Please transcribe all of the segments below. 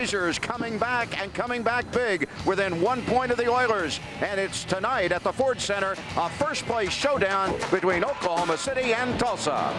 Blazers coming back and coming back big within 1 point of the Oilers. And it's tonight at the Ford Center, a first-place showdown between Oklahoma City and Tulsa.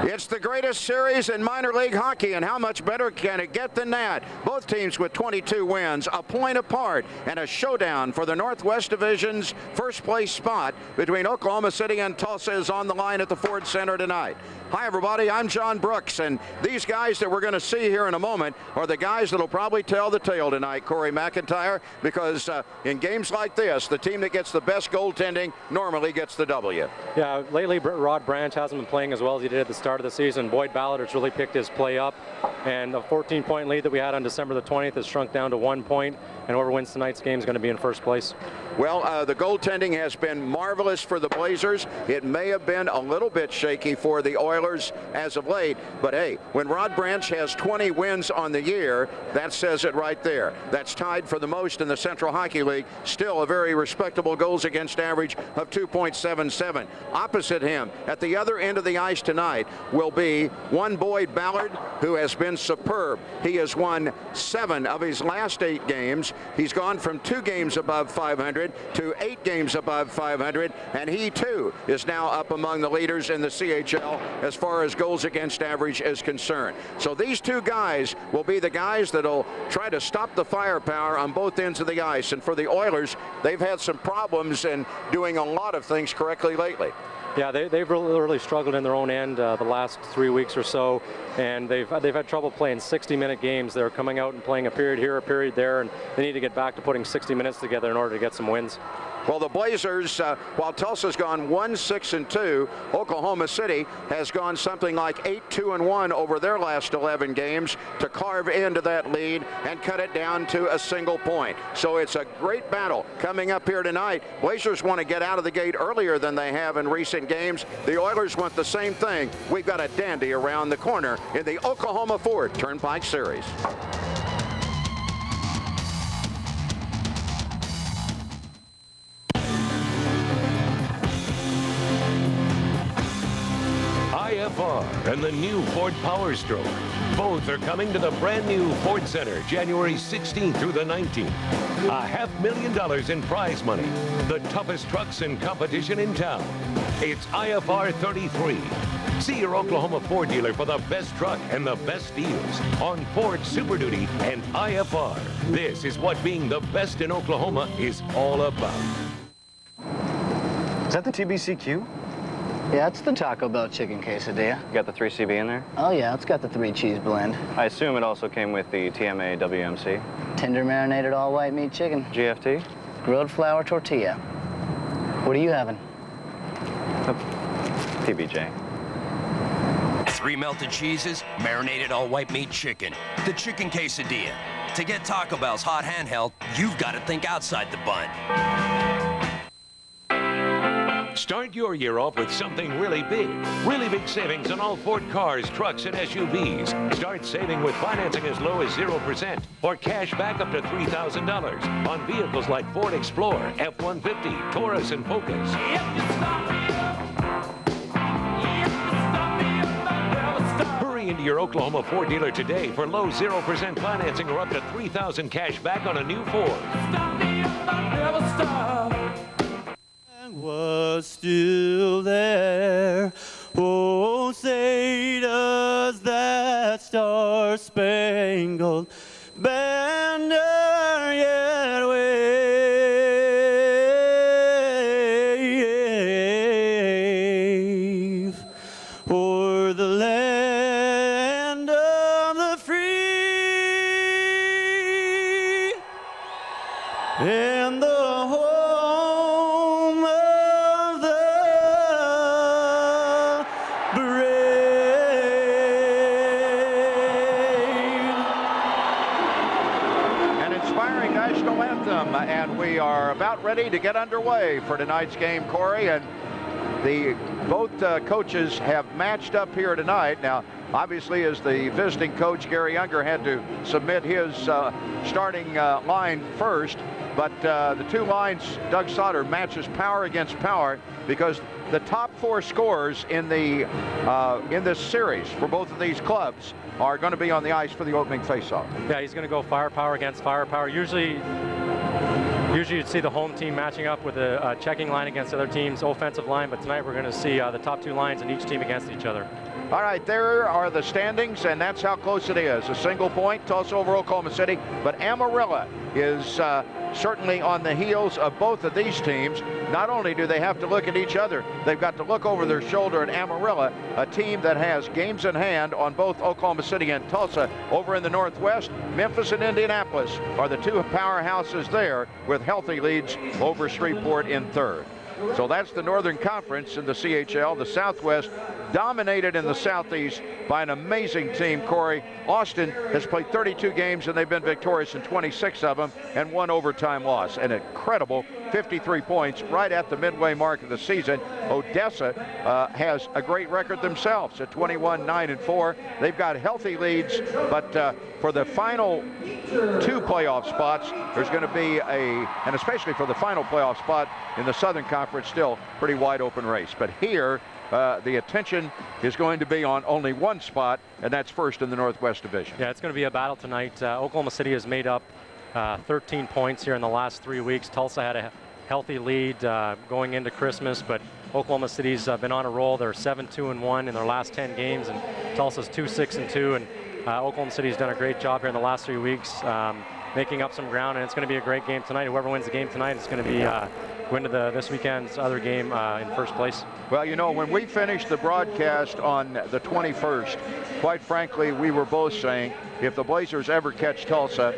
It's the greatest series in minor league hockey, and how much better can it get than that? Both teams with 22 wins, a point apart, and a showdown for the Northwest Division's first place spot between Oklahoma City and Tulsa is on the line at the Ford Center tonight. Hi, everybody. I'm John Brooks, and these guys that we're going to see here in a moment are the guys that will probably tell the tale tonight, Corey McIntyre, because in games like this, the team that gets the best goaltending normally gets the W. Yeah, lately Rod Branch hasn't been playing as well as he did at the start of the season. Boyd Ballard has really picked his play up, and the 14-point lead that we had on December the 20th has shrunk down to 1 point, and whoever wins tonight's game is going to be in first place. Well, the goaltending has been marvelous for the Blazers. It may have been a little bit shaky for the Oilers as of late, but hey, when Rod Branch has 20 wins on the year, that says it right there. That's tied for the most in the Central Hockey League. Still a very respectable goals against average of 2.77. Opposite him, at the other end of the ice tonight, will be one Boyd Ballard, who has been superb. He has won 7 of his last 8 games. He's gone from 2 games above 500 to 8 games above 500, and he too is now up among the leaders in the CHL as far as goals against average is concerned. So these two guys will be the guys that'll try to stop the firepower on both ends of the ice. And for the Oilers, they've had some problems in doing a lot of things correctly lately. Yeah, they've really struggled in their own end the last 3 weeks or so, and they've had trouble playing 60-minute games. They're coming out and playing a period here, a period there, and they need to get back to putting 60 minutes together in order to get some wins. Well, the Blazers, while Tulsa's gone 1-6-2, Oklahoma City has gone something like 8-2-1 over their last 11 games to carve into that lead and cut it down to a single point. So it's a great battle coming up here tonight. Blazers want to get out of the gate earlier than they have in recent games. The Oilers want the same thing. We've got a dandy around the corner in the Oklahoma Ford Turnpike Series. IFR and the new Ford Power Stroke. Both are coming to the brand new Ford Center January 16th through the 19th. $500,000 in prize money. The toughest trucks in competition in town. It's IFR 33. See your Oklahoma Ford dealer for the best truck and the best deals on Ford Super Duty and IFR. This is what being the best in Oklahoma is all about. Is that the TBCQ? Yeah, it's the Taco Bell chicken quesadilla. You got the 3CB in there? Oh yeah, it's got the 3 cheese blend. I assume it also came with the TMA WMC. Tender marinated all white meat chicken. GFT? Grilled flour tortilla. What are you having? PBJ. 3 melted cheeses, marinated all white meat chicken. The chicken quesadilla. To get Taco Bell's hot handheld, you've got to think outside the bun. Start your year off with something really big. Really big savings on all Ford cars, trucks, and SUVs. Start saving with financing as low as 0% or cash back up to $3,000 on vehicles like Ford Explorer, F-150, Taurus, and Focus. Hurry into your Oklahoma Ford dealer today for low 0% financing or up to $3,000 cash back on a new Ford. Was still there. Oh, say does that star-spangled banner yet wave o'er the land of the free and the anthem, and we are about ready to get underway for tonight's game, Corey. And both coaches have matched up here tonight. Now, obviously, as the visiting coach, Gary Unger had to submit his starting line first. But the two lines, Doug Sauter matches power against power, because the top four scorers in this series for both of these clubs are going to be on the ice for the opening faceoff. Yeah, he's going to go firepower against firepower. Usually you'd see the home team matching up with a checking line against the other team's offensive line, but tonight we're going to see the top two lines in each team against each other. All right, there are the standings, and that's how close it is. A single point, Tulsa over Oklahoma City, but Amarillo is certainly on the heels of both of these teams. Not only do they have to look at each other, they've got to look over their shoulder at Amarillo, a team that has games in hand on both Oklahoma City and Tulsa. Over in the Northwest, Memphis and Indianapolis are the two powerhouses there, with healthy leads over Shreveport in third. So that's the Northern Conference in the CHL. The Southwest dominated in the Southeast by an amazing team, Corey. Austin has played 32 games, and they've been victorious in 26 of them, and one overtime loss. An incredible 53 points right at the midway mark of the season. Odessa has a great record themselves at 21-9-4. They've got healthy leads, but for the final two playoff spots, there's going to be and especially for the final playoff spot in the Southern Conference, still pretty wide open race. But here, the attention is going to be on only one spot, and that's first in the Northwest Division. Yeah, it's going to be a battle tonight. Oklahoma City has made up 13 points here in the last 3 weeks. Tulsa had a healthy lead going into Christmas, but Oklahoma City's been on a roll. They're 7-2-1 in their last 10 games, and Tulsa's 2-6-2. And Oklahoma City's done a great job here in the last 3 weeks, making up some ground, and it's going to be a great game tonight. Whoever wins the game tonight is going to be go into this weekend's other game in first place. Well, you know, when we finished the broadcast on the 21st, quite frankly, we were both saying if the Blazers ever catch Tulsa,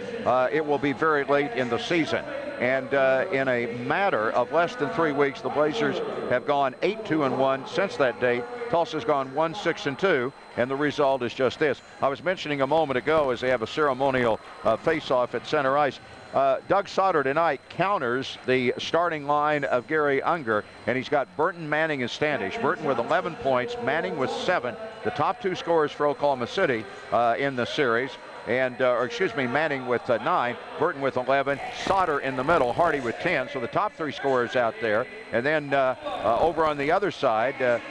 it will be very late in the season. And in a matter of less than 3 weeks, the Blazers have gone 8-2-1 since that date. Tulsa's gone 1-6-2, and the result is just this. I was mentioning a moment ago, as they have a ceremonial face-off at center ice, Doug Sauter tonight counters the starting line of Gary Unger, and he's got Burton, Manning, and Standish. Burton with 11 points, Manning with 7, the top two scorers for Oklahoma City in the series. And, Manning with 9, Burton with 11, Sauter in the middle, Hardy with 10. So the top three scorers out there. And then over on the other side,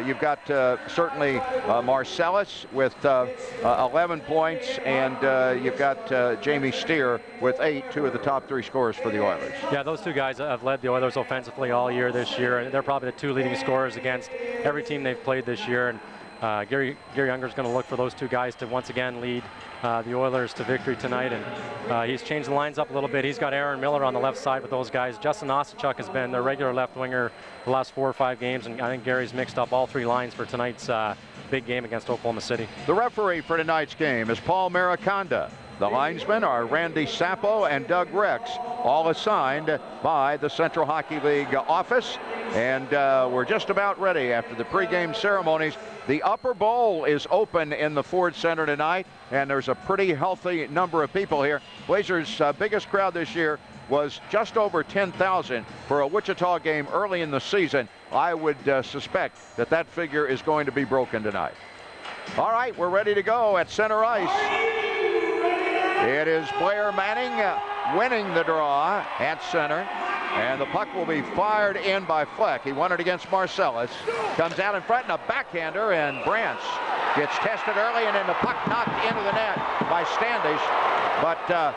you've got certainly Marcellus with 11 points, and you've got Jamie Steer with 8, two of the top three scorers for the Oilers. Yeah, those two guys have led the Oilers offensively all year this year, and they're probably the two leading scorers against every team they've played this year. And Gary Unger's going to look for those two guys to once again lead the Oilers to victory tonight, and he's changed the lines up a little bit. He's got Aaron Miller on the left side with those guys. Justin Osachuk has been their regular left winger the last 4 or 5 games, and I think Gary's mixed up all three lines for tonight's big game against Oklahoma City. The referee for tonight's game is Paul Mariconda. The linesmen are Randy Sappo and Doug Rex, all assigned by the Central Hockey League office. And we're just about ready after the pregame ceremonies. The upper bowl is open in the Ford Center tonight, and there's a pretty healthy number of people here. Blazers' biggest crowd this year was just over 10,000 for a Wichita game early in the season. I would suspect that that figure is going to be broken tonight. All right, we're ready to go at center ice. It is Blair Manning winning the draw at center, and the puck will be fired in by Fleck. He won it against Marcellus. Comes out in front, and a backhander, and Branch gets tested early, and then the puck knocked into the net by Standish. But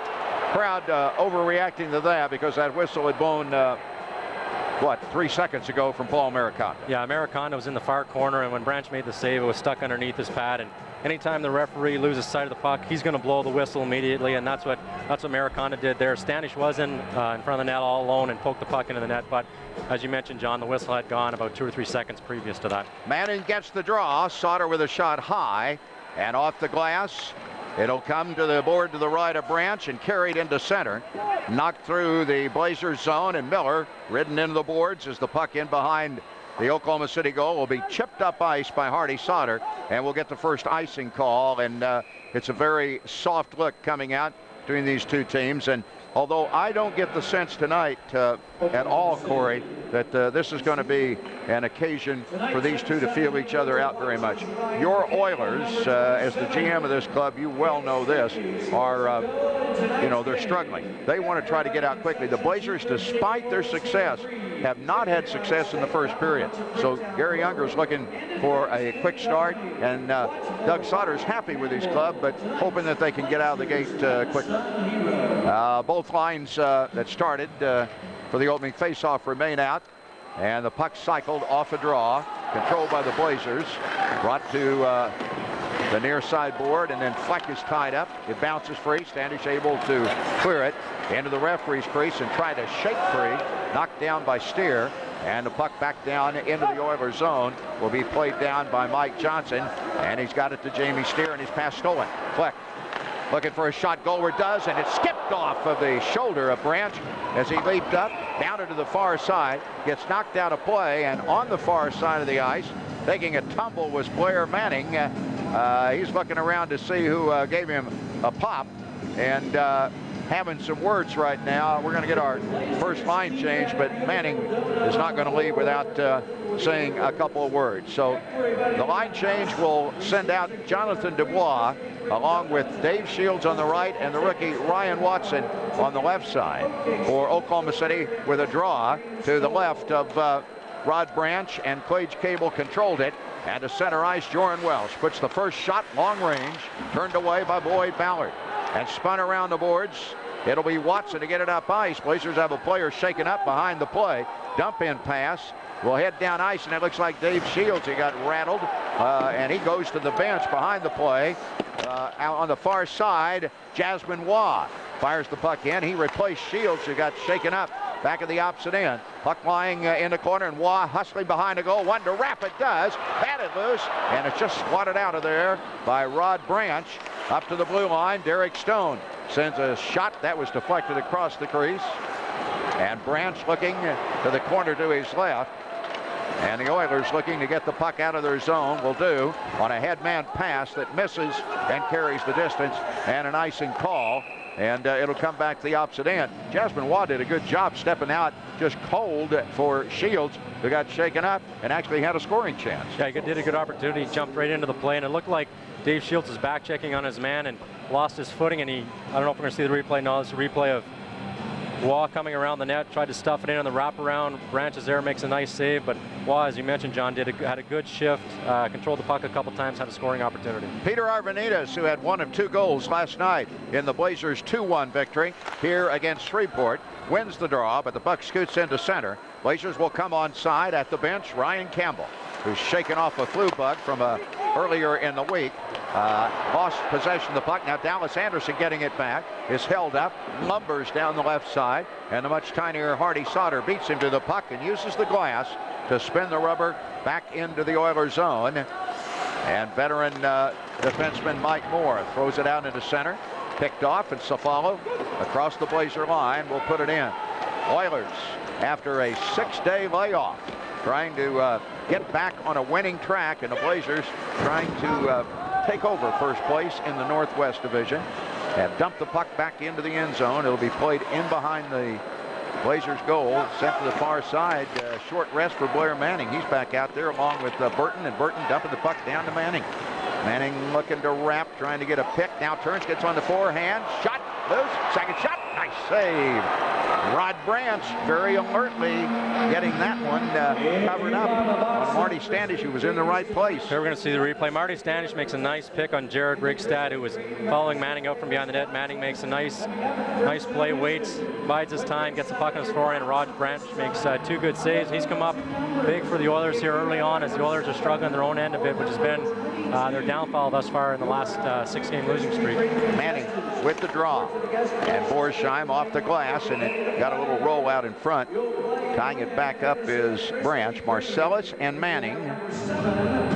crowd overreacting to that because that whistle had blown 3 seconds ago from Paul Mariconda. Yeah, Mariconda was in the far corner, and when Branch made the save, it was stuck underneath his pad. And anytime the referee loses sight of the puck, he's going to blow the whistle immediately, and that's what Mariconda did there. Standish was in front of the net all alone and poked the puck into the net, but as you mentioned, John, the whistle had gone about 2 or 3 seconds previous to that. Manning gets the draw. Sauter with a shot high and off the glass. It'll come to the board to the right of Branch and carried into center. Knocked through the Blazers zone, and Miller ridden into the boards as the puck in behind the Oklahoma City goal will be chipped up ice by Hardy Sauter, and we'll get the first icing call. And it's a very soft look coming out between these two teams. And Although I don't get the sense tonight at all, Corey, that this is going to be an occasion for these two to feel each other out very much. Your Oilers, as the GM of this club, you well know this, are, they're struggling. They want to try to get out quickly. The Blazers, despite their success, have not had success in the first period. So Gary Unger's looking for a quick start, and Doug Sauter's happy with his club, but hoping that they can get out of the gate quickly. Both lines that started for the opening faceoff remain out, and the puck cycled off a draw, controlled by the Blazers, brought to the near side board, and then Fleck is tied up. It bounces free. Standish able to clear it into the referee's crease and try to shake free. Knocked down by Steer, and the puck back down into the Oilers zone will be played down by Mike Johnson, and he's got it to Jamie Steer, and his pass stolen. Fleck looking for a shot. Goalward does, and it skipped off of the shoulder of Branch as he leaped up, down into the far side, gets knocked out of play, and on the far side of the ice, taking a tumble, was Blair Manning. He's looking around to see who gave him a pop, and having some words right now. We're going to get our first line change, but Manning is not going to leave without saying a couple of words. So the line change will send out Jonathan Dubois along with Dave Shields on the right and the rookie Ryan Watson on the left side for Oklahoma City, with a draw to the left of Rod Branch, and Clage Cable controlled it. And to center ice, Joran Welsh puts the first shot long range, turned away by Boyd Ballard, and spun around the boards. It'll be Watson to get it up ice. Blazers have a player shaken up behind the play. Dump in pass will head down ice, and it looks like Dave Shields. He got rattled, and he goes to the bench behind the play. Out on the far side, Jasmine Waugh fires the puck in. He replaced Shields, who got shaken up back at the opposite end. Puck lying in the corner, and Waugh hustling behind the goal. One to wrap, it does. Batted loose, and it's just swatted out of there by Rod Branch. Up to the blue line, Derek Stone sends a shot that was deflected across the crease. And Branch looking to the corner to his left. And the Oilers looking to get the puck out of their zone will do on a headman pass that misses and carries the distance, and an icing call. And it'll come back to the opposite end. Jasmine Waugh did a good job stepping out just cold for Shields, who got shaken up and actually had a scoring chance. Yeah, he did a good opportunity. He jumped right into the play, and it looked like Dave Shields was back checking on his man and lost his footing. And I don't know if we're going to see the replay. No, it's a replay of Waugh coming around the net, tried to stuff it in on the wraparound. Branch is there, makes a nice save, but Waugh, as you mentioned, John, had a good shift, controlled the puck a couple times, had a scoring opportunity. Peter Arvanites, who had one of two goals last night in the Blazers' 2-1 victory here against Shreveport, wins the draw, but the puck scoots into center. Blazers will come on side at the bench. Ryan Campbell, who's shaken off a flu bug from earlier in the week, lost possession of the puck. Now Dallas Anderson getting it back, is held up, lumbers down the left side, and the much tinier Hardy Sauter beats him to the puck and uses the glass to spin the rubber back into the Oilers zone. And veteran defenseman Mike Moore throws it out into center, picked off, and Safalo across the Blazer line will put it in. Oilers, after a 6-day layoff, trying to get back on a winning track, and the Blazers trying to take over first place in the Northwest Division, have dumped the puck back into the end zone. It'll be played in behind the Blazers goal, sent to the far side. Short rest for Blair Manning. He's back out there along with Burton, and Burton dumping the puck down to Manning. Manning looking to wrap, trying to get a pick. Now turns, gets on the forehand. Shot, loose, second shot. Nice save. Rod Branch very alertly getting that one covered up on Marty Standish, who was in the right place. Here we're going to see the replay. Marty Standish makes a nice pick on Jared Rigstad, who was following Manning out from behind the net. Manning makes a nice play, waits, bides his time, gets the puck on his forehand. Rod Branch makes 2 good saves. He's come up big for the Oilers here early on, as the Oilers are struggling their own end of it, which has been their downfall thus far in the last 6-game losing streak. Manning with the draw, and Borsheim off the glass, and it got a little roll out in front. Tying it back up is Branch, Marcellus, and Manning,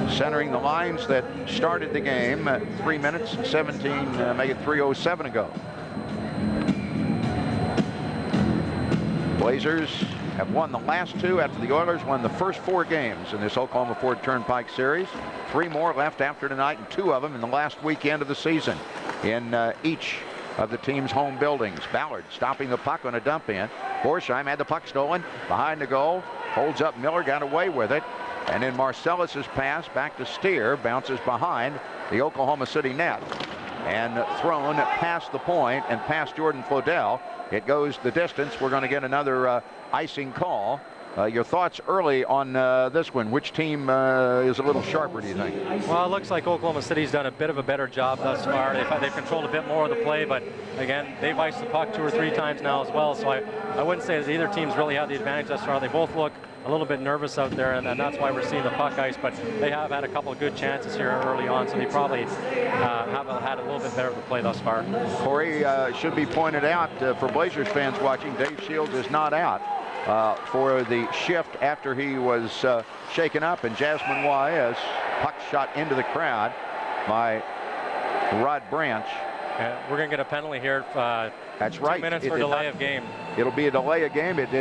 centering the lines that started the game 3 minutes, 3:07 ago. Blazers have won the last 2 after the Oilers won the first 4 games in this Oklahoma Ford Turnpike Series. 3 more left after tonight, and 2 of them in the last weekend of the season in each of the team's home buildings. Ballard stopping the puck on a dump in. Borsheim had the puck stolen behind the goal. Holds up Miller, got away with it. And then Marcellus's pass back to Steer, bounces behind the Oklahoma City net and thrown past the point and past Jordan Flodell. It goes the distance. We're going to get another icing call. Your thoughts early on this one? Which team is a little sharper, do you think? Well, it looks like Oklahoma City's done a bit of a better job thus far. They've controlled a bit more of the play, but again, they've iced the puck 2 or 3 times now as well. So I wouldn't say that either team's really had the advantage thus far. They both look a little bit nervous out there, and that's why we're seeing the puck ice. But they have had a couple of good chances here early on, so they probably have had a little bit better of the play thus far. Corey, should be pointed out for Blazers fans watching, Dave Shields is not out for the shift after he was shaken up, and Jasmine Wyas puck shot into the crowd by Rod Branch. We're going to get a penalty here. That's right. 2 minutes for delay of game. It'll be a delay of game. It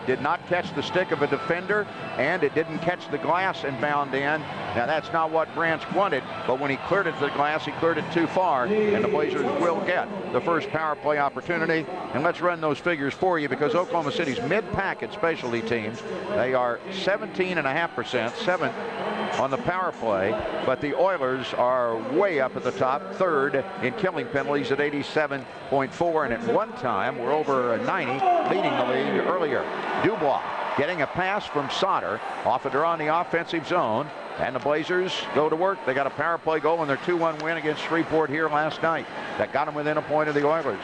did not catch the stick of a defender, and it didn't catch the glass and bound in. Now, that's not what Branch wanted, but when he cleared it to the glass, he cleared it too far, and the Blazers will get the first power play opportunity. And let's run those figures for you, because Oklahoma City's mid-packet specialty teams, they are 17.5%, 7th on the power play, but the Oilers are way up at the top, 3rd in killing penalties at 87.4, and at one time were over 90, leading the league earlier. Dubois getting a pass from Sauter off of on the offensive zone, and the Blazers go to work. They got a power play goal in their 2-1 win against Shreveport here last night. That got them within a point of the Oilers.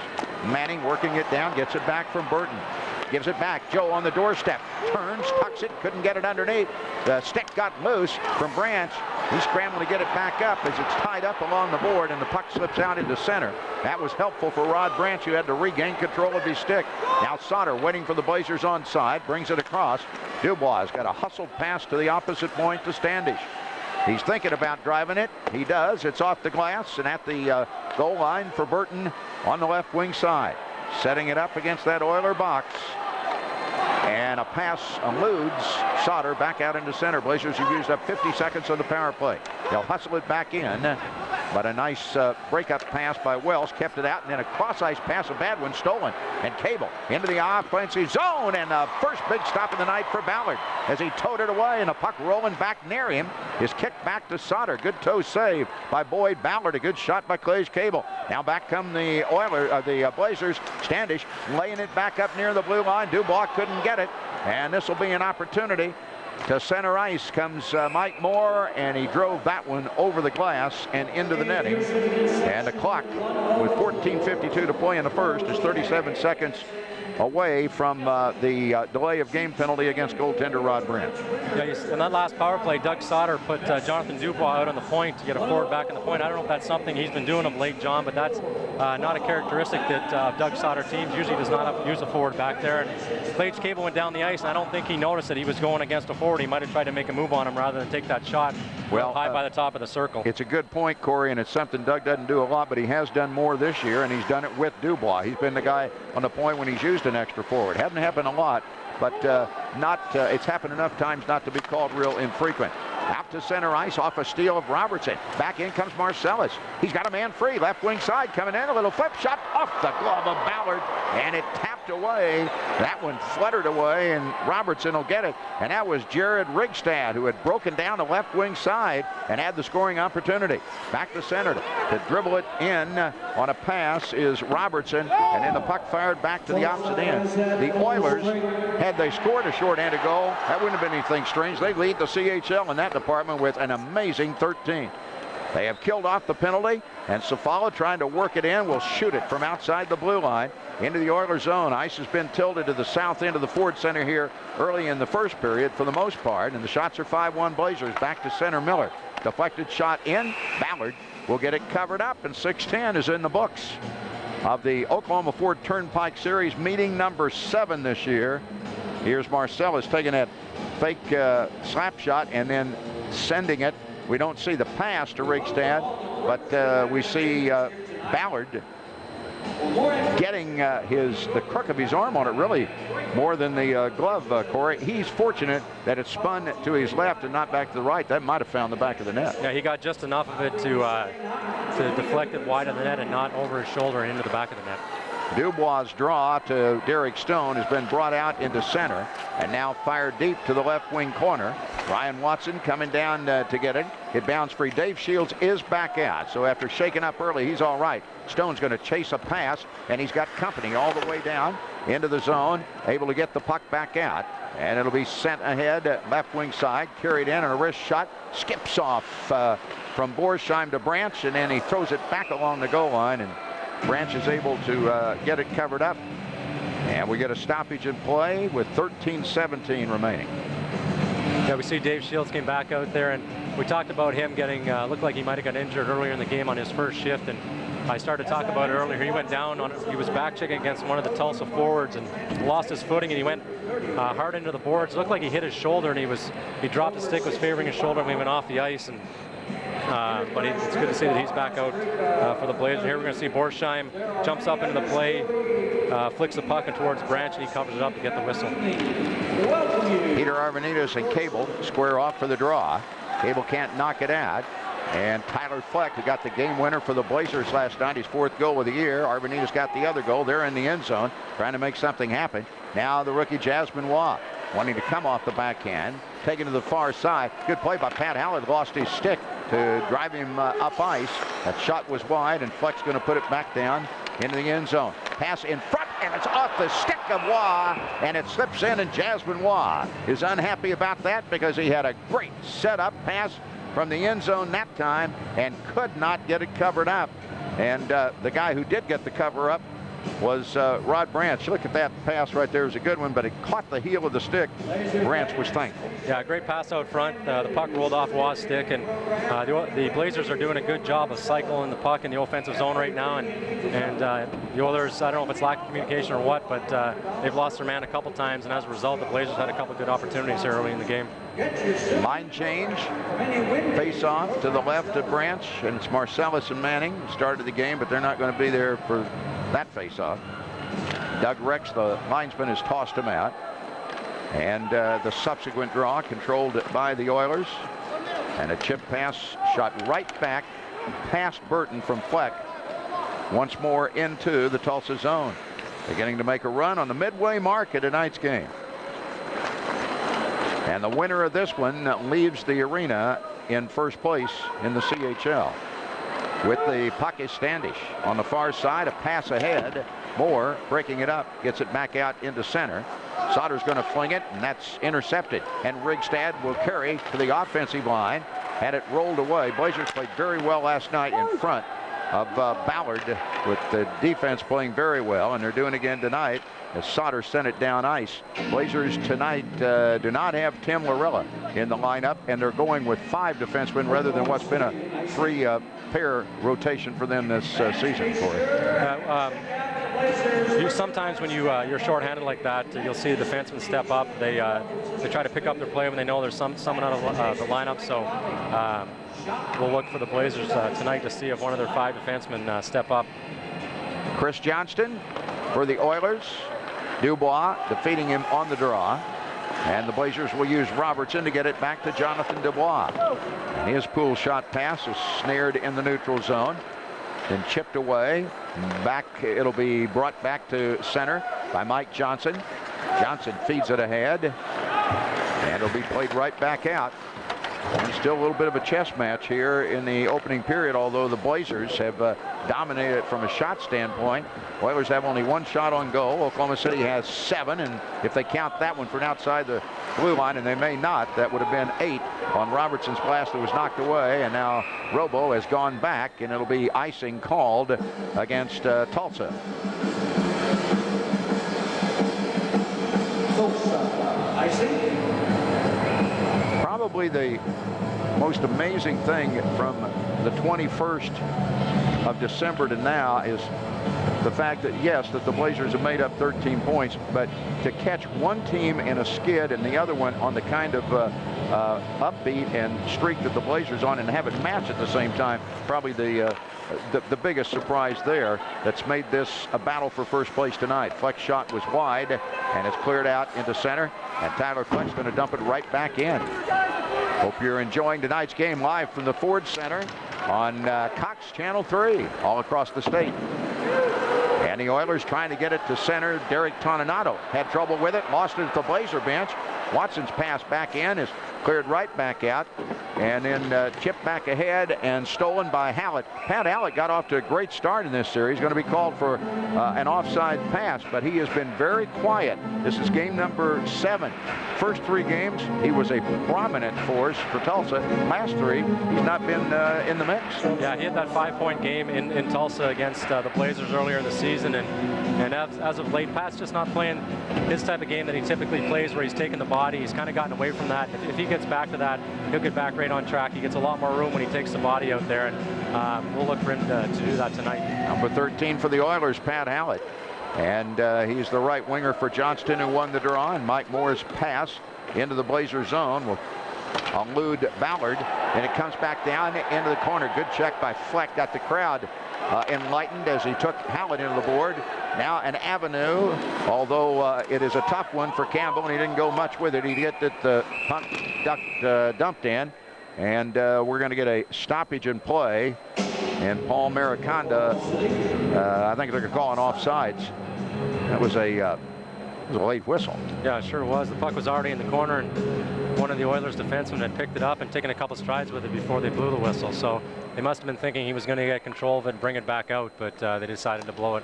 Manning working it down, gets it back from Burton. Gives it back. Joe on the doorstep. Turns, tucks it, couldn't get it underneath. The stick got loose from Branch. He's scrambling to get it back up as it's tied up along the board, and the puck slips out into center. That was helpful for Rod Branch, who had to regain control of his stick. Now Sauter waiting for the Blazers onside, brings it across. Dubois got a hustled pass to the opposite point to Standish. He's thinking about driving it. He does. It's off the glass and at the goal line for Burton on the left wing side. Setting it up against that Oiler box. And a pass eludes Sauter back out into center. Blazers have used up 50 seconds on the power play. They'll hustle it back in, but a nice breakup pass by Wells kept it out, and then a cross-ice pass, a bad one, stolen. And Cable into the offensive zone, and the first big stop of the night for Ballard as he towed it away, and the puck rolling back near him is kicked back to Sauter. Good toe save by Boyd Ballard. A good shot by Clays Cable. Now back come the Blazers. Standish laying it back up near the blue line. Dubois couldn't get it, and this will be an opportunity. To center ice comes Mike Moore, and he drove that one over the glass and into the netting. And the clock, with 14:52 to play in the first, is 37 seconds away from the delay of game penalty against goaltender Rod Branch. Yeah, in that last power play, Doug Sauter put Jonathan Dubois out on the point to get a forward back in the point. I don't know if that's something he's been doing of late, John, but that's not a characteristic that Doug Sauter teams usually does not use a forward back there. And Clates Cable went down the ice, and I don't think he noticed that he was going against a forward. He might have tried to make a move on him rather than take that shot high by the top of the circle. It's a good point, Corey, and it's something Doug doesn't do a lot, but he has done more this year, and he's done it with Dubois. He's been the guy on the point when he's used an extra forward. Hasn't happened a lot, but it's happened enough times not to be called real infrequent. Out to center ice off a steal of Robertson. Back in comes Marcellus. He's got a man free. Left wing side coming in. A little flip shot off the glove of Ballard, and it tapped away. That one fluttered away, and Robertson will get it. And that was Jared Rigstad, who had broken down the left wing side and had the scoring opportunity. Back to center to dribble it in on a pass is Robertson, and then the puck fired back to the opposite end. The Oilers, had they scored a short-handed goal, that wouldn't have been anything strange. They lead the CHL in that department with an amazing 13. They have killed off the penalty, and Safala, trying to work it in, will shoot it from outside the blue line into the Oilers zone. Ice has been tilted to the south end of the Ford Center here early in the first period for the most part, and the shots are 5-1 Blazers. Back to center Miller. Deflected shot in. Ballard will get it covered up, and 6:10 is in the books of the Oklahoma Ford Turnpike Series, meeting number 7 this year. Here's Marcellus taking that fake slap shot and then sending it. We don't see the pass to Rigstad, but we see Ballard getting the crook of his arm on it really more than the glove, Corey. He's fortunate that it spun to his left and not back to the right. That might have found the back of the net. Yeah, he got just enough of it to deflect it wide of the net and not over his shoulder and into the back of the net. Dubois' draw to Derek Stone has been brought out into center and now fired deep to the left wing corner. Ryan Watson coming down to get it. It bounced free. Dave Shields is back out. So after shaking up early, he's all right. Stone's going to chase a pass, and he's got company all the way down into the zone, able to get the puck back out. And it'll be sent ahead at left wing side, carried in, and a wrist shot skips off from Borsheim to Branch, and then he throws it back along the goal line, and Branch is able to get it covered up. And we get a stoppage in play with 13:17 remaining. Yeah, we see Dave Shields came back out there, and we talked about him getting, looked like he might have got injured earlier in the game on his first shift, and I started to talk about it earlier. He went down on, he was back checking against one of the Tulsa forwards and lost his footing, and he went hard into the boards. It looked like he hit his shoulder, and he dropped his stick, was favoring his shoulder, and he went off the ice. And but it's good to see that he's back out for the Blazers. Here we're going to see Borsheim jumps up into the play, flicks the puck and towards Branch, and he covers it up to get the whistle. Peter Arvanites and Cable square off for the draw. Cable can't knock it out. And Tyler Fleck, who got the game winner for the Blazers last night, his 4th goal of the year. Arvanites got the other goal. They're in the end zone trying to make something happen. Now the rookie Jasmine Waugh wanting to come off the backhand, taken to the far side. Good play by Pat Hallett. Lost his stick to drive him up ice. That shot was wide, and Fleck's going to put it back down into the end zone. Pass in front, and it's off the stick of Waugh, and it slips in, and Jasmine Waugh is unhappy about that because he had a great setup pass from the end zone that time and could not get it covered up. And the guy who did get the cover up was Rod Branch. Look at that pass right there. It was a good one, but it caught the heel of the stick. Branch was thankful. Yeah, great pass out front. The puck rolled off Waugh's stick, and the Blazers are doing a good job of cycling the puck in the offensive zone right now. And the Oilers, I don't know if it's lack of communication or what, but they've lost their man a couple times, and as a result, the Blazers had a couple good opportunities here early in the game. Line change, face off to the left of Branch, and it's Marcellus and Manning started the game, but they're not going to be there for that face off. Doug Rex, the linesman, has tossed him out, and the subsequent draw controlled by the Oilers, and a chip pass shot right back past Burton from Fleck once more into the Tulsa zone, beginning to make a run on the midway mark of tonight's game. And the winner of this one leaves the arena in first place in the CHL. With the puck is Standish on the far side, a pass ahead. Moore breaking it up, gets it back out into center. Sauter's going to fling it, and that's intercepted. And Rigstad will carry to the offensive line. Had it rolled away. Blazers played very well last night in front of Ballard, with the defense playing very well, and they're doing again tonight as Sauter sent it down ice. Blazers tonight do not have Tim Lorella in the lineup, and they're going with 5 defensemen rather than what's been a 3-pair rotation for them this season. Sometimes when you're shorthanded like that, you'll see the defensemen step up. They try to pick up their play when they know there's someone out of the lineup. So we'll look for the Blazers tonight to see if one of their 5 defensemen step up. Chris Johnston for the Oilers. Dubois defeating him on the draw. And the Blazers will use Robertson to get it back to Jonathan Dubois. And his pool shot pass is snared in the neutral zone. Then chipped away. Back, it'll be brought back to center by Mike Johnson. Johnson feeds it ahead. And it'll be played right back out. And still a little bit of a chess match here in the opening period, although the Blazers have dominated from a shot standpoint. Oilers have only 1 shot on goal. Oklahoma City has 7, and if they count that one from outside the blue line, and they may not, that would have been 8 on Robertson's blast that was knocked away. And now Robo has gone back, and it'll be icing called against Tulsa. Icing. Probably the most amazing thing from the 21st of December to now is the fact that, yes, that the Blazers have made up 13 points, but to catch one team in a skid and the other one on the kind of upbeat and streak that the Blazers on and have it match at the same time, probably the biggest surprise there that's made this a battle for first place tonight. Fleck's shot was wide, and it's cleared out into center, and Tyler Fleck's going to dump it right back in. Hope you're enjoying tonight's game live from the Ford Center on Cox Channel 3 all across the state. And the Oilers trying to get it to center. Derek Toninato had trouble with it, lost it at the Blazer bench. Watson's pass back in is cleared right back out, and then chipped back ahead and stolen by Hallett. Pat Hallett got off to a great start in this series. Going to be called for an offside pass, but he has been very quiet. This is game number 7. First 3 games, he was a prominent force for Tulsa. Last 3, he's not been in the mix. Yeah, he had that 5-point game in Tulsa against the Blazers earlier in the season, and as of late, Pat's just not playing his type of game that he typically plays, where he's taking the body. He's kind of gotten away from that. If he gets back to that, he'll get back right on track. He gets a lot more room when he takes the body out there, and we'll look for him to do that tonight. Number 13 for the Oilers, Pat Hallett. And he's the right winger for Johnston, who won the draw. And Mike Moore's pass into the Blazer zone will elude Ballard, and it comes back down into the corner. Good check by Fleck. Got the crowd enlightened as he took Hallett into the board. Now an avenue, although it is a tough one for Campbell, and he didn't go much with it. He get it dumped in, and we're going to get a stoppage in play. And Paul Mariconda, I think they're going to call an offsides. That was a late whistle. Yeah, it sure was. The puck was already in the corner, and one of the Oilers defensemen had picked it up and taken a couple strides with it before they blew the whistle. So they must have been thinking he was going to get control of it and bring it back out, but they decided to blow it.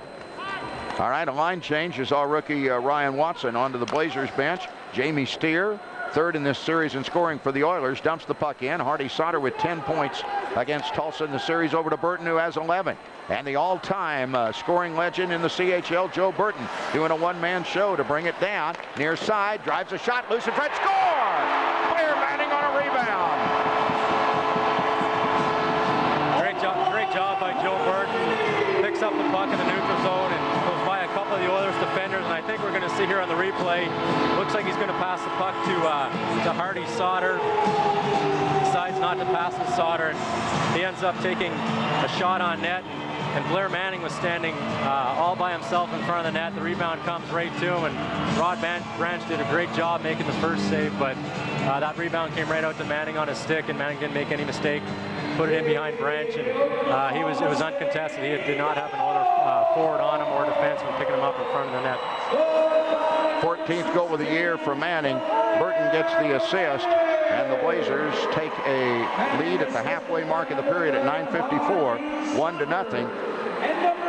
All right, a line change is our rookie Ryan Watson onto the Blazers bench. Jamie Steer, third in this series in scoring for the Oilers, dumps the puck in. Hardy Sauter with 10 points against Tulsa in the series, over to Burton, who has 11. And the all-time scoring legend in the CHL, Joe Burton, doing a one-man show to bring it down. Near side, drives a shot, loose in front, score! Blair Manning on a rebound. Great job by Joe Burton. Picks up the puck in the neutral zone and goes by a couple of the Oilers defenders, and I think we're going to see here on the replay, looks like he's going to pass the puck to Hardy Sauter. Decides not to pass to Sauter, and he ends up taking a shot on net, and Blair Manning was standing all by himself in front of the net. The rebound comes right to him, and Rod Branch did a great job making the first save, but that rebound came right out to Manning on his stick, and Manning didn't make any mistake. Put it in behind Branch, and it was uncontested. He did not have an Oiler forward on him or defenseman picking him up in front of the net. 14th goal of the year for Manning. Burton gets the assist, and the Blazers take a lead at the halfway mark of the period at 9:54, 1-0.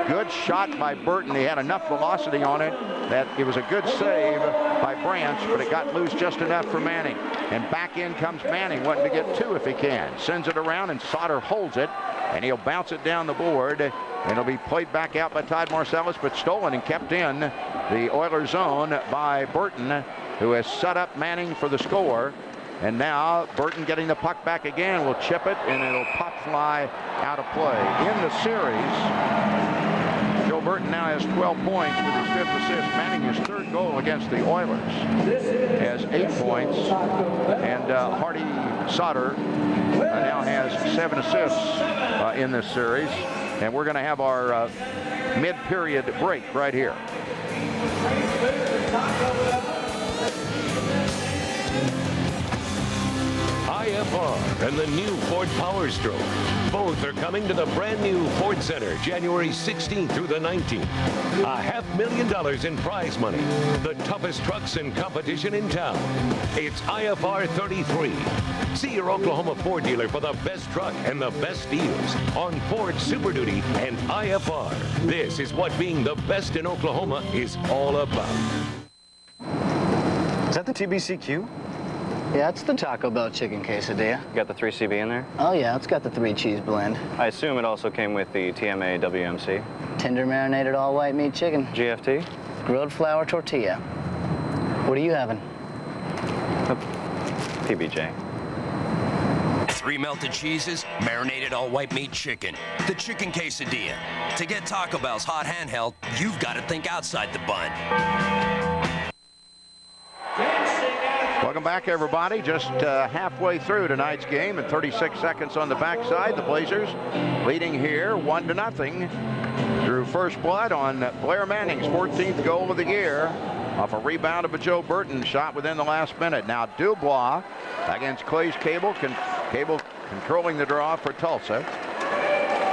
Good shot by Burton. He had enough velocity on it that it was a good save by Branch, but it got loose just enough for Manning. And back in comes Manning, wanting to get 2 if he can. Sends it around, and Sauter holds it, and he'll bounce it down the board. And it'll be played back out by Todd Marcellus, but stolen and kept in the Oilers zone by Burton, who has set up Manning for the score. And now Burton getting the puck back again, will chip it, and it'll pop fly out of play. In the series, Joe Burton now has 12 points with his 5th assist. Manning, his 3rd goal against the Oilers, has 8 points. And Hardy Sauter now has 7 assists in this series. And we're going to have our mid-period break right here. IFR and the new Ford Power Stroke. Both are coming to the brand new Ford Center January 16th through the 19th. $500,000 in prize money. The toughest trucks and competition in town. It's IFR 33. See your Oklahoma Ford dealer for the best truck and the best deals on Ford Super Duty and IFR. This is what being the best in Oklahoma is all about. Is that the TBCQ? Yeah, it's the Taco Bell chicken quesadilla. You got the 3CB in there? Oh yeah, it's got the 3 cheese blend. I assume it also came with the TMA WMC. Tender marinated all white meat chicken. GFT? Grilled flour tortilla. What are you having? PBJ. 3 melted cheeses, marinated all white meat chicken. The chicken quesadilla. To get Taco Bell's hot handheld, you've got to think outside the bun. Welcome back, everybody. Just halfway through tonight's game and 36 seconds on the backside. The Blazers leading here 1-0 through first blood on Blair Manning's 14th goal of the year off a rebound of a Joe Burton shot within the last minute. Now Dubois against Clay's Cable. Cable controlling the draw for Tulsa.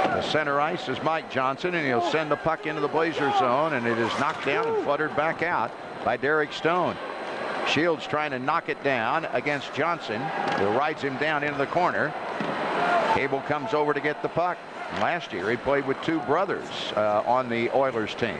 The center ice is Mike Johnson, and he'll send the puck into the Blazer zone, and it is knocked down and fluttered back out by Derek Stone. Shields trying to knock it down against Johnson, who rides him down into the corner. Cable comes over to get the puck. Last year he played with two brothers on the Oilers team,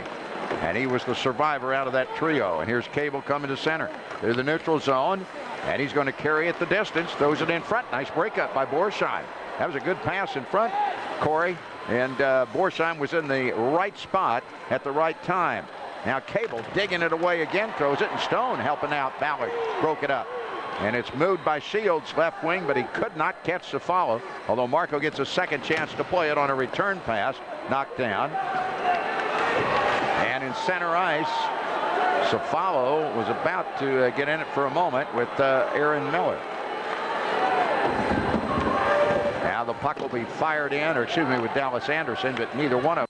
and he was the survivor out of that trio. And here's Cable coming to center through the neutral zone, and he's going to carry it the distance, throws it in front. Nice breakup by Borsheim. That was a good pass in front, Corey, and Borsheim was in the right spot at the right time. Now Cable digging it away again, throws it, and Stone helping out. Ballard broke it up, and it's moved by Shields left wing, but he could not catch the follow, although Marco gets a second chance to play it on a return pass. Knocked down. And in center ice, Safalo was about to get in it for a moment with Aaron Miller. Now the puck will be fired in, or excuse me, with Dallas Anderson, but neither one of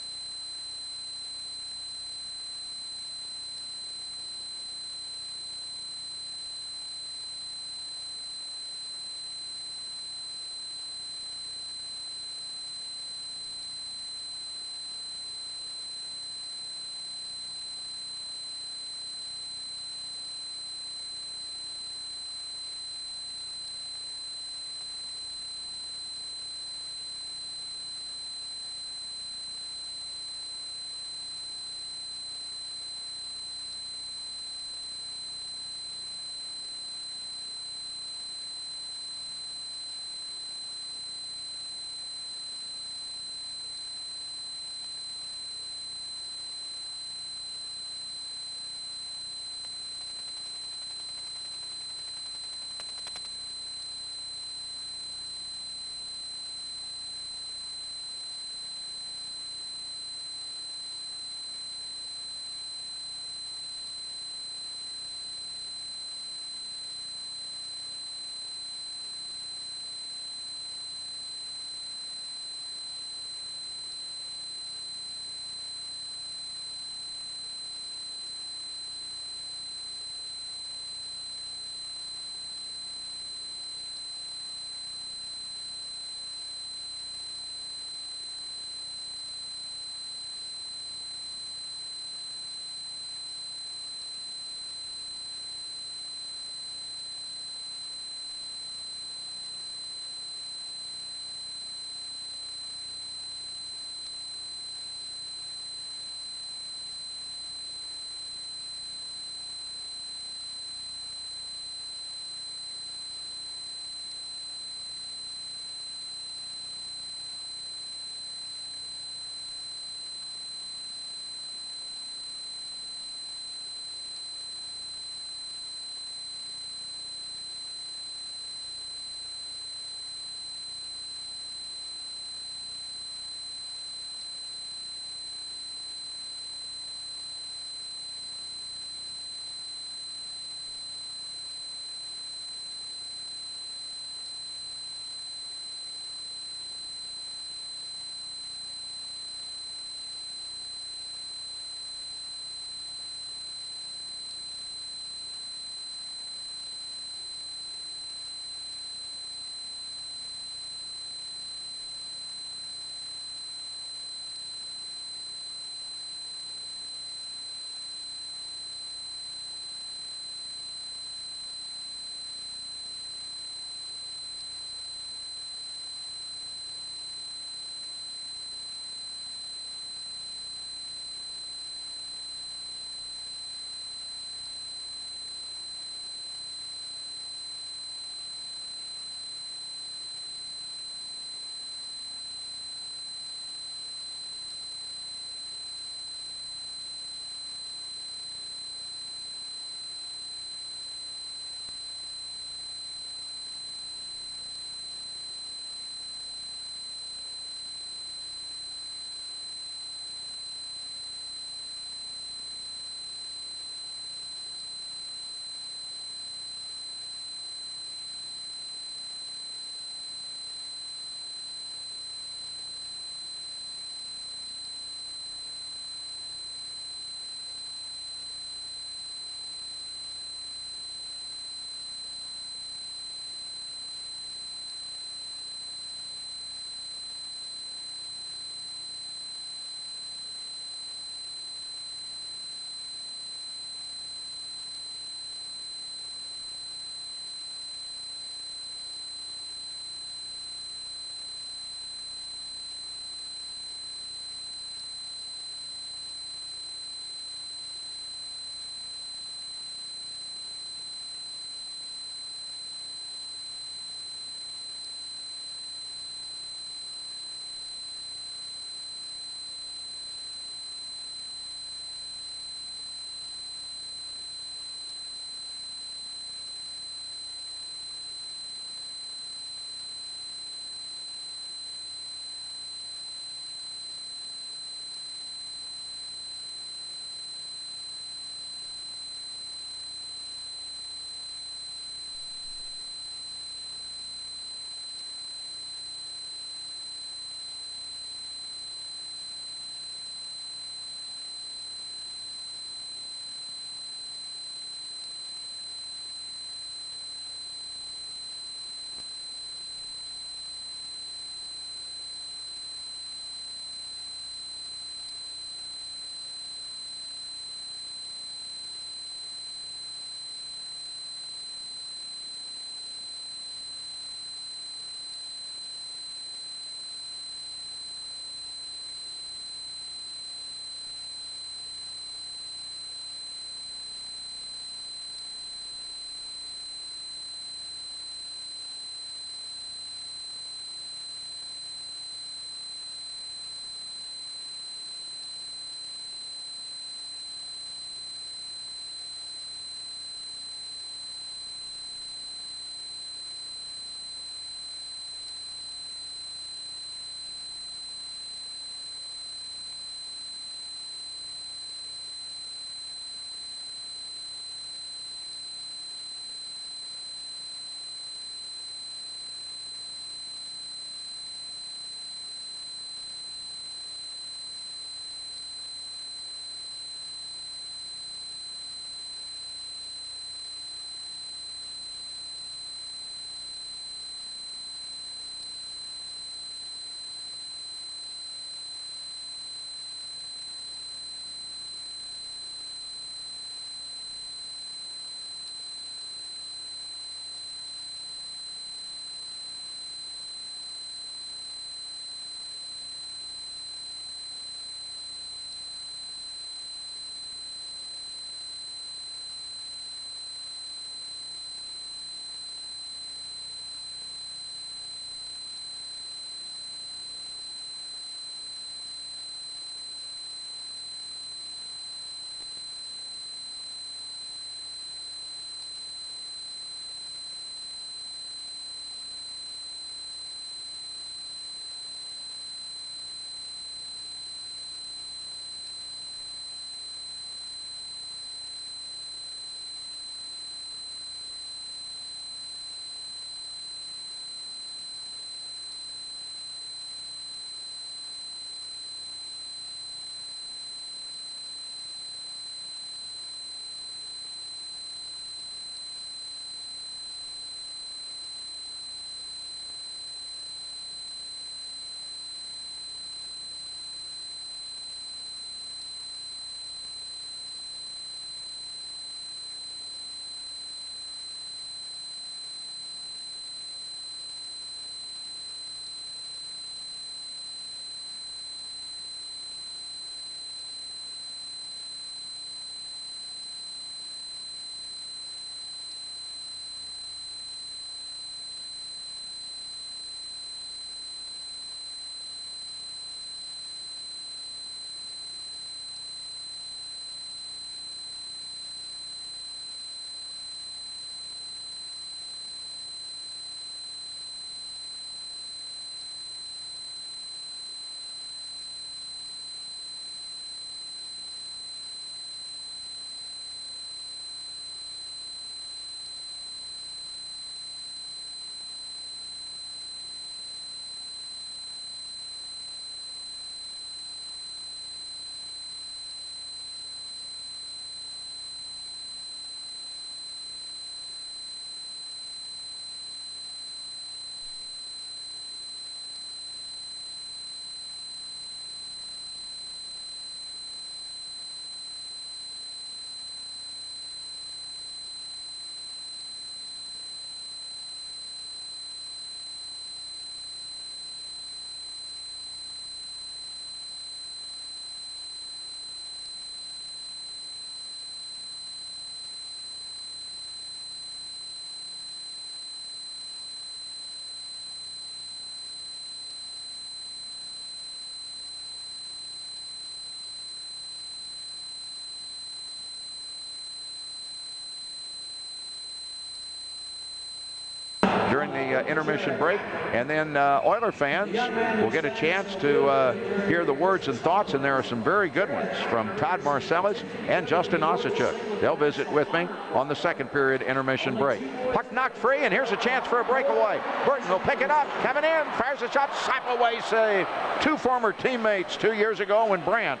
during the intermission break. And then Oiler fans will get a chance to hear the words and thoughts, and there are some very good ones from Todd Marcellus and Justin Osachuk. They'll visit with me on the second period intermission break. Puck knocked free, and here's a chance for a breakaway. Burton will pick it up, coming in, fires a shot, slap away save. Two former teammates 2 years ago when Branch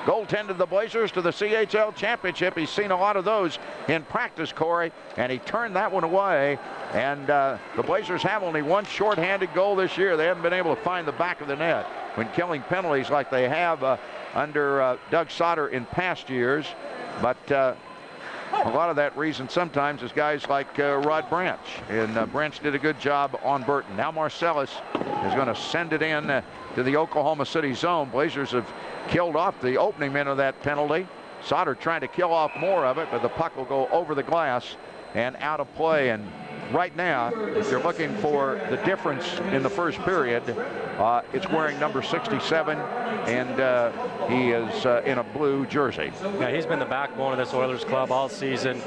goaltended the Blazers to the CHL championship. He's seen a lot of those in practice, Corey, and he turned that one away. And the Blazers have only one shorthanded goal this year. They haven't been able to find the back of the net when killing penalties like they have under Doug Sauter in past years. But a lot of that reason sometimes is guys like Rod Branch. And Branch did a good job on Burton. Now Marcellus is going to send it in to the Oklahoma City zone. Blazers have killed off the opening men of that penalty. Sauter trying to kill off more of it, but the puck will go over the glass and out of play. And right now, if you're looking for the difference in the first period, it's wearing number 67, and he is in a blue jersey. Yeah, he's been the backbone of this Oilers club all season.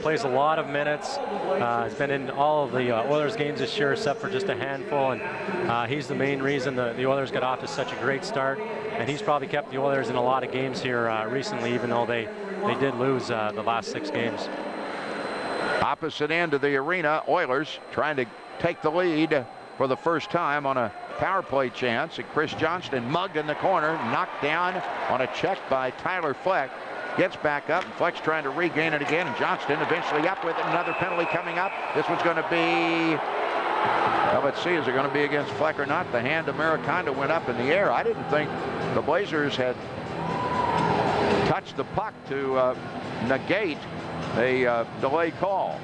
Plays a lot of minutes. Has been in all of the Oilers games this year, except for just a handful, and he's the main reason the Oilers got off to such a great start. And he's probably kept the Oilers in a lot of games here recently, even though they did lose the last 6 games. Opposite end of the arena, Oilers trying to take the lead for the first time on a power play chance. And Chris Johnston mugged in the corner, knocked down on a check by Tyler Fleck. Gets back up, and Fleck's trying to regain it again, and Johnston eventually up with it. Another penalty coming up. This one's going to be, well, let's see, is it going to be against Fleck or not? The hand of Mariconda went up in the air. I didn't think the Blazers had touched the puck to negate a delay call.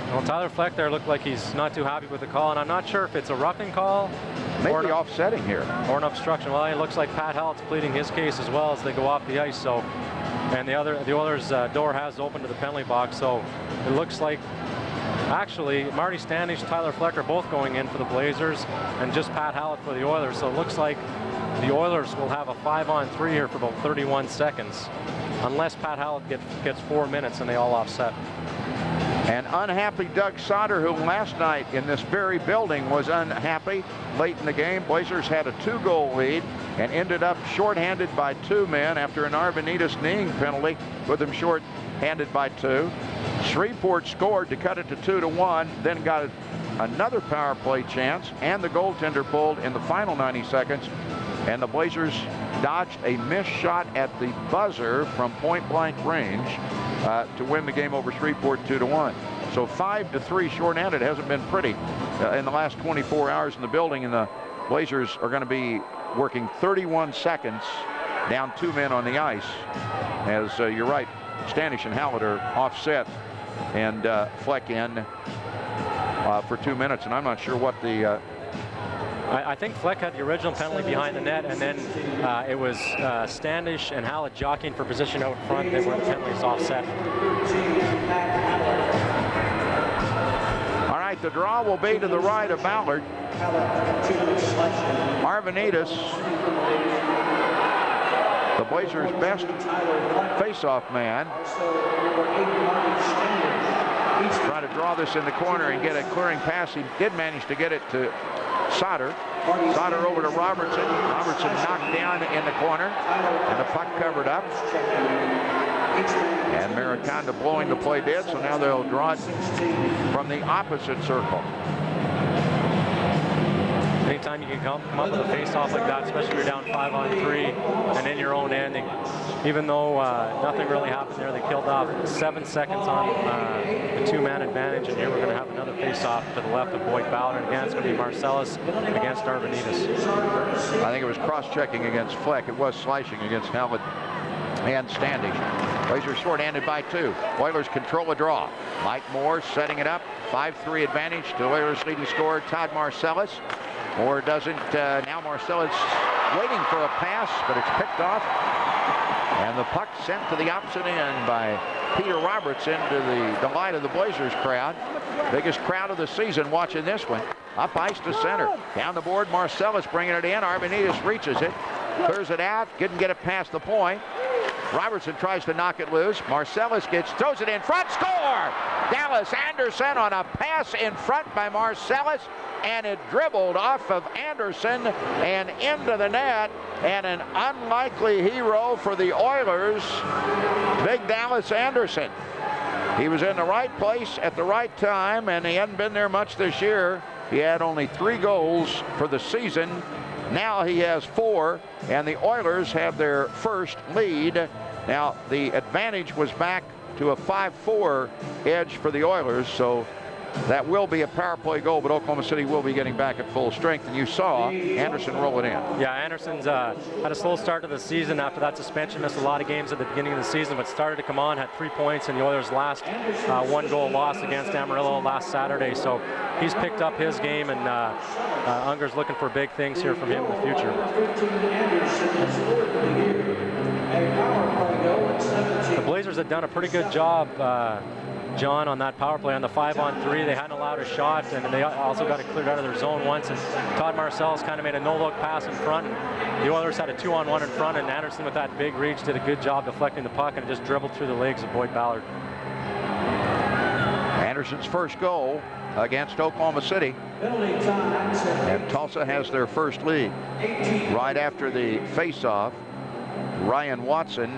Well, Tyler Fleck there looked like he's not too happy with the call, and I'm not sure if it's a roughing call Maybe offsetting here, or an obstruction. Well, it looks like Pat Hallett's pleading his case as well as they go off the ice. So, and the Oilers' door has opened to the penalty box. So it looks like actually Marty Standish, Tyler Fleck are both going in for the Blazers, and just Pat Hallett for the Oilers. So it looks like the Oilers will have a 5-on-3 here for about 31 seconds, unless Pat Hallett gets 4 minutes and they all offset. An unhappy Doug Sauter, who last night in this very building was unhappy late in the game. Blazers had a 2-goal lead and ended up shorthanded by 2 men after an Arvanitis kneeing penalty, with them shorthanded by 2. Shreveport scored to cut it to 2-1, then got another power play chance, and the goaltender pulled in the final 90 seconds. And the Blazers dodged a missed shot at the buzzer from point-blank range to win the game over Shreveport 2-1. So 5-3 shorthanded. Hasn't been pretty in the last 24 hours in the building, and the Blazers are going to be working 31 seconds down 2 men on the ice. As you're right, Standish and Hallett are offset, and Fleck in for 2 minutes, and I'm not sure what the I think Fleck had the original penalty behind the net, and then it was Standish and Hallett jockeying for position out front where the penalty is offset. All right, the draw will be to the right of Ballard. Arvanitis, the Blazers' best face-off man, trying to draw this in the corner and get a clearing pass. He did manage to get it to Sauter. Sauter over to Robertson. Robertson knocked down in the corner, and the puck covered up. And Mariconda blowing the play dead, so now they'll draw it from the opposite circle. Anytime you can come up with a face-off like that, especially if you're down 5-on-3 and in your own end, even though nothing really happened there, they killed off 7 seconds on the 2-man advantage, and here we're going to have another face-off to the left of Boyd Ballard, and again it's going to be Marcellus against Arvanitis. I think it was cross-checking against Fleck. It was slashing against Hallett and Standish. Blazers shorthanded by 2. Oilers control a draw. Mike Moore setting it up. 5-3 advantage to Oilers leading scorer Todd Marcellus. Moore doesn't. Now Marcellus waiting for a pass, but it's picked off. And the puck sent to the opposite end by Peter Robertson, to the delight of the Blazers crowd. Biggest crowd of the season watching this one. Up ice to center. Down the board, Marcellus bringing it in. Arvanitis reaches it. Clears it out. Couldn't get it past the point. Robertson tries to knock it loose. Marcellus throws it in front. Score! Dallas Anderson on a pass in front by Marcellus, and it dribbled off of Anderson and into the net, and an unlikely hero for the Oilers, Big Dallas Anderson. He was in the right place at the right time, and he hadn't been there much this year. He had only 3 goals for the season. Now he has 4, and the Oilers have their first lead. Now, the advantage was back to a 5-4 edge for the Oilers, so that will be a power play goal, but Oklahoma City will be getting back at full strength, and you saw Anderson roll it in. Yeah, Anderson's had a slow start to the season after that suspension, missed a lot of games at the beginning of the season, but started to come on, had 3 points in the Oilers' last 1-goal loss against Amarillo last Saturday, so he's picked up his game, and Unger's looking for big things here from him in the future. The Blazers had done a pretty good job, John, on that power play on the 5-on-3. They hadn't allowed a shot, and they also got it cleared out of their zone once, and Todd Marcellus kind of made a no-look pass in front, and the Oilers had a 2-on-1 in front, and Anderson with that big reach did a good job deflecting the puck and just dribbled through the legs of Boyd Ballard. Anderson's first goal against Oklahoma City, and Tulsa has their first lead. Right after the face-off, Ryan Watson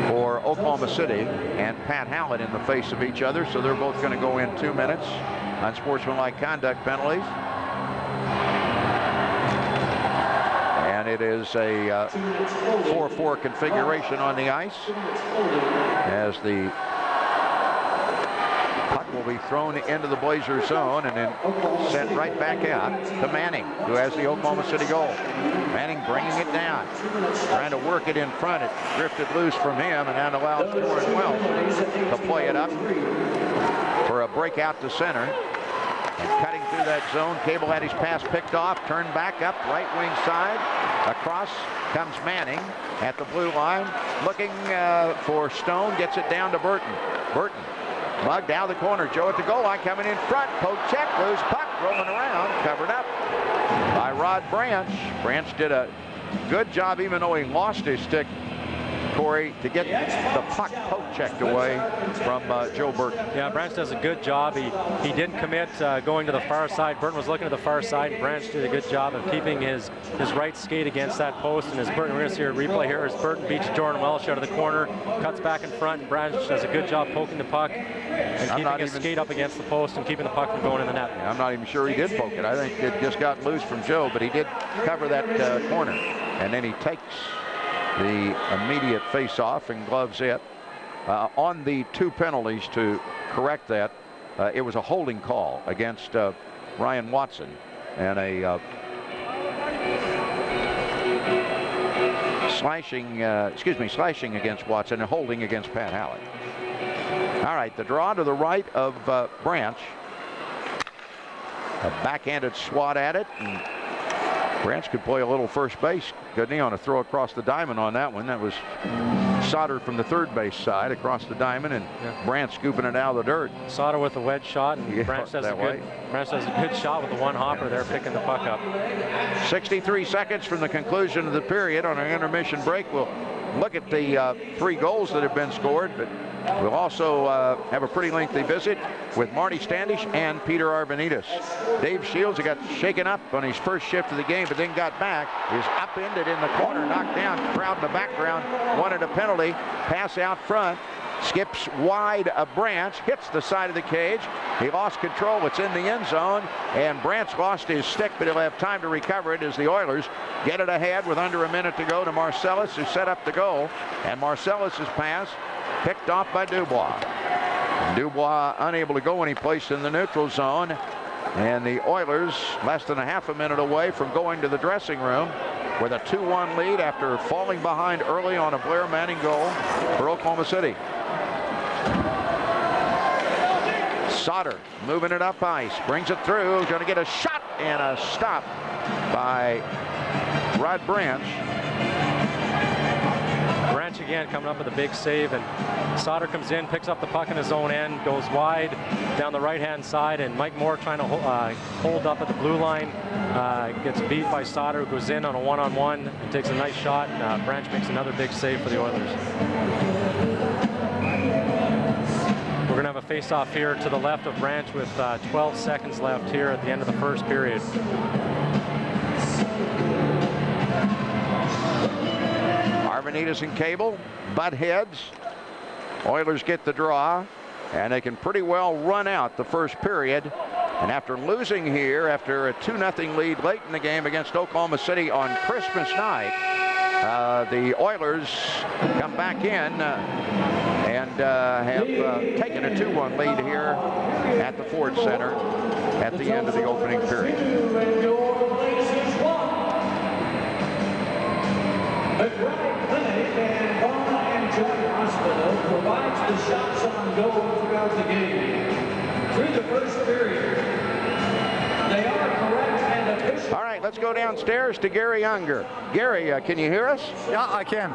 for Oklahoma City and Pat Hallett in the face of each other, so they're both going to go in 2 minutes. Unsportsmanlike conduct penalties. And it is a 4-4 configuration on the ice as the puck will be thrown into the Blazers zone and then sent right back out to Manning, who has the Oklahoma City goal. Manning bringing it down, trying to work it in front. It drifted loose from him, and that allows Torrin Wells to play it up for a breakout to center. And cutting through that zone, Cable had his pass picked off, turned back up, right wing side. Across comes Manning at the blue line, looking for Stone, gets it down to Burton. Burton mugged down the corner. Joe at the goal line, coming in front. Poke check, loose puck, rolling around, covered up by Rod Branch. Branch did a good job, even though he lost his stick, Corey, to get the puck poke checked away from Joe Burton. Yeah, Branch does a good job. He didn't commit going to the far side. Burton was looking to the far side, and Branch did a good job of keeping his right skate against that post. And as Burton, we're going to see a replay here, as Burton beats Jordan Welsh out of the corner, cuts back in front, and Branch does a good job poking the puck and keeping his skate up against the post and keeping the puck from going in the net. I'm not even sure he did poke it. I think it just got loose from Joe, but he did cover that corner. And then he takes the immediate face-off and gloves it. On the 2 penalties, to correct that, it was a holding call against Ryan Watson and a slashing against Watson and holding against Pat Hallett. All right, the draw to the right of Branch. A backhanded swat at it, and Branch could play a little first base, couldn't he, on a throw across the diamond on that one. That was Sauter from the third base side across the diamond, and Branch scooping it out of the dirt. Sauter with a wedge shot, and Branch does a good shot with the one hopper there, picking the puck up. 63 seconds from the conclusion of the period. On our intermission break, we'll look at the 3 goals that have been scored, but we'll also have a pretty lengthy visit with Marty Standish and Peter Arvanitis. Dave Shields, who got shaken up on his first shift of the game, but then got back, is upended in the corner, knocked down. Crowd in the background wanted a penalty. Pass out front, skips wide of Branch, hits the side of the cage. He lost control. It's in the end zone, and Branch lost his stick, but he'll have time to recover it as the Oilers get it ahead with under a minute to go to Marcellus, who set up the goal. And Marcellus's pass picked off by Dubois. And Dubois unable to go any place in the neutral zone, and the Oilers less than a half a minute away from going to the dressing room with a 2-1 lead after falling behind early on a Blair Manning goal for Oklahoma City. Sauter moving it up ice, brings it through, going to get a shot and a stop by Rod Branch. Branch again coming up with a big save, and Sauter comes in, picks up the puck in his own end, goes wide down the right-hand side, and Mike Moore trying to hold up at the blue line, gets beat by Sauter, who goes in on a 1-on-1 and takes a nice shot, and Branch makes another big save for the Oilers. We're going to face-off here to the left of Branch with 12 seconds left here at the end of the first period. Arvanitas and Cable butt heads. Oilers get the draw, and they can pretty well run out the first period. And after losing here, after a 2-0 lead late in the game against Oklahoma City on Christmas night, the Oilers come back in and have taken a 2-1 lead here at the Ford Center at the end of the opening period. The Bright Clinic and Mama and Joy Hospital provides the shots on goal throughout the game. Through the first period, they are correct and official. All right, let's go downstairs to Gary Unger. Gary, can you hear us? Yeah, I can.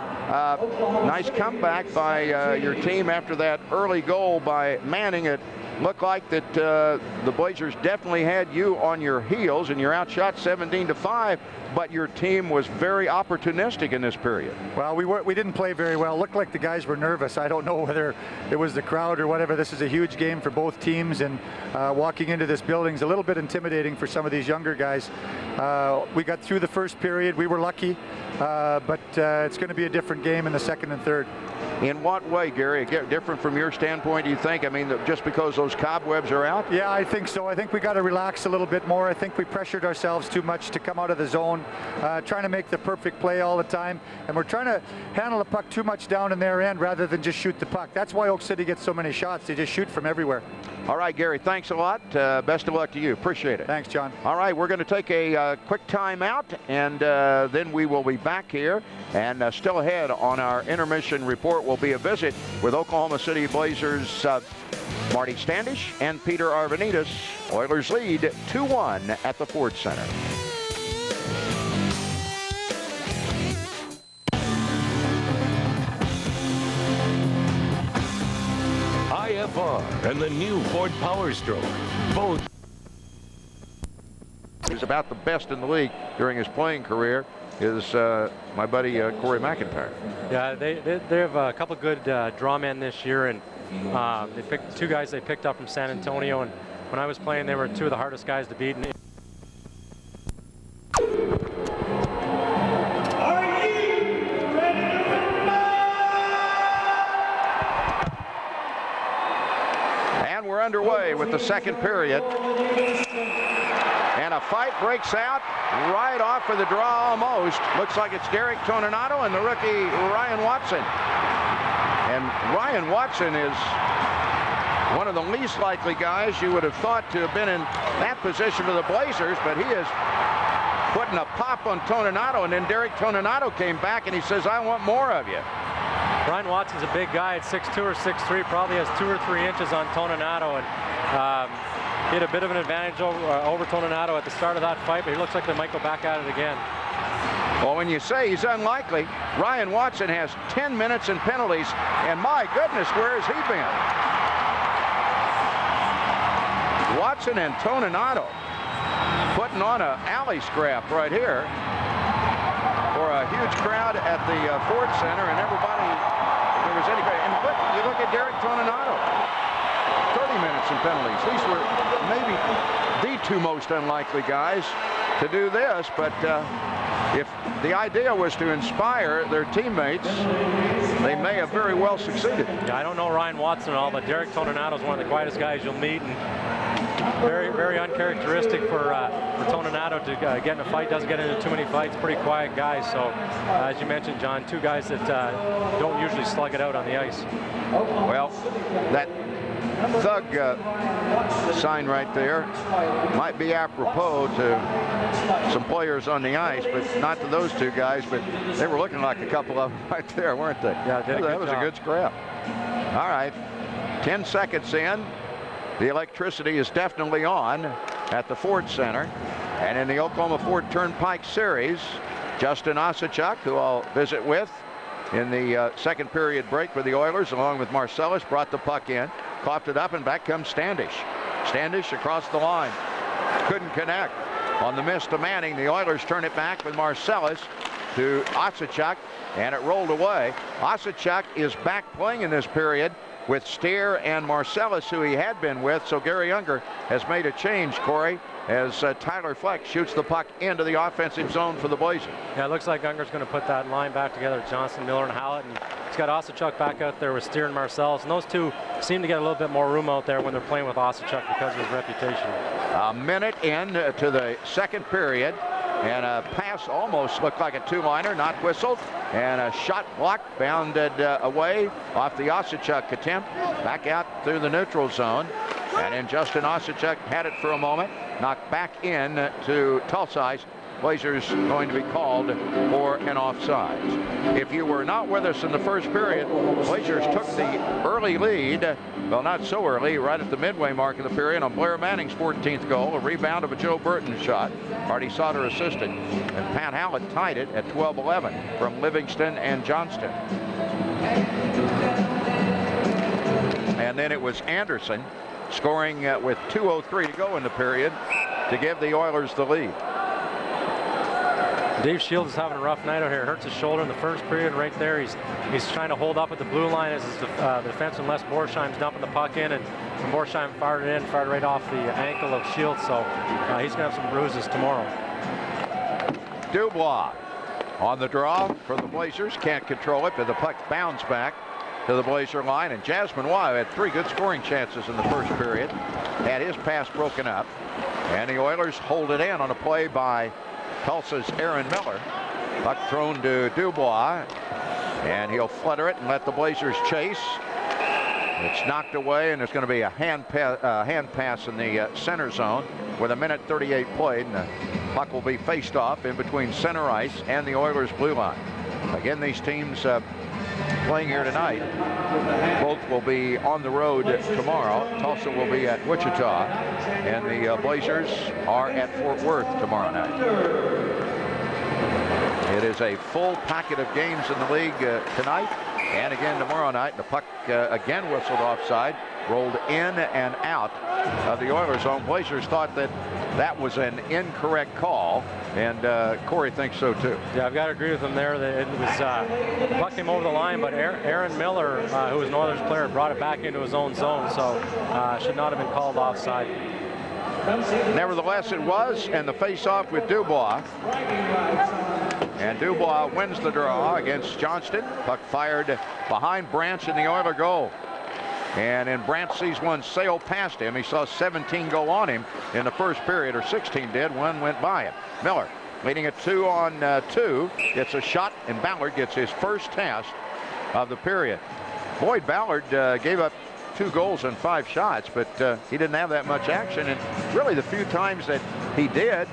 Nice comeback by your team after that early goal by Manning. It looked like that the Blazers definitely had you on your heels, and you're outshot 17-5, but your team was very opportunistic in this period. Well, we didn't play very well. Looked like the guys were nervous. I don't know whether it was the crowd or whatever. This is a huge game for both teams, and walking into this building is a little bit intimidating for some of these younger guys. We got through the first period. We were lucky, but it's going to be a different game in the second and third. In what way, Gary? Different from your standpoint, do you think? I mean, just because those cobwebs are out? Yeah, I think so. I think we got to relax a little bit more. I think we pressured ourselves too much to come out of the zone, trying to make the perfect play all the time. And we're trying to handle the puck too much down in their end rather than just shoot the puck. That's why Oak City gets so many shots. They just shoot from everywhere. All right, Gary, thanks a lot. Best of luck to you. Appreciate it. Thanks, John. All right, we're going to take a quick timeout, and then we will be back here. And still ahead on our intermission report will be a visit with Oklahoma City Blazers Marty Standish and Peter Arvanitas. Oilers lead 2-1 at the Ford Center. IFR and the new Ford Power Stroke. Both. He's about the best in the league during his playing career. Is my buddy Corey McIntyre. Yeah, they have a couple good draw men this year, and they picked two guys they picked up from San Antonio, and when I was playing, they were two of the hardest guys to beat. Are you ready to rumble? And we're underway with the second period. And a fight breaks out right off of the draw almost. Looks like it's Derek Toninato and the rookie Ryan Watson. And Ryan Watson is one of the least likely guys you would have thought to have been in that position for the Blazers, but he is putting a pop on Toninato, and then Derek Toninato came back and he says, I want more of you. Ryan Watson's a big guy at 6'2" or 6'3", probably has 2 or 3 inches on Toninato, and he had a bit of an advantage over Toninato at the start of that fight, but he looks like they might go back at it again. Well, when you say he's unlikely, Ryan Watson has 10 minutes in penalties, and my goodness, where has he been? Watson and Toninato putting on an alley scrap right here for a huge crowd at the Ford Center, and everybody, if there was any, and you look at Derek Toninato. 30 minutes in penalties. These were maybe the two most unlikely guys to do this, but if the idea was to inspire their teammates, they may have very well succeeded. Yeah, I don't know Ryan Watson at all, but Derek Toninato is one of the quietest guys you'll meet, and very, very uncharacteristic for Toninato to get in a fight. Doesn't get into too many fights. Pretty quiet guy. So, as you mentioned, John, two guys that don't usually slug it out on the ice. Well, that thug sign right there might be apropos to some players on the ice, but not to those two guys. But they were looking like a couple of them right there, weren't they? Yeah, that was a good scrap. All right, 10 seconds in. The electricity is definitely on at the Ford Center. And in the Oklahoma Ford Turnpike Series, Justin Osachuk, who I'll visit with in the second period break for the Oilers, along with Marcellus, brought the puck in, coughed it up, and back comes Standish. Standish across the line. Couldn't connect. On the miss to Manning, the Oilers turn it back with Marcellus to Osachuk, and it rolled away. Osachuk is back playing in this period. with Steer and Marcellus, who he had been with. So Gary Unger has made a change, Corey, as Tyler Fleck shoots the puck into the offensive zone for the Blazers. Yeah, it looks like Unger's going to put that line back together, Johnson, Miller, and Hallett. And he's got Osachuk back out there with Steer and Marcellus. And those two seem to get a little bit more room out there when they're playing with Osachuk because of his reputation. A minute in to the second period. And a pass almost looked like a two-liner, not whistled. And a shot blocked, bounded away off the Osachuk attempt. Back out through the neutral zone. And then Justin Osachuk had it for a moment. Knocked back in to Tulsa ice. Blazers going to be called for an offsides. If you were not with us in the first period, Blazers took the early lead. Well, not so early, right at the midway mark of the period on Blair Manning's 14th goal, a rebound of a Joe Burton shot. Hardy Sauter assisted, and Pat Hallett tied it at 12-11 from Livingston and Johnston. And then it was Anderson scoring with 2:03 to go in the period to give the Oilers the lead. Dave Shields is having a rough night out here. Hurts his shoulder in the first period right there. He's trying to hold up at the blue line as the defenseman Les Borsheim's dumping the puck in, and Borsheim fired right off the ankle of Shields, so he's going to have some bruises tomorrow. Dubois on the draw for the Blazers. Can't control it, but the puck bounds back to the Blazer line, and Jasmine Wye had 3 good scoring chances in the first period. Had his pass broken up, and the Oilers hold it in on a play by Tulsa's Aaron Miller. Puck thrown to Dubois, and he'll flutter it and let the Blazers chase. It's knocked away, and there's going to be a hand pass in the center zone with 1:38 played, and the puck will be faced off in between center ice and the Oilers blue line. Again, these teams playing here tonight, both will be on the road tomorrow. Tulsa will be at Wichita, and the Blazers are at Fort Worth tomorrow night. It is a full packet of games in the league tonight and again tomorrow night. The puck again whistled offside, rolled in and out of the Oilers zone. Blazers thought that was an incorrect call, and Corey thinks so too. Yeah, I've got to agree with him there. That it was the puck came over the line, but Aaron Miller, who was an Oilers player, brought it back into his own zone, so should not have been called offside. Nevertheless, it was, and the face-off with Dubois. And Dubois wins the draw against Johnston. Puck fired behind Branch in the Oiler goal. And then Branch sees one sail past him. He saw 17 go on him in the first period, or 16 did. One went by him. Miller leading it 2-on-2. Gets a shot, and Ballard gets his first test of the period. Boyd Ballard gave up 2 goals and 5 shots, but he didn't have that much action. And really the few times that he did,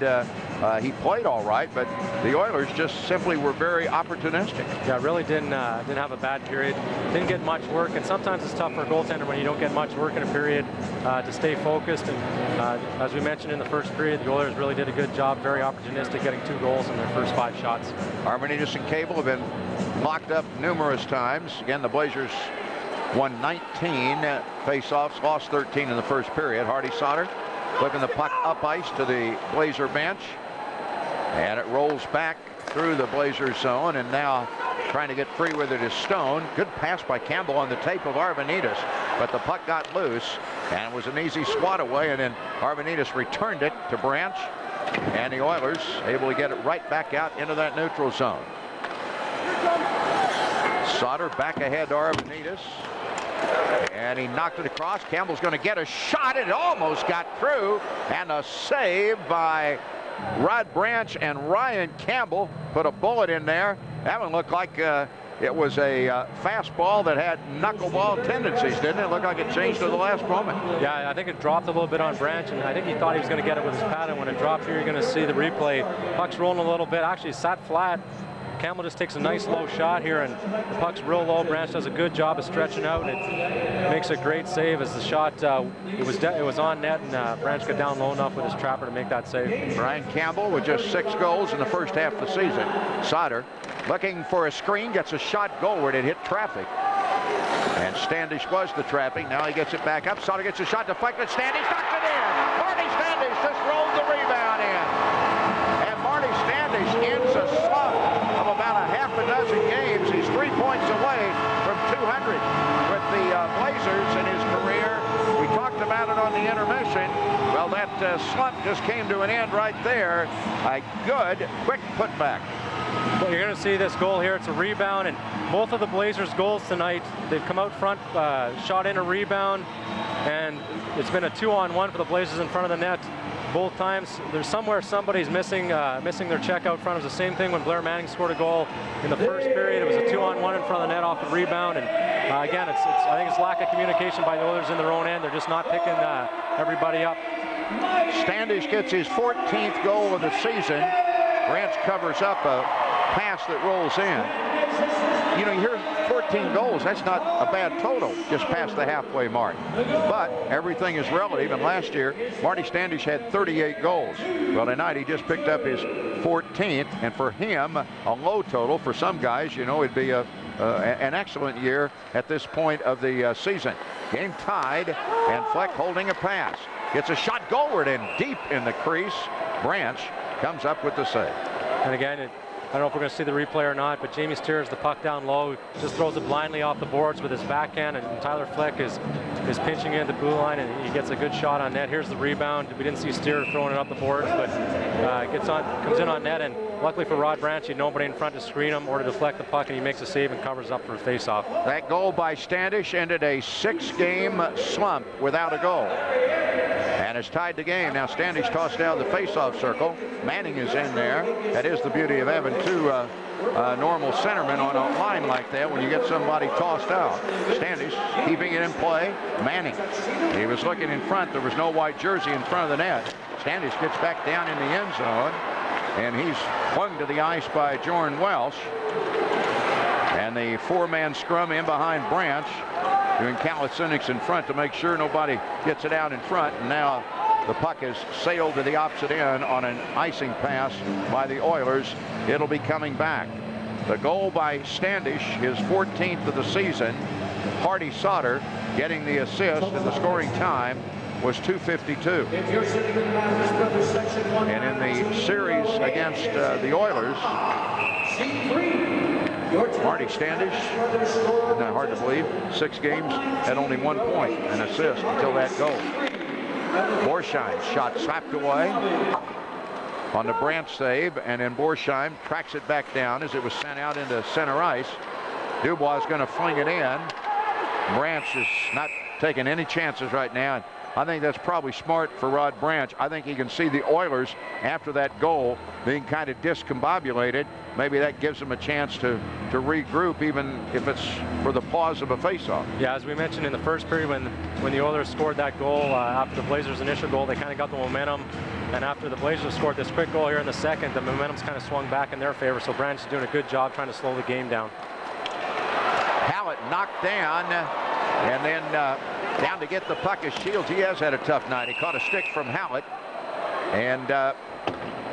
he played all right, but the Oilers just simply were very opportunistic. Yeah, really didn't have a bad period. Didn't get much work, and sometimes it's tough for a goaltender when you don't get much work in a period to stay focused. And as we mentioned in the first period, the Oilers really did a good job, very opportunistic, getting 2 goals in their first 5 shots. Arminitis and Cable have been locked up numerous times. Again, the Blazers won 19 face-offs, lost 13 in the first period. Hardy Sauter flipping the puck up ice to the Blazer bench, and it rolls back through the Blazer zone, and now trying to get free with it is Stone. Good pass by Campbell on the tape of Arvanitis, but the puck got loose, and it was an easy swat away, and then Arvanitis returned it to Branch, and the Oilers able to get it right back out into that neutral zone. Sauter back ahead to Arvanitis, and he knocked it across. Campbell's going to get a shot. It almost got through, and a save by Rod Branch, and Ryan Campbell put a bullet in there. That one looked like it was a fastball that had knuckleball tendencies, didn't it? Looked like it changed to the last moment. Yeah, I think it dropped a little bit on Branch, and I think he thought he was going to get it with his pad, and when it dropped here, you're going to see the replay. Puck's rolling a little bit. Actually, sat flat. Campbell just takes a nice low shot here, and the puck's real low. Branch does a good job of stretching out, and it makes a great save as the shot, it was on net, and Branch got down low enough with his trapper to make that save. Ryan Campbell with just 6 goals in the first half of the season. Sauter looking for a screen, gets a shot goalward. It hit traffic, and Standish was the traffic. Now he gets it back up. Sauter gets a shot deflected. Standish knocks it in. Marty Standish just rolled the rebound in, and Marty Standish ends a slump of about a half a dozen games. He's 3 points away from .200 with the Blazers in his career. We talked about it on the intermission. Well, that slump just came to an end right there. A good, quick putback. Well, you're going to see this goal here. It's a rebound, and both of the Blazers' goals tonight, they've come out front, shot in a rebound, and it's been a 2-on-1 for the Blazers in front of the net. Both times, there's somewhere somebody's missing their check out front. It was the same thing when Blair Manning scored a goal in the first period. It was a 2-on-1 in front of the net off the rebound, and again, I think it's lack of communication by the Oilers in their own end. They're just not picking everybody up. Standish gets his 14th goal of the season. Branch covers up a pass that rolls in. You know, you hear 14 goals, that's not a bad total, just past the halfway mark. But everything is relative, and last year, Marty Standish had 38 goals. Well, tonight he just picked up his 14th, and for him, a low total. For some guys, you know, it'd be an excellent year at this point of the season. Game tied, and Fleck holding a pass. It's a shot goalward and deep in the crease. Branch comes up with the save. And again, I don't know if we're going to see the replay or not, but Jamie steers the puck down low, just throws it blindly off the boards with his backhand, and Tyler Fleck is pinching in the blue line, and he gets a good shot on net. Here's the rebound. We didn't see Steer throwing it up the boards, but comes in on net, and luckily for Rod Branch, he had nobody in front to screen him or to deflect the puck, and he makes a save and covers up for a face-off. That goal by Standish ended a 6-game slump without a goal. And it's tied the game. Now Standish tossed down the face-off circle. Manning is in there. That is the beauty of having two normal centermen on a line like that when you get somebody tossed out. Standish keeping it in play. Manning. He was looking in front. There was no white jersey in front of the net. Standish gets back down in the end zone. And he's flung to the ice by Jordan Welsh. And the 4-man scrum in behind Branch, doing calisthenics in front to make sure nobody gets it out in front. And now the puck has sailed to the opposite end on an icing pass by the Oilers. It'll be coming back. The goal by Standish, his 14th of the season. Hardy Sauter getting the assist, and the scoring time was 2:52. And in the series against the Oilers, Marty Standish, not hard to believe, 6 games, had only 1 point, an assist until that goal. Borsheim shot slapped away on the Branch save, and then Borsheim tracks it back down as it was sent out into center ice. Dubois is going to fling it in. Branch is not taking any chances right now. I think that's probably smart for Rod Branch. I think he can see the Oilers after that goal being kind of discombobulated. Maybe that gives them a chance to regroup, even if it's for the pause of a faceoff. Yeah, as we mentioned in the first period, when the Oilers scored that goal after the Blazers' initial goal, they kind of got the momentum. And after the Blazers scored this quick goal here in the second, the momentum's kind of swung back in their favor. So Branch is doing a good job trying to slow the game down. Hallett knocked down, and then down to get the puck is Shields. He has had a tough night. He caught a stick from Hallett, and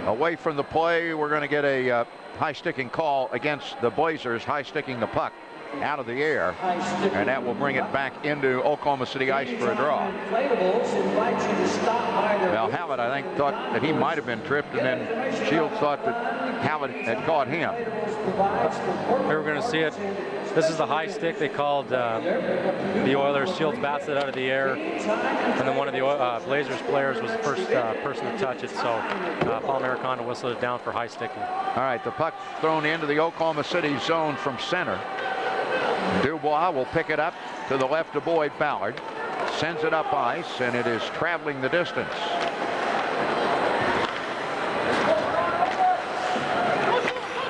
away from the play, we're going to get a high sticking call against the Blazers, high sticking the puck out of the air, and that will bring it back into Oklahoma City ice for a draw. Well, Hallett, I think, thought that he might have been tripped, and then Shields thought that Hallett had caught him. Here we're going to see it. This is the high stick they called the Oilers. Shields bats it out of the air, and then one of the Blazers players was the first person to touch it, so Paul Americano whistled it down for high sticking. All right, the puck thrown into the Oklahoma City zone from center. Dubois will pick it up to the left of Boyd Ballard, sends it up ice, and it is traveling the distance.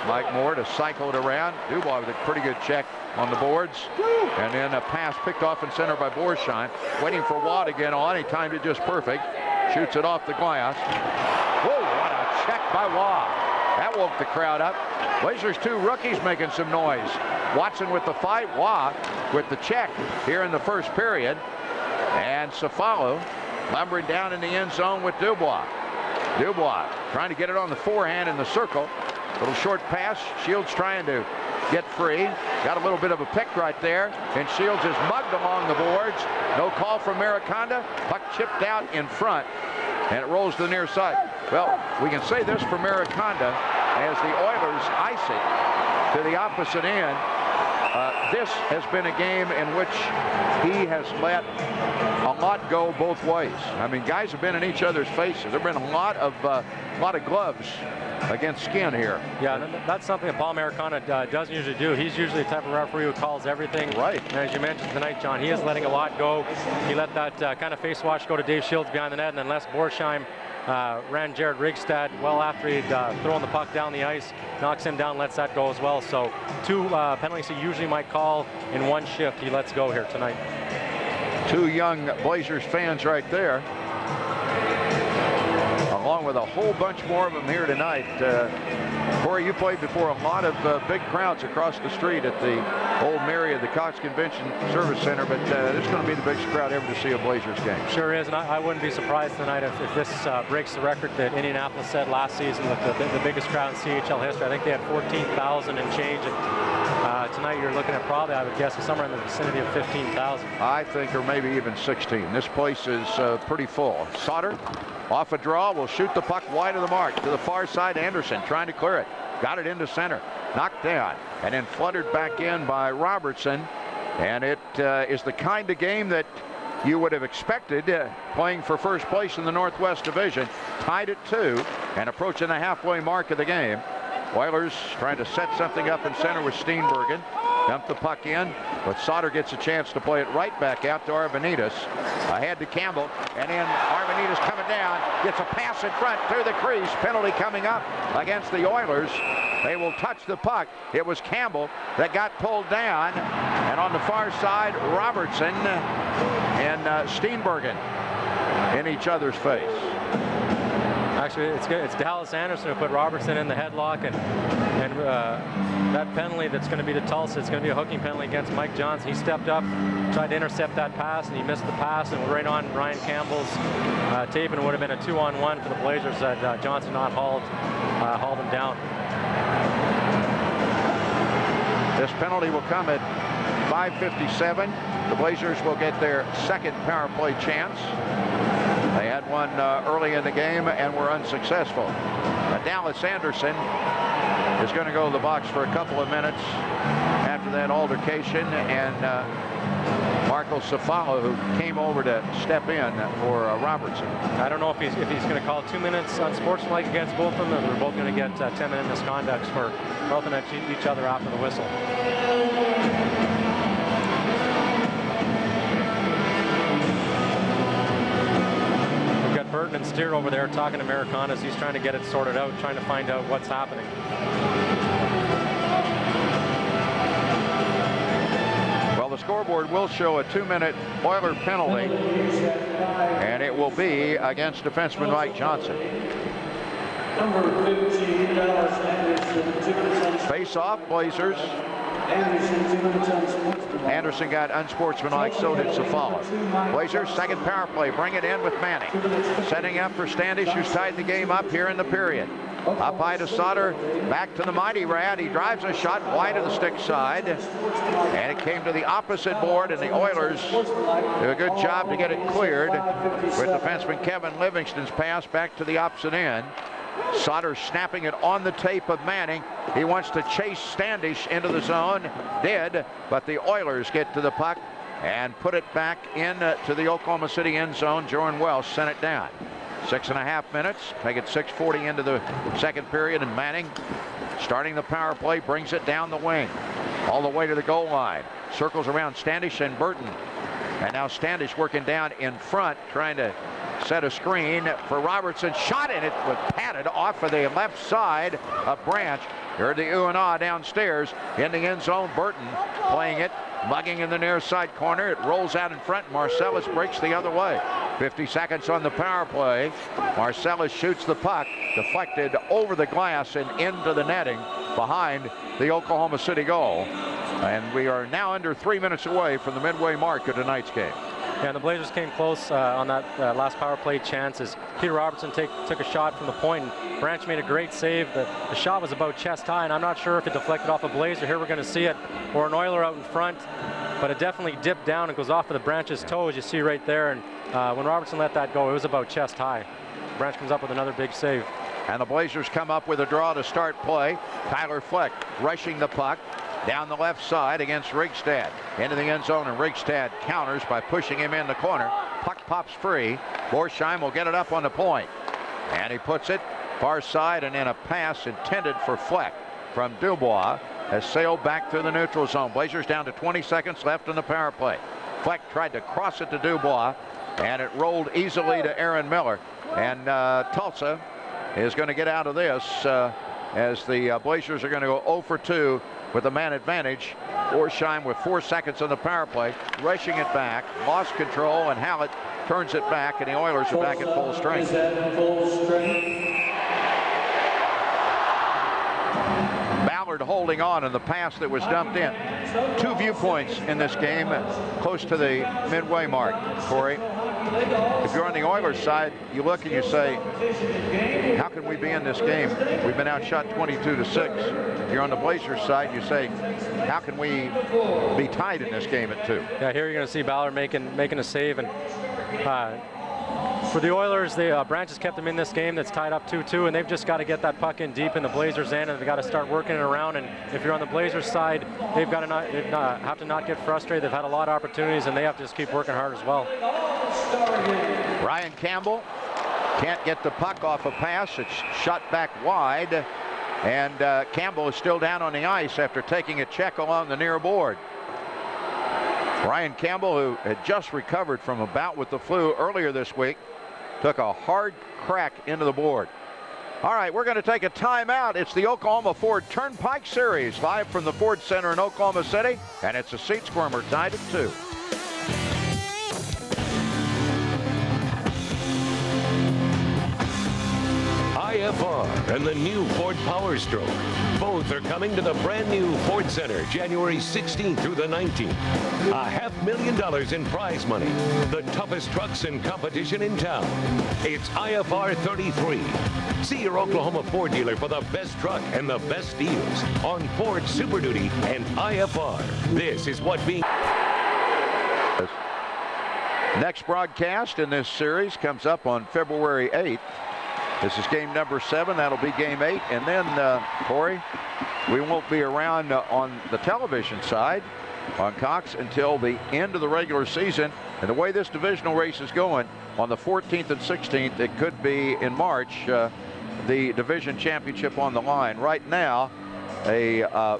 Mike Moore to cycle it around. Dubois with a pretty good check on the boards. And then a pass picked off in center by Borsheim. Waiting for Watt to get on. He timed it just perfect. Shoots it off the glass. Whoa, what a check by Watt. That woke the crowd up. Blazers 2 rookies making some noise. Watson with the fight. Watt with the check here in the first period. And Cefalo lumbering down in the end zone with Dubois. Dubois trying to get it on the forehand in the circle. Little short pass. Shields trying to get free. Got a little bit of a pick right there. And Shields is mugged along the boards. No call from Mariconda. Puck chipped out in front. And it rolls to the near side. Well, we can say this for Mariconda as the Oilers ice it to the opposite end. This has been a game in which he has let a lot go both ways. I mean, guys have been in each other's faces. There have been a lot of gloves against skin here. Yeah, that's something that Paul Americana doesn't usually do. He's usually the type of referee who calls everything. Right. And as you mentioned tonight, John, he is letting a lot go. He let that kind of face wash go to Dave Shields behind the net, and then Les Borsheim ran Jared Rigstad well after he'd thrown the puck down the ice, knocks him down, lets that go as well. So 2 penalties he usually might call in one shift, he lets go here tonight. 2 young Blazers fans right there, along with a whole bunch more of them here tonight. Corey, you played before a lot of big crowds across the street at the old Mary of the Cox Convention Service Center, but it's going to be the biggest crowd ever to see a Blazers game. Sure is, and I wouldn't be surprised tonight if this breaks the record that Indianapolis set last season with the biggest crowd in CHL history. I think they had 14,000 and change, and tonight you're looking at probably, I would guess, somewhere in the vicinity of 15,000. I think, or maybe even 16. This place is pretty full. Sauter off a draw, will shoot the puck wide of the mark to the far side. Anderson trying to clear it, got it into center, knocked down, and then fluttered back in by Robertson. And it is the kind of game that you would have expected playing for first place in the Northwest Division. Tied at 2 and approaching the halfway mark of the game. Oilers trying to set something up in center with Steenbergen. Dump the puck in, but Sauter gets a chance to play it right back out to Arvanitis. Ahead to Campbell, and then Arvanitis coming down, gets a pass in front to the crease. Penalty coming up against the Oilers. They will touch the puck. It was Campbell that got pulled down, and on the far side, Robertson and Steenbergen in each other's face. Actually, it's Dallas Anderson who put Robertson in the headlock, and that penalty that's going to be to Tulsa, it's going to be a hooking penalty against Mike Johnson. He stepped up, tried to intercept that pass, and he missed the pass, and right on Ryan Campbell's tape, and it would have been a 2-on-1 for the Blazers that Johnson not hauled him down. This penalty will come at 5:57. The Blazers will get their second power play chance. They had one early in the game and were unsuccessful. Dallas Anderson is going to go to the box for a couple of minutes after that altercation, and Marco Cefalo, who came over to step in for Robertson. I don't know if he's going to call 2 minutes unsportsmanlike against both of them, or they're both going to get 10-minute misconducts for roughing at each other after the whistle. Burton and Steer over there talking to Americana as he's trying to get it sorted out, trying to find out what's happening. Well, the scoreboard will show a 2-minute Oiler penalty, and it will be against defenseman Mike Johnson. Number 15, Dallas Anderson. Face-off, Blazers. Anderson got unsportsmanlike, so did Cefalo. Blazers second power play, bring it in with Manning. Setting up for Standish, who's tied the game up here in the period. Up high to Sauter, back to the mighty Rad. He drives a shot wide of the stick side, and it came to the opposite board, and the Oilers do a good job to get it cleared with defenseman Kevin Livingston's pass back to the opposite end. Sauter snapping it on the tape of Manning. He wants to chase Standish into the zone. Did, but the Oilers get to the puck and put it back in to the Oklahoma City end zone. Jordan Welsh sent it down. 6.5 minutes. Make it 6:40 into the second period, and Manning, starting the power play, brings it down the wing all the way to the goal line. Circles around Standish and Burton. And now Standish working down in front, trying to set a screen for Robertson. Shot, and it was patted off of the left side of Branch. You heard the ooh and ah downstairs in the end zone. Burton playing it, mugging in the near side corner. It rolls out in front. Marcellus breaks the other way. 50 seconds on the power play. Marcellus shoots the puck, deflected over the glass and into the netting behind the Oklahoma City goal. And we are now under 3 minutes away from the midway mark of tonight's game. Yeah, and the Blazers came close on that last power play chance as Peter Robertson took a shot from the point, and Branch made a great save. The shot was about chest high, and I'm not sure if it deflected off a Blazer. Here we're going to see it, or an Oiler out in front, but it definitely dipped down and goes off of the Branch's toe, as you see right there. And when Robertson let that go, it was about chest high. Branch comes up with another big save. And the Blazers come up with a draw to start play. Tyler Fleck rushing the puck. down the left side against Rigstad. Into the end zone, and Rigstad counters by pushing him in the corner. Puck pops free. Borsheim will get it up on the point. And he puts it far side, and in a pass intended for Fleck from Dubois has sailed back through the neutral zone. Blazers down to 20 seconds left in the power play. Fleck tried to cross it to Dubois, and it rolled easily to Aaron Miller. And Tulsa is going to get out of this as the Blazers are going to go 0 for 2 with a man advantage. Borsheim with 4 seconds on the power play, rushing it back, lost control, and Hallett turns it back, and the Oilers are back at full strength. Ballard holding on in the pass that was dumped in. 2 viewpoints in this game, close to the midway mark. Corey, if you're on the Oilers side, you look and you say, how can we be in this game? We've been outshot 22-6. If you're on the Blazers side, you say, how can we be tied in this game at 2? Yeah, here you're going to see Ballard making a save, and for the Oilers, the Branch has kept them in this game that's tied up 2-2, and they've just got to get that puck in deep in the Blazers' end, and they've got to start working it around. And if you're on the Blazers' side, they've got to have to not get frustrated. They've had a lot of opportunities, and they have to just keep working hard as well. Ryan Campbell can't get the puck off a pass. It's shot back wide, and Campbell is still down on the ice after taking a check along the near board. Ryan Campbell, who had just recovered from a bout with the flu earlier this week, took a hard crack into the board. All right, we're going to take a timeout. It's the Oklahoma Ford Turnpike Series, live from the Ford Center in Oklahoma City, and it's a seat squirmer tied at 2. IFR and the new Ford Power Stroke. Both are coming to the brand new Ford Center January 16th through the 19th. $500,000 in prize money. The toughest trucks and competition in town. It's IFR 33. See your Oklahoma Ford dealer for the best truck and the best deals on Ford Super Duty and IFR. This is what being... Next broadcast in this series comes up on February 8th. This is game number 7. That'll be game 8. And then, Corey, we won't be around on the television side on Cox until the end of the regular season. And the way this divisional race is going, on the 14th and 16th, it could be in March, the division championship on the line. Right now, a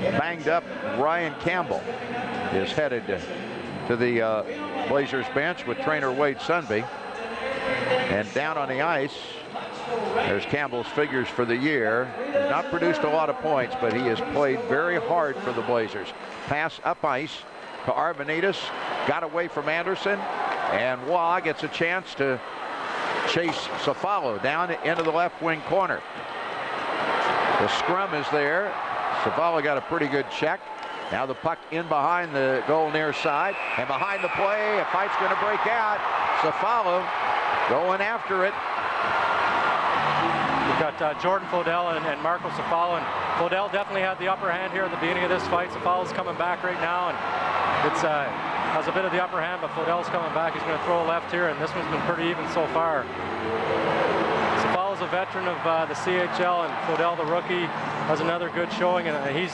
banged up Ryan Campbell is headed to the Blazers bench with trainer Wade Sunby. And down on the ice, there's Campbell's figures for the year. He's not produced a lot of points, but he has played very hard for the Blazers. Pass up ice to Arvanitis, got away from Anderson, and Waugh gets a chance to chase Cefalo down into the left wing corner. The scrum is there. Cefalo got a pretty good check. Now the puck in behind the goal near side, and behind the play, a fight's going to break out. Cefalo going after it. We've got Jordan Flodell and Marco Cefalo, and Flodell definitely had the upper hand here at the beginning of this fight. Cefalo's coming back right now, and it's has a bit of the upper hand, but Flodell's coming back. He's going to throw a left here, and this one's been pretty even so far. Cefalo's a veteran of the CHL, and Flodell, the rookie, has another good showing, and he's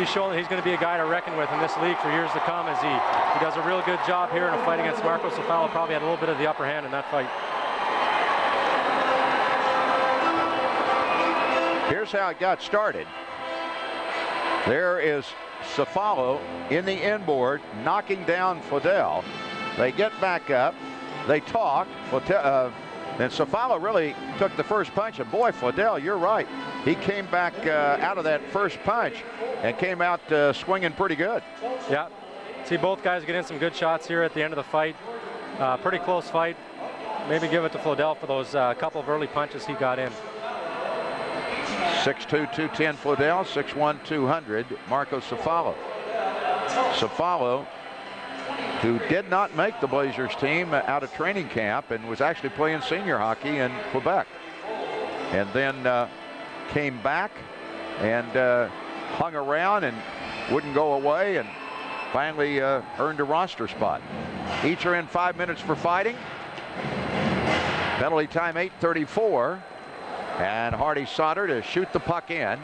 shown that he's going to be a guy to reckon with in this league for years to come, as he does a real good job here in a fight against Marco Cefalo. Probably had a little bit of the upper hand in that fight. Here's how it got started. There is Cefalo in the inboard, knocking down Flodell. They get back up. They talk. And Cefalo really took the first punch. And boy, Flodell, you're right. He came back out of that first punch and came out swinging pretty good. Yeah. See both guys get in some good shots here at the end of the fight. Pretty close fight. Maybe give it to Flodell for those couple of early punches he got in. 6'2", 210 Flodell, 6'1", 200 Marco Cefalo. Cefalo, who did not make the Blazers team out of training camp and was actually playing senior hockey in Quebec. And then came back and hung around and wouldn't go away, and finally earned a roster spot. Each are in 5 minutes for fighting. Penalty time 8:34. And Hardy Sauter to shoot the puck in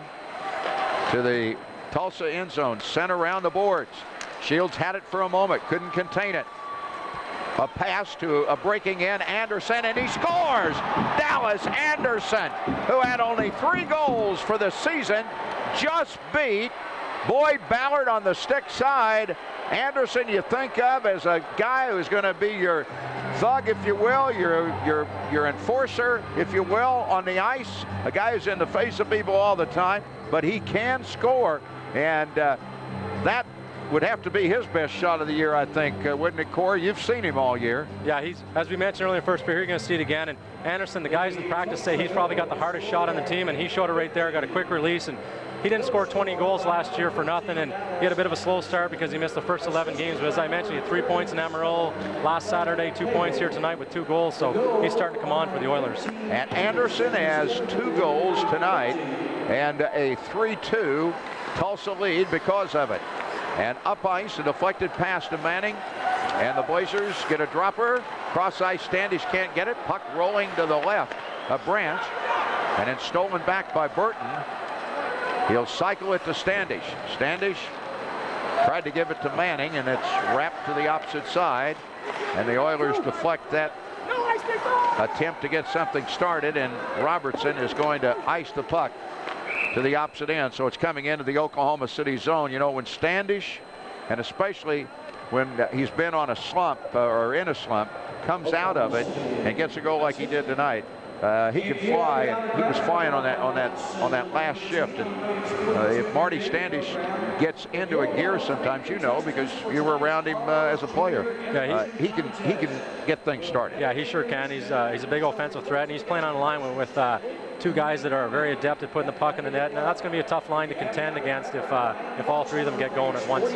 to the Tulsa end zone, sent around the boards. Shields had it for a moment, couldn't contain it. A pass to a breaking in Anderson, and he scores! Dallas Anderson, who had only 3 goals for the season, just beat Boyd Ballard on the stick side. Anderson you think of as a guy who's going to be your thug, if you will, your enforcer, if you will, on the ice. A guy who's in the face of people all the time, but he can score, and that would have to be his best shot of the year, I think, wouldn't it, Corey? You've seen him all year. Yeah, he's, as we mentioned earlier in the first period, you're going to see it again. And Anderson, the guys in practice say he's probably got the hardest shot on the team, and he showed it right there, got a quick release. And he didn't score 20 goals last year for nothing, and he had a bit of a slow start because he missed the first 11 games. But as I mentioned, he had 3 points in Amarillo last Saturday, 2 points here tonight with 2 goals. So he's starting to come on for the Oilers. And Anderson has 2 goals tonight and a 3-2 Tulsa lead because of it. And up ice, a deflected pass to Manning, and the Blazers get a dropper. Cross ice, Standish can't get it. Puck rolling to the left of Branch, and then stolen back by Burton. He'll cycle it to Standish. Standish tried to give it to Manning, and it's wrapped to the opposite side, and the Oilers deflect that attempt to get something started, and Robertson is going to ice the puck to the opposite end. So it's coming into the Oklahoma City zone. You know, when Standish, and especially when he's been on a slump or in a slump, comes out of it and gets a goal like he did tonight, he can fly, and he was flying on that last shift. And if Marty Standish gets into a gear, sometimes, you know, because you were around him as a player, yeah, he can get things started. Yeah, he sure can. He's a big offensive threat, and he's playing on a line with 2 guys that are very adept at putting the puck in the net. Now that's going to be a tough line to contend against if all 3 of them get going at once.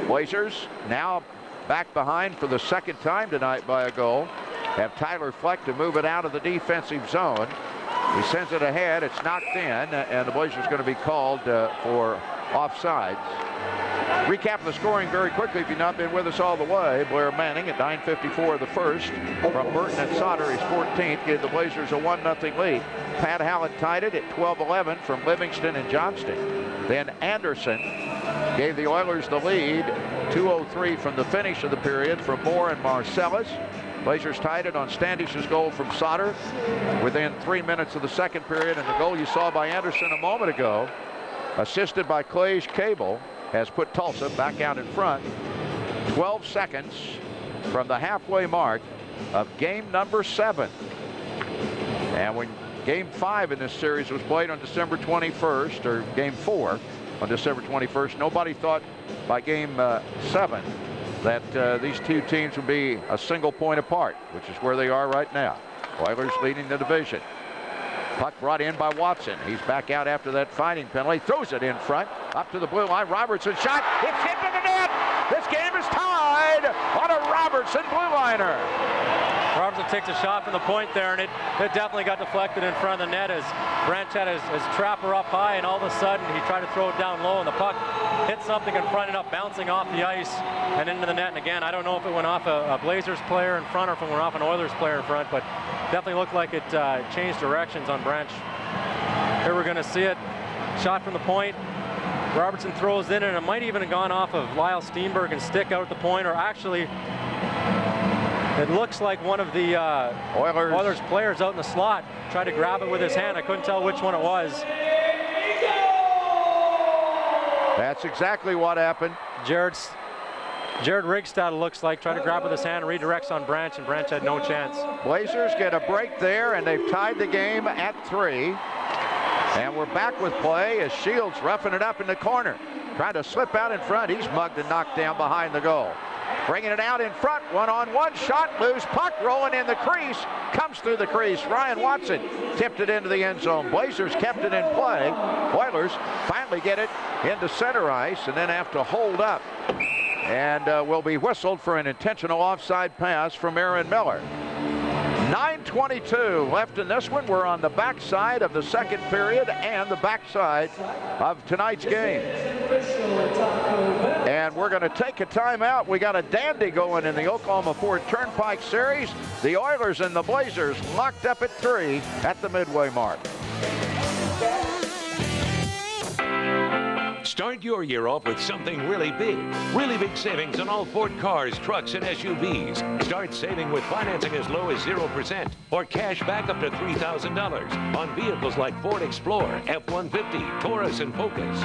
Blazers now back behind for the 2nd time tonight by a goal. Have Tyler Fleck to move it out of the defensive zone. He sends it ahead. It's knocked in, and the Blazers going to be called for offsides. Recap of the scoring very quickly if you've not been with us all the way. Blair Manning at 9:54 of the first from Burton and Sauter, his 14th, gave the Blazers a 1-0 lead. Pat Hallett tied it at 12-11 from Livingston and Johnston. Then Anderson gave the Oilers the lead, 2:03 from the finish of the period from Moore and Marcellus. Blazers tied it on Standish's goal from Sauter within 3 minutes of the 2nd period, and the goal you saw by Anderson a moment ago, assisted by Clay Cable, has put Tulsa back out in front. 12 seconds from the halfway mark of game number 7. And when game 5 in this series was played on December 21st, or game 4 on December 21st, nobody thought by game 7 that these 2 teams would be a single point apart, which is where they are right now. Oilers leading the division. Puck brought in by Watson. He's back out after that fighting penalty. Throws it in front. Up to the blue line. Robertson shot. It's into the net. This game is tied on a Robertson blue liner. Robertson takes a shot from the point there, and it definitely got deflected in front of the net as Branch had his trapper up high, and all of a sudden he tried to throw it down low, and the puck hit something in front and up bouncing off the ice and into the net. And again, I don't know if it went off a Blazers player in front or if it went off an Oilers player in front, but definitely looked like it changed directions on Branch. Here we're going to see it. Shot from the point. Robertson throws in, and it might even have gone off of Lyle Steenberg and stick out at the point, or actually it looks like one of the Oilers players out in the slot tried to grab it with his hand. I couldn't tell which one it was. That's exactly what happened. Jared Rigstad, looks like, tried to grab with his hand, redirects on Branch, and Branch had no chance. Blazers get a break there, and they've tied the game at 3. And we're back with play as Shields roughing it up in the corner. Trying to slip out in front. He's mugged and knocked down behind the goal. Bringing it out in front, 1-on-1 shot, loose puck, rolling in the crease, comes through the crease. Ryan Watson tipped it into the end zone. Blazers kept it in play. Oilers finally get it into center ice and then have to hold up. And will be whistled for an intentional offside pass from Aaron Miller. 9:22 left in this one. We're on the backside of the 2nd period and the backside of tonight's game. And we're going to take a timeout. We got a dandy going in the Oklahoma Ford Turnpike Series. The Oilers and the Blazers locked up at 3 at the midway mark. Start your year off with something really big. Really big savings on all Ford cars, trucks, and SUVs. Start saving with financing as low as 0% or cash back up to $3,000 on vehicles like Ford Explorer, F-150, Taurus, and Focus.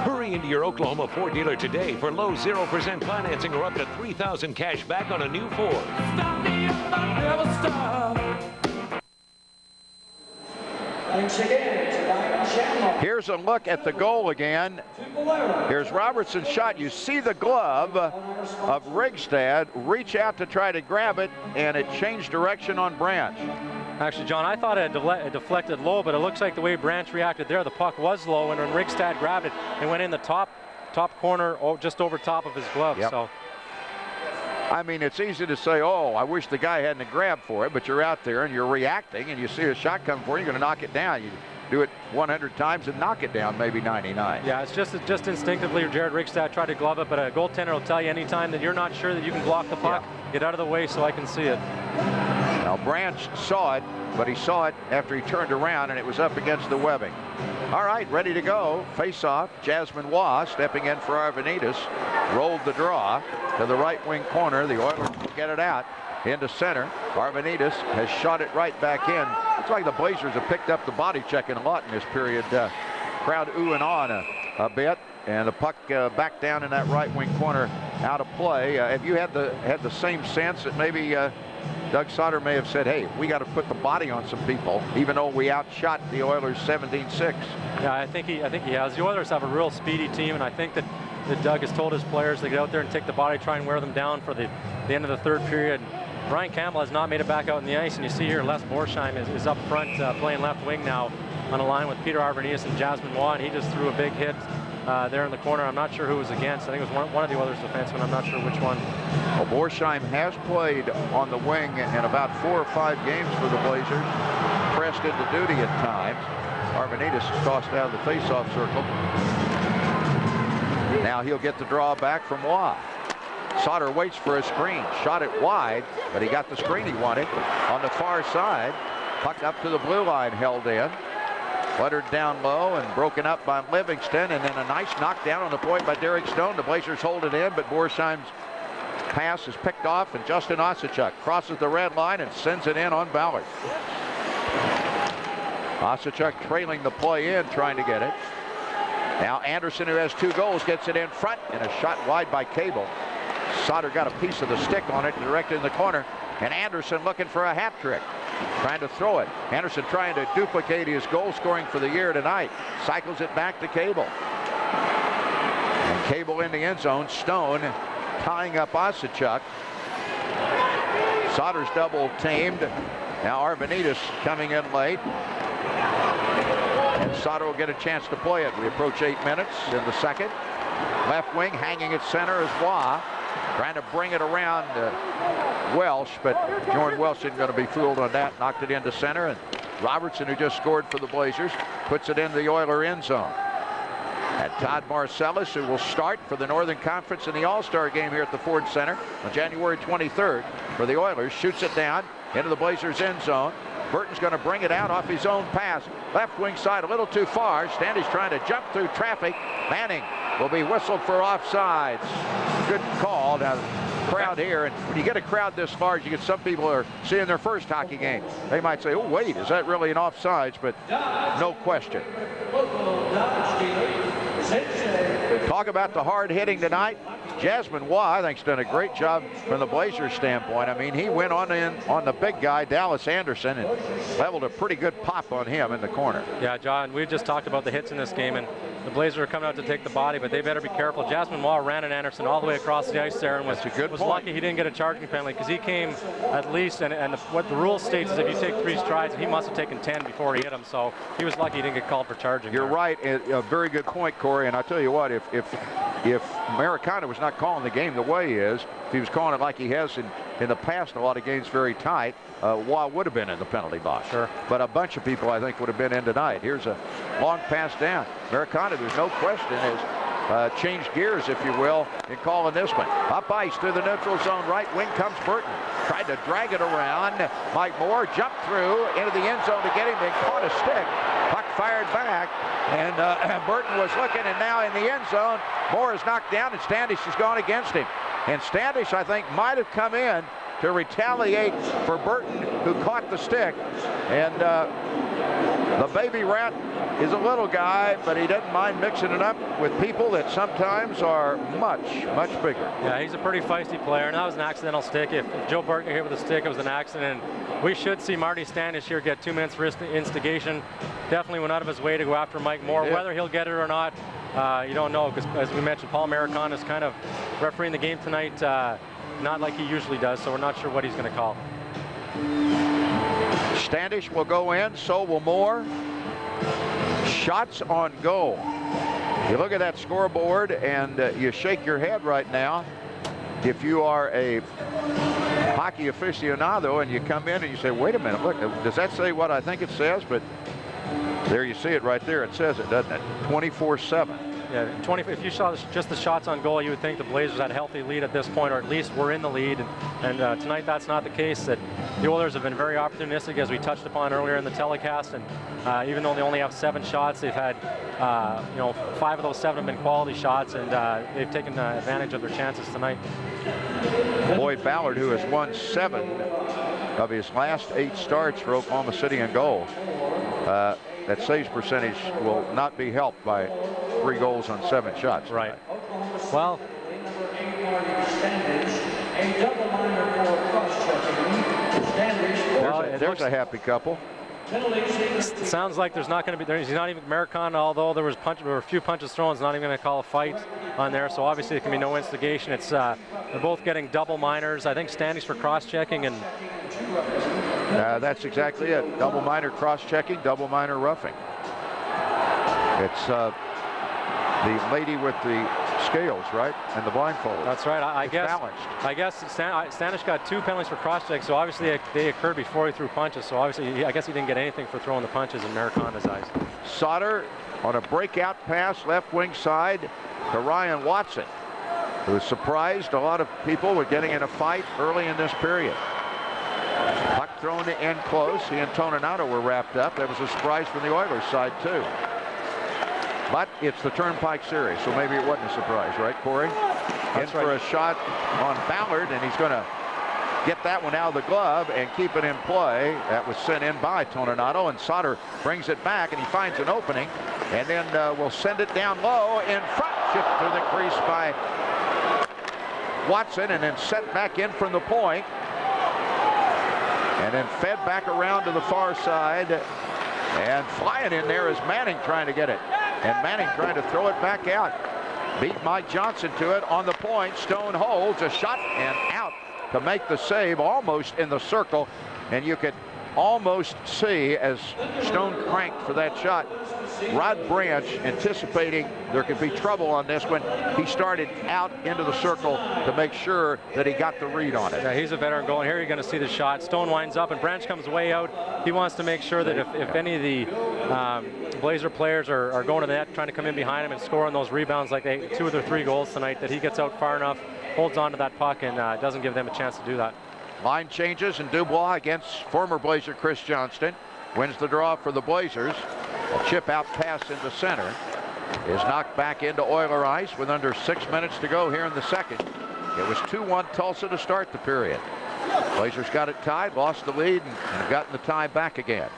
Hurry into your Oklahoma Ford dealer today for low 0% financing or up to $3,000 cash back on a new Ford. Thanks again to Diamond Shamrock. Here's a look at the goal again. Here's Robertson's shot. You see the glove of Rigstad reach out to try to grab it, and it changed direction on Branch. Actually, John, I thought it deflected low, but it looks like the way Branch reacted there, the puck was low, and when Rigstad grabbed it, it went in the top corner, just over top of his glove. Yep. So, I mean, it's easy to say, oh, I wish the guy hadn't grabbed for it, but you're out there and you're reacting and you see a shot come for you, you're going to knock it down. You do it 100 times and knock it down, maybe 99. yeah, it's just instinctively Jared Rigstad tried to glove it, but a goaltender will tell you anytime that you're not sure that you can block the puck, get out of the way so I can see it. Now, Branch saw it, but he saw it after he turned around and it was up against the webbing. All right, ready to go. Face-off. Jasmine Waugh stepping in for Arvanitis. Rolled the draw to the right wing corner. The Oilers will get it out into center. Arvanitis has shot it right back in. Looks like the Blazers have picked up the body checking a lot in this period. Crowd oohing on a bit. And the puck back down in that right wing corner, out of play. Have you had the same sense that maybe Doug Sauter may have said, hey, we got to put the body on some people, even though we outshot the Oilers 17-6? Yeah, I think he has. The Oilers have a real speedy team, and I think that Doug has told his players to get out there and take the body, try and wear them down for the end of the third period. Brian Campbell has not made it back out on the ice, and you see here Les Borsheim is up front playing left wing now on a line with Peter Arvanitis and Jasmine Waugh, and he just threw a big hit there in the corner. I'm not sure who was against. I think it was one of the Oilers defensemen. I'm not sure which one. Well, Borsheim has played on the wing in about 4 or 5 games for the Blazers. Pressed into duty at times. Arvanitis is tossed out of the face-off circle. Now he'll get the draw back from Waugh. Sauter waits for a screen. Shot it wide, but he got the screen he wanted. On the far side, puck up to the blue line, held in. Fluttered down low and broken up by Livingston, and then a nice knockdown on the point by Derek Stone. The Blazers hold it in, but Borsheim's pass is picked off, and Justin Osachuk crosses the red line and sends it in on Ballard. Osachuk trailing the play in, trying to get it. Now Anderson, who has 2 goals, gets it in front, and a shot wide by Cable. Sauter got a piece of the stick on it, directed in the corner, and Anderson looking for a hat trick. Trying to throw it. Anderson trying to duplicate his goal scoring for the year tonight. Cycles it back to Cable. And Cable in the end zone. Stone tying up Osachuk. Sauter's double teamed. Now Arvanitis coming in late. And Sauter will get a chance to play it. We approach 8 minutes in the second. Left wing hanging at center is Waugh. Trying to bring it around Welsh, but Jordan Welsh isn't going to be fooled on that. Knocked it into center, and Robertson, who just scored for the Blazers, puts it in the Oiler end zone. And Todd Marcellus, who will start for the Northern Conference in the All-Star game here at the Ford Center on January 23rd for the Oilers, shoots it down into the Blazers end zone. Burton's going to bring it out off his own pass. Left wing side a little too far. Standy's trying to jump through traffic. Manning will be whistled for offsides. Good call. Now, crowd here, and when you get a crowd this large, you get some people are seeing their first hockey game. They might say, oh, wait, is that really an offsides? But no question. Talk about the hard hitting tonight. Jasmine Waugh, I think, has done a great job from the Blazers standpoint. I mean, he went on the big guy, Dallas Anderson, and leveled a pretty good pop on him in the corner. Yeah, John, we've just talked about the hits in this game, and the Blazers are coming out to take the body, but they better be careful. Jasmine Waugh ran at Anderson all the way across the ice there, and was lucky he didn't get a charging penalty, because he came at least, and what the rule states is if you take 3 strides, and he must have taken 10 before he hit him, so he was lucky he didn't get called for charging. You're right. A very good point, Corey, and I'll tell you what, if Americana was not calling the game the way he is, if he was calling it like he has in the past, a lot of games very tight, Waugh would have been in the penalty box. Sure. But a bunch of people, I think, would have been in tonight. Here's a long pass down. Americana, there's no question, is changed gears, if you will, in calling this one. Up ice to the neutral zone. Right wing comes Burton. Tried to drag it around. Mike Moore jumped through into the end zone to get him, then caught a stick. Puck fired back, and Burton was looking, and now in the end zone, Moore is knocked down, and Standish has gone against him. And Standish, I think, might have come in to retaliate for Burton, who caught the stick. And the baby rat is a little guy, but he doesn't mind mixing it up with people that sometimes are much, much bigger. Yeah, he's a pretty feisty player, and that was an accidental stick. If Joe Burton hit with a stick, it was an accident. We should see Marty Standish here get 2 minutes for instigation. Definitely went out of his way to go after Mike Moore. Yeah. Whether he'll get it or not, you don't know, because as we mentioned, Paul Maricon is kind of refereeing the game tonight, not like he usually does, so we're not sure what he's going to call. Standish will go in, so will Moore. Shots on goal. You look at that scoreboard and you shake your head right now. If you are a hockey aficionado and you come in and you say, wait a minute, look, does that say what I think it says? But there you see it right there. It says it, doesn't it? 24-7. Yeah, if you saw just the shots on goal, you would think the Blazers had a healthy lead at this point, or at least were in the lead. And tonight, that's not the case. That the Oilers have been very opportunistic, as we touched upon earlier in the telecast. And even though they only have 7 shots, they've had 5 of those 7 have been quality shots, and they've taken advantage of their chances tonight. Lloyd Ballard, who has won 7 of his last 8 starts for Oklahoma City in goal. That saves percentage will not be helped by 3 goals on 7 shots. Right. Well, there's a happy couple. It sounds like there's not going to be. He's not even Maricon, although there were a few punches thrown. He's not even going to call a fight on there. So obviously there can be no instigation. It's they're both getting double minors. I think Standish for cross-checking, and that's exactly it. Double minor cross-checking, double minor roughing. It's the lady with the scales, right, and the blindfold. That's right. I guess. Balanced. I guess Standish got 2 penalties for cross-check, so obviously they occurred before he threw punches. So obviously, I guess he didn't get anything for throwing the punches in Maricona's eyes. Sauter on a breakout pass, left wing side to Ryan Watson, who was surprised a lot of people were getting in a fight early in this period. Puck thrown to end close. He and Toninato were wrapped up. That was a surprise from the Oilers side, too. But it's the Turnpike Series, so maybe it wasn't a surprise, right, Corey? That's in for a shot on Ballard, and he's going to get that one out of the glove and keep it in play. That was sent in by Toninato, and Sauter brings it back, and he finds an opening, and then will send it down low in front. Shipped to the crease by Watson, and then sent back in from the point. And then fed back around to the far side. And flying in there is Manning trying to get it. And Manning trying to throw it back out. Beat Mike Johnson to it on the point. Stone holds a shot and out to make the save, almost in the circle. And you could almost see, as Stone cranked for that shot, Rod Branch anticipating there could be trouble on this one. He started out into the circle to make sure that he got the read on it. Yeah, he's a veteran goal, and here you're going to see the shot. Stone winds up, and Branch comes way out. He wants to make sure that if any of the Blazer players are going to the net, trying to come in behind him and score on those rebounds like 2 of their 3 goals tonight, that he gets out far enough, holds on to that puck, and doesn't give them a chance to do that. Line changes, and Dubois against former Blazer Chris Johnston wins the draw for the Blazers. A chip out pass into center is knocked back into Oiler ice with under 6 minutes to go here in the second. It was 2-1 Tulsa to start the period. Blazers got it tied, lost the lead, and have gotten the tie back again.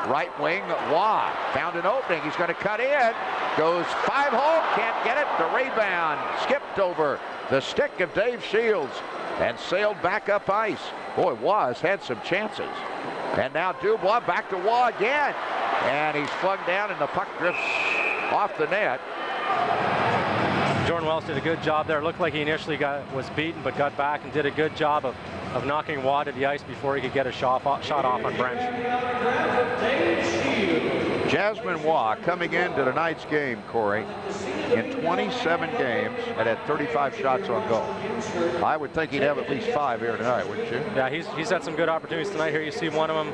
Right wing, Waugh found an opening. He's going to cut in. Goes 5-hole, can't get it. The rebound skipped over the stick of Dave Shields and sailed back up ice. Boy, Waugh has had some chances. And now Dubois back to Waugh again. And he's flung down, and the puck drifts off the net. Jordan Wells did a good job there. Looked like he initially was beaten, but got back and did a good job of knocking Waugh to the ice before he could get a shot off on Branch. Jasmine Waugh coming into tonight's game, Corey, in 27 games and had 35 shots on goal. I would think he'd have at least 5 here tonight, wouldn't you? Yeah, he's had some good opportunities tonight. Here you see one of them.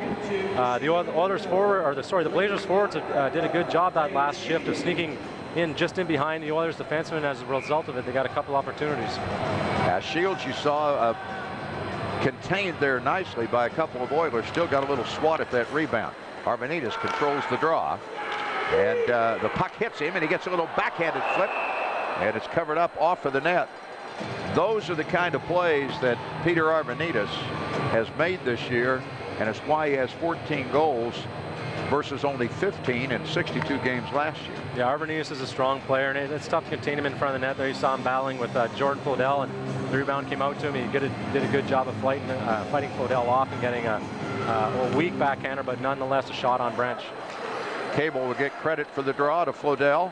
The Blazers forwards did a good job that last shift of sneaking just in behind the Oilers defenseman. As a result of it, they got a couple opportunities. Shields, you saw contained there nicely by a couple of Oilers. Still got a little swat at that rebound. Arvanitis controls the draw, and the puck hits him, and he gets a little backhanded flip, and it's covered up off of the net. Those are the kind of plays that Peter Arvanitis has made this year, and it's why he has 14 goals versus only 15 in 62 games last year. Yeah, Arvanitis is a strong player, and it's tough to contain him in front of the net. There you saw him battling with Jordan Flodell, and the rebound came out to him. He did a good job of fighting Flodell off and getting a weak backhander, but nonetheless a shot on Branch. Cable will get credit for the draw to Flodell,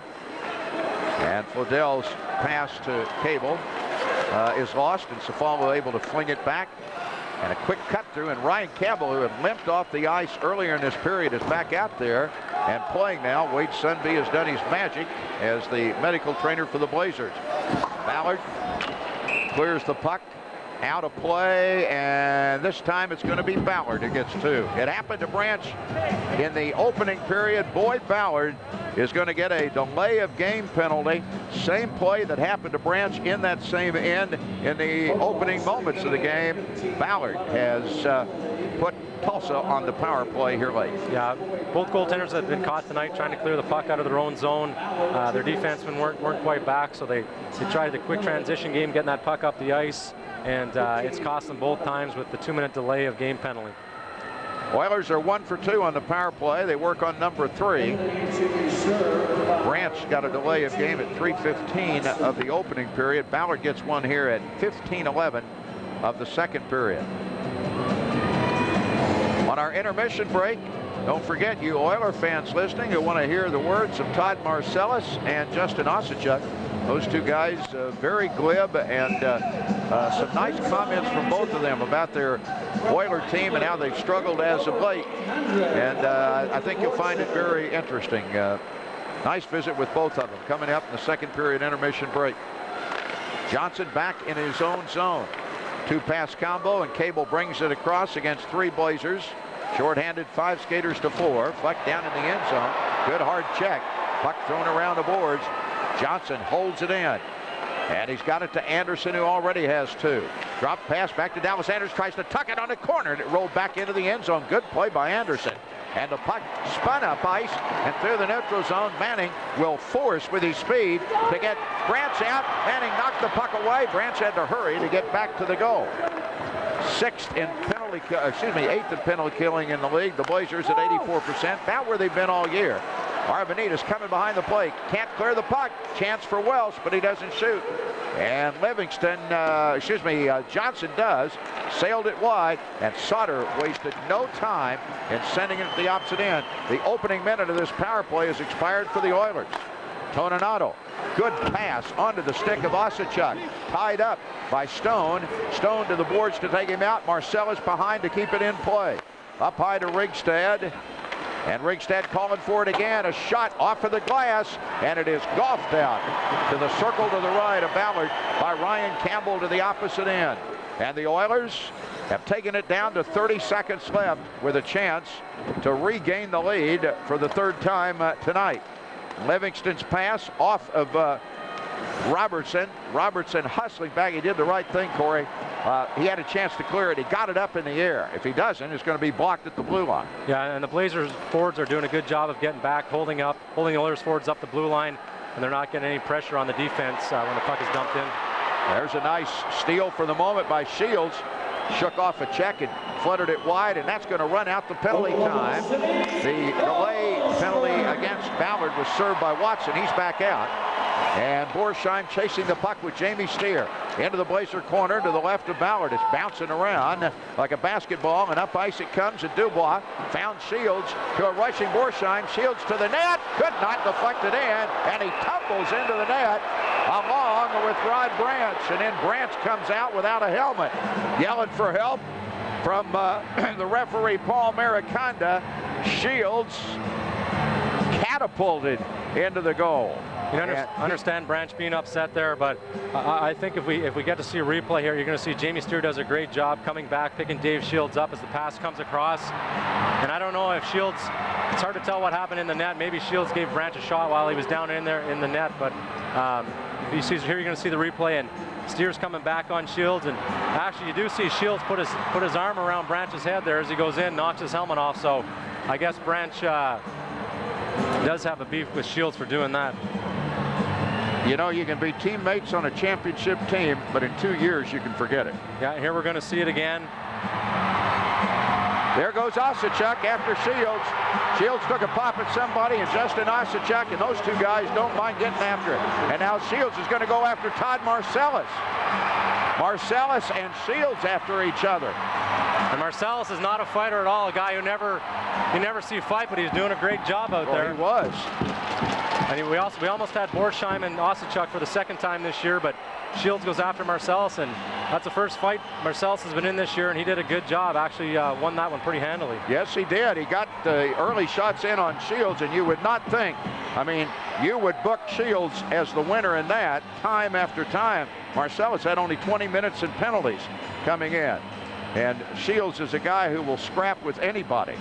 and Flodell's pass to Cable is lost, and Safalo able to fling it back. And a quick cut through, and Ryan Campbell, who had limped off the ice earlier in this period, is back out there and playing now. Wade Sunby has done his magic as the medical trainer for the Blazers. Ballard clears the puck out of play, and this time it's going to be Ballard who gets two. It happened to Branch in the opening period. Boyd Ballard is going to get a delay of game penalty. Same play that happened to Branch in that same end in the opening moments of the game. Ballard has put Tulsa on the power play here late. Yeah, both goaltenders have been caught tonight trying to clear the puck out of their own zone. Their defensemen weren't quite back, so they tried the quick transition game, getting that puck up the ice, and it's cost them both times with the 2-minute delay of game penalty. Oilers are 1 for 2 on the power play. They work on number 3. Branch got a delay of game at 3:15 of the opening period. Ballard gets one here at 15:11 of the second period. On our intermission break, don't forget, you Oiler fans listening who want to hear the words of Todd Marcellus and Justin Osachuk. Those two guys very glib, and some nice comments from both of them about their Oiler team and how they've struggled as of late. And I think you'll find it very interesting. Nice visit with both of them coming up in the second period intermission break. Johnson back in his own zone. 2-pass combo, and Cable brings it across against 3 Blazers. Short-handed 5 skaters to 4. Fleck down in the end zone. Good hard check. Puck thrown around the boards. Johnson holds it in, and he's got it to Anderson, who already has 2. Drop pass back to Dallas. Anderson tries to tuck it on the corner, and it rolled back into the end zone. Good play by Anderson. And the puck spun up ice and through the neutral zone. Manning will force with his speed to get Branch out. Manning knocked the puck away. Branch had to hurry to get back to the goal. 8th in penalty killing in the league. The Blazers at 84%. About where they've been all year. Arvanitis coming behind the plate. Can't clear the puck. Chance for Welsh, but he doesn't shoot. And Johnson does. Sailed it wide, and Sauter wasted no time in sending it to the opposite end. The opening minute of this power play has expired for the Oilers. Toninato, good pass onto the stick of Osachuk. Tied up by Stone. Stone to the boards to take him out. Marcellus behind to keep it in play. Up high to Rigstad. And Rigstad calling for it again. A shot off of the glass, and it is golfed out to the circle to the right of Ballard by Ryan Campbell to the opposite end. And the Oilers have taken it down to 30 seconds left with a chance to regain the lead for the 3rd time tonight. Livingston's pass off of Robertson. Robertson hustling back. He did the right thing, Corey. He had a chance to clear it. He got it up in the air. If he doesn't, it's going to be blocked at the blue line. Yeah, and the Blazers forwards are doing a good job of getting back, holding the Oilers forwards up the blue line, and they're not getting any pressure on the defense when the puck is dumped in. There's a nice steal for the moment by Shields. Shook off a check and fluttered it wide, and that's going to run out the penalty time. The delay penalty against Ballard was served by Watson. He's back out. And Borsheim chasing the puck with Jamie Steer into the Blazer corner to the left of Ballard. It's bouncing around like a basketball, and up ice it comes, and Dubois found Shields to a rushing Borsheim. Shields to the net, could not deflect it in, and he tumbles into the net along with Rod Branch, and then Branch comes out without a helmet. Yelling for help from the referee Paul Mariconda. Shields catapulted into the goal. You understand Branch being upset there, but I think if we get to see a replay here, you're going to see Jamie Steer does a great job coming back, picking Dave Shields up as the pass comes across. And I don't know if Shields, it's hard to tell what happened in the net. Maybe Shields gave Branch a shot while he was down in there in the net, but if you see here, you're going to see the replay, and Steer's coming back on Shields, and actually you do see Shields put his arm around Branch's head there as he goes in, knocks his helmet off. So I guess Branch does have a beef with Shields for doing that. You know, you can be teammates on a championship team, but in 2 years you can forget it. Yeah, here we're going to see it again. There goes Osachuk after Shields. Shields took a pop at somebody, and Justin Osachuk, and those two guys don't mind getting after it. And now Shields is going to go after Todd Marcellus. Marcellus and Shields after each other. And Marcellus is not a fighter at all, a guy who you never see fight, but he's doing a great job out there. He was. And we almost had Borsheim and Osachuk for the second time this year, but Shields goes after Marcellus, and that's the first fight Marcellus has been in this year, and he did a good job. Actually won that one pretty handily. Yes, he did. He got the early shots in on Shields, and you would not think, I mean, you would book Shields as the winner in that time after time. Marcellus had only 20 minutes in penalties coming in, and Shields is a guy who will scrap with anybody.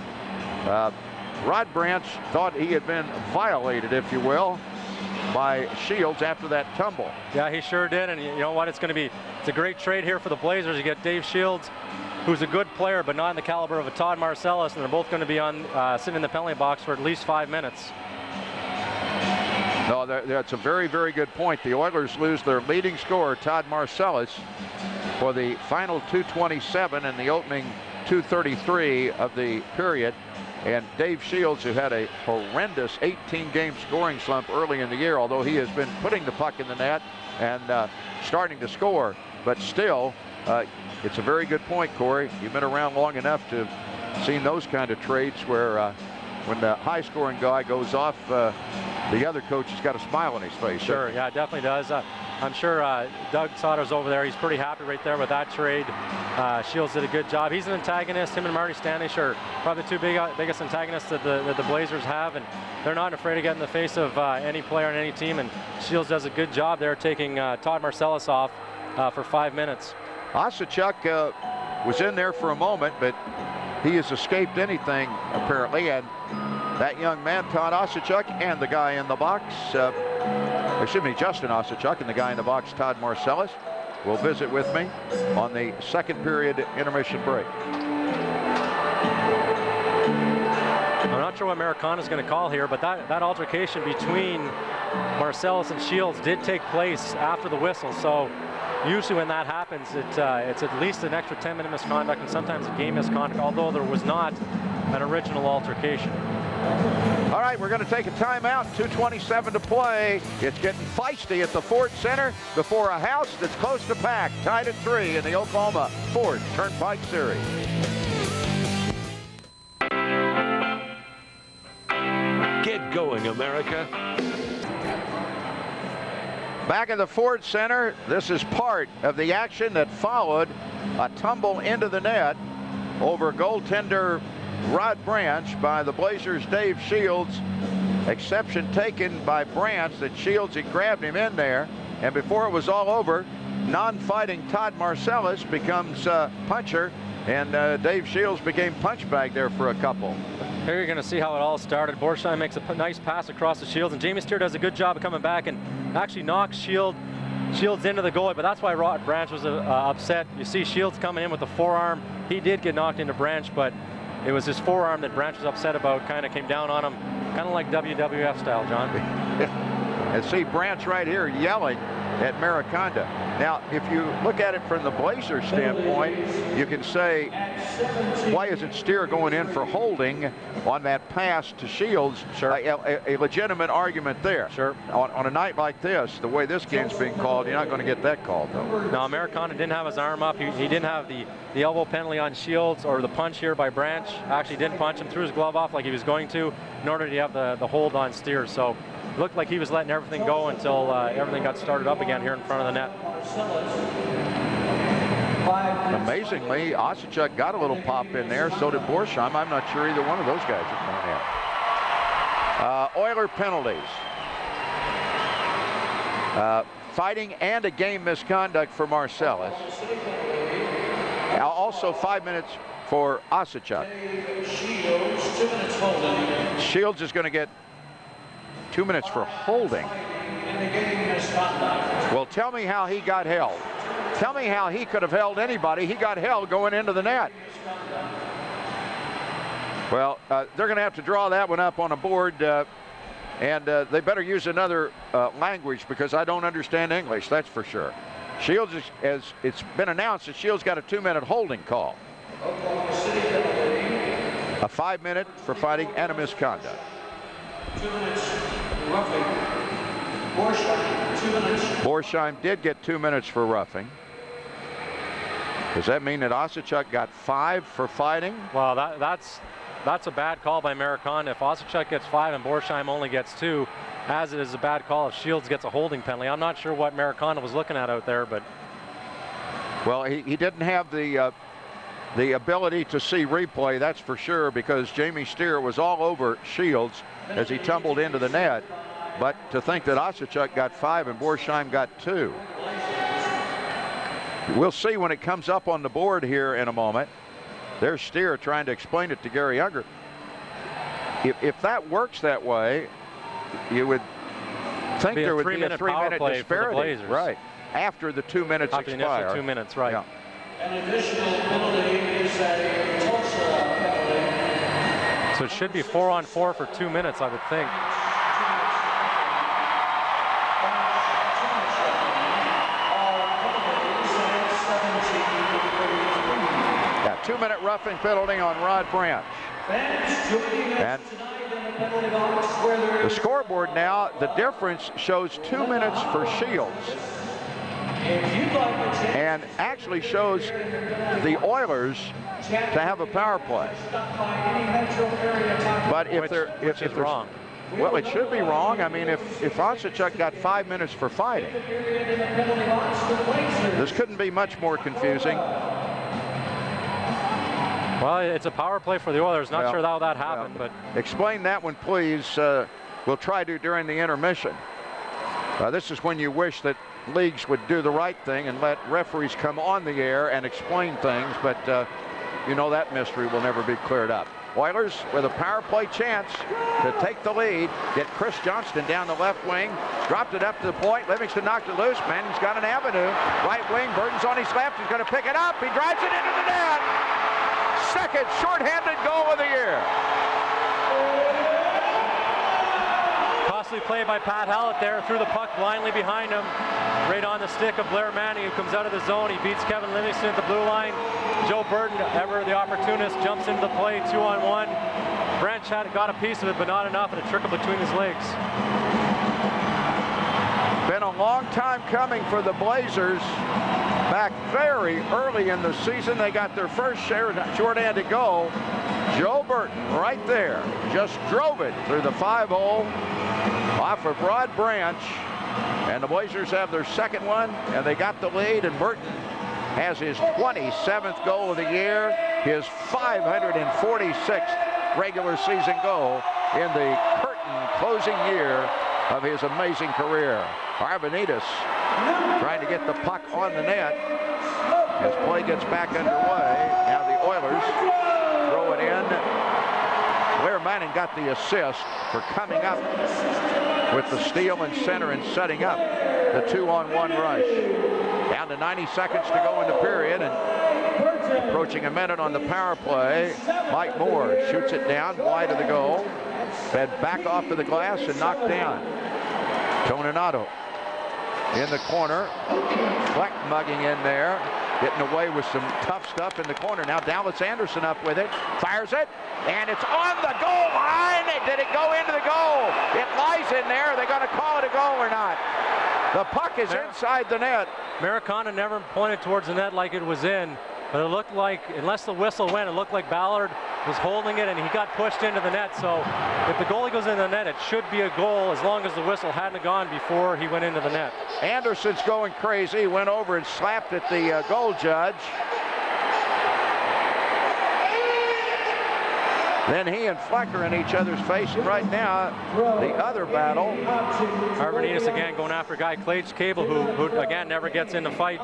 Rod Branch thought he had been violated, if you will, by Shields after that tumble. Yeah, he sure did, and you know what? It's a great trade here for the Blazers. You get Dave Shields, who's a good player, but not in the caliber of a Todd Marcellus, and they're both going to be sitting in the penalty box for at least 5 minutes. No, that's a very, very good point. The Oilers lose their leading scorer, Todd Marcellus, for the final 2:27 and the opening 2:33 of the period. And Dave Shields, who had a horrendous 18-game scoring slump early in the year, although he has been putting the puck in the net and starting to score, but still, it's a very good point, Corey. You've been around long enough to have seen those kind of trades where when the high-scoring guy goes off, the other coach has got a smile on his face. Sure, yeah, it definitely does. I'm sure Doug Sauter's over there. He's pretty happy right there with that trade. Shields did a good job. He's an antagonist. Him and Marty Standish are probably the two biggest antagonists that the Blazers have, and they're not afraid to get in the face of any player on any team, and Shields does a good job there taking Todd Marcellus off for 5 minutes. Osachuk was in there for a moment, but he has escaped anything, apparently, and that young man, Todd Osachuk, and the guy in the box, Justin Osachuk, and the guy in the box, Todd Marcellus, will visit with me on the second period intermission break. I'm not sure what Americana's going to call here, but that altercation between Marcellus and Shields did take place after the whistle, so usually when that happens, it's at least an extra 10-minute misconduct and sometimes a game misconduct, although there was not an original altercation. All right, we're going to take a timeout. 2:27 to play. It's getting feisty at the Ford Center before a house that's close to packed. Tied at 3 in the Oklahoma Ford Turnpike Series. Get going, America. Back at the Ford Center, this is part of the action that followed a tumble into the net over goaltender Rod Branch by the Blazers' Dave Shields. Exception taken by Branch that Shields had grabbed him in there, and before it was all over, non-fighting Todd Marcellus becomes puncher, and Dave Shields became punch bag there for a couple. Here you're going to see how it all started. Borsheim makes a nice pass across the Shields, and Jamie Steer does a good job of coming back and actually knocks Shields into the goalie, but that's why Rod Branch was upset. You see Shields coming in with the forearm. He did get knocked into Branch, but it was his forearm that Branch was upset about, kind of came down on him, kind of like WWF style, John. And see Branch right here yelling at Mariconda. Now, if you look at it from the Blazers standpoint, you can say, why isn't Steer going in for holding on that pass to Shields? Sure. A legitimate argument there. Sure. On a night like this, the way this game's being called, you're not going to get that called, though. No, Americana didn't have his arm up. He didn't have the elbow penalty on Shields or the punch here by Branch. Actually didn't punch him, threw his glove off like he was going to, nor did he have the hold on Steer. So it looked like he was letting everything go until everything got started up again here in front of the net. Amazingly, Osachuk got a little pop in there, so did Borsheim. I'm not sure either one of those guys are coming in. Oiler penalties. Fighting and a game misconduct for Marcellus. Also 5 minutes for Osachuk. Shields, 2 minutes holding. Shields is going to get 2 minutes for holding. And the game misconduct. Well, tell me how he got held. Tell me how he could have held anybody. He got held going into the net. Well, they're going to have to draw that one up on a board, and they better use another language because I don't understand English, that's for sure. Shields, as it's been announced, that Shields got a 2-minute holding call. A 5-minute for fighting and a misconduct. 2 minutes roughing. Borsheim, 2 minutes. Borsheim did get 2 minutes for roughing. Does that mean that Osachuk got 5 for fighting? Well, that's a bad call by Americana. If Osachuk gets 5 and Borsheim only gets 2, as it is a bad call if Shields gets a holding penalty. I'm not sure what Americana was looking at out there, but. Well, he didn't have the ability to see replay, that's for sure, because Jamie Steer was all over Shields as he tumbled into the net. But to think that Osachuk got 5 and Borsheim got 2. We'll see when it comes up on the board here in a moment. There's Steer trying to explain it to Gary Unger. If that works that way, you would think there would be a 3-minute disparity, right? After the 2 minutes expire. After the 2 minutes, right? Yeah. An additional penalty is a Tulsa penalty. So it should be 4-on-4 for 2 minutes, I would think. Yeah, 2-minute roughing penalty on Rod Branch. And the scoreboard now, the difference shows 2 minutes for Shields. And actually shows the Oilers to have a power play. But if there's wrong. Well, it should be wrong. I mean, if Osachuk got 5 minutes for fighting, this couldn't be much more confusing. Well, it's a power play for the Oilers. Not sure how that happened, but explain that one, please. We'll try to during the intermission. This is when you wish that leagues would do the right thing and let referees come on the air and explain things, but you know that mystery will never be cleared up. Oilers with a power play chance to take the lead. Get Chris Johnston down the left wing. Dropped it up to the point. Livingston knocked it loose. Manning's got an avenue. Right wing. Burton's on his left. He's going to pick it up. He drives it into the net. Second shorthanded goal of the year. Costly play by Pat Hallett there. Threw the puck blindly behind him. Right on the stick of Blair Manning, who comes out of the zone. He beats Kevin Livingston at the blue line. Joe Burton, ever the opportunist, jumps into the play 2-on-1. Branch got a piece of it, but not enough, and it trickled between his legs. Been a long time coming for the Blazers. Back very early in the season, they got their first shorthanded goal. Joe Burton right there just drove it through the 5-hole off of Rod Branch. And the Blazers have their second one, and they got the lead, and Burton has his 27th goal of the year, his 546th regular season goal in the curtain closing year of his amazing career. Arvanitis trying to get the puck on the net as play gets back underway. Now the Oilers throw it in. Blair Manning got the assist for coming up with the steal and center and setting up the 2-on-1 rush. Down to 90 seconds to go in the period, and approaching a minute on the power play. Mike Moore shoots it down wide of the goal. Fed back off to the glass and knocked down. Toninato in the corner. Fleck mugging in there. Getting away with some tough stuff in the corner. Now Dallas Anderson up with it. Fires it. And it's on the goal line. Did it go into the goal? It lies in there. Are they going to call it a goal or not? The puck is inside the net. Americana never pointed towards the net like it was in, but it looked like, unless the whistle went, it looked like Ballard was holding it and he got pushed into the net. So if the goalie goes into the net, it should be a goal as long as the whistle hadn't gone before he went into the net. Anderson's going crazy. He went over and slapped at the goal judge. Then he and Fleck are in each other's face, and right now, the other battle. Arvanitis again going after a guy, Clage Cable, who again never gets in the fight.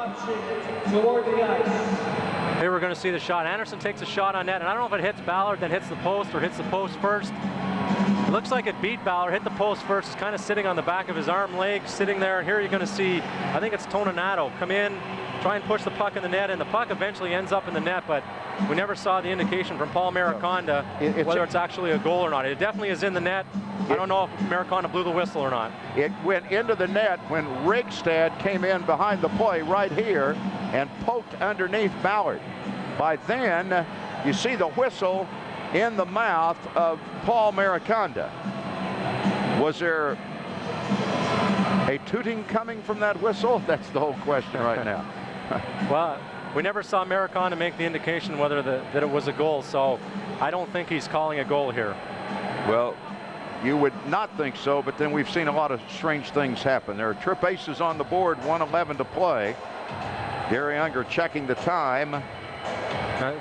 Here we're going to see the shot. Anderson takes a shot on net, and I don't know if it hits Ballard, then hits the post, or hits the post first. It looks like it beat Ballard, hit the post first. It's kind of sitting on the back of his arm, leg, sitting there. And here you're going to see, I think it's Toninato come in, try and push the puck in the net, and the puck eventually ends up in the net, but we never saw the indication from Paul Mariconda whether it's actually a goal or not. It definitely is in the net. I don't know if Mariconda blew the whistle or not. It went into the net when Rigstad came in behind the play right here and poked underneath Ballard. By then, you see the whistle in the mouth of Paul Mariconda. Was there a tooting coming from that whistle? That's the whole question right now. Well, we never saw Mariconda make the indication whether that it was a goal, so I don't think he's calling a goal here. Well, you would not think so, but then we've seen a lot of strange things happen. There are trip aces on the board, 1:11 to play. Gary Unger checking the time.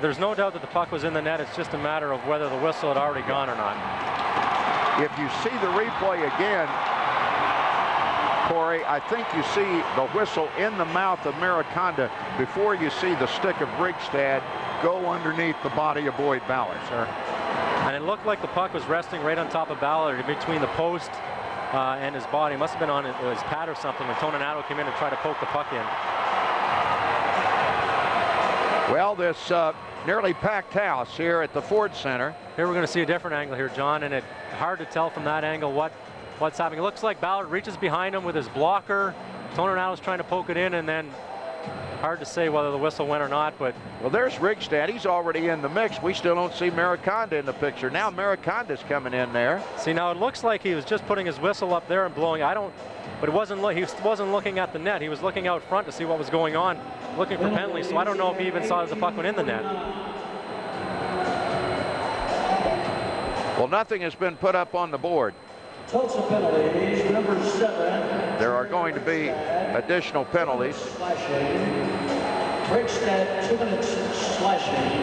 There's no doubt that the puck was in the net. It's just a matter of whether the whistle had already gone or not. If you see the replay again, Corey, I think you see the whistle in the mouth of Mariconda before you see the stick of Rigstad go underneath the body of Boyd Ballard. Sure. And it looked like the puck was resting right on top of Ballard between the post and his body. It must have been on his pad or something when Toninato came in and tried to poke the puck in. Well, this nearly packed house here at the Ford Center. Here we're going to see a different angle here, John, and it's hard to tell from that angle what's happening. It looks like Ballard reaches behind him with his blocker. Toninato's trying to poke it in, and then hard to say whether the whistle went or not. But well, there's Rigstad. He's already in the mix. We still don't see Mariconda in the picture. Now Mariconda's coming in there. See, now it looks like he was just putting his whistle up there and blowing. But it wasn't. He wasn't looking at the net. He was looking out front to see what was going on, looking for penalties. So I don't know if he even saw that the puck went in the net. Well, nothing has been put up on the board. Tulsa penalties, number 7. There are going to be additional penalties. Rigstad, 2 minutes slashing.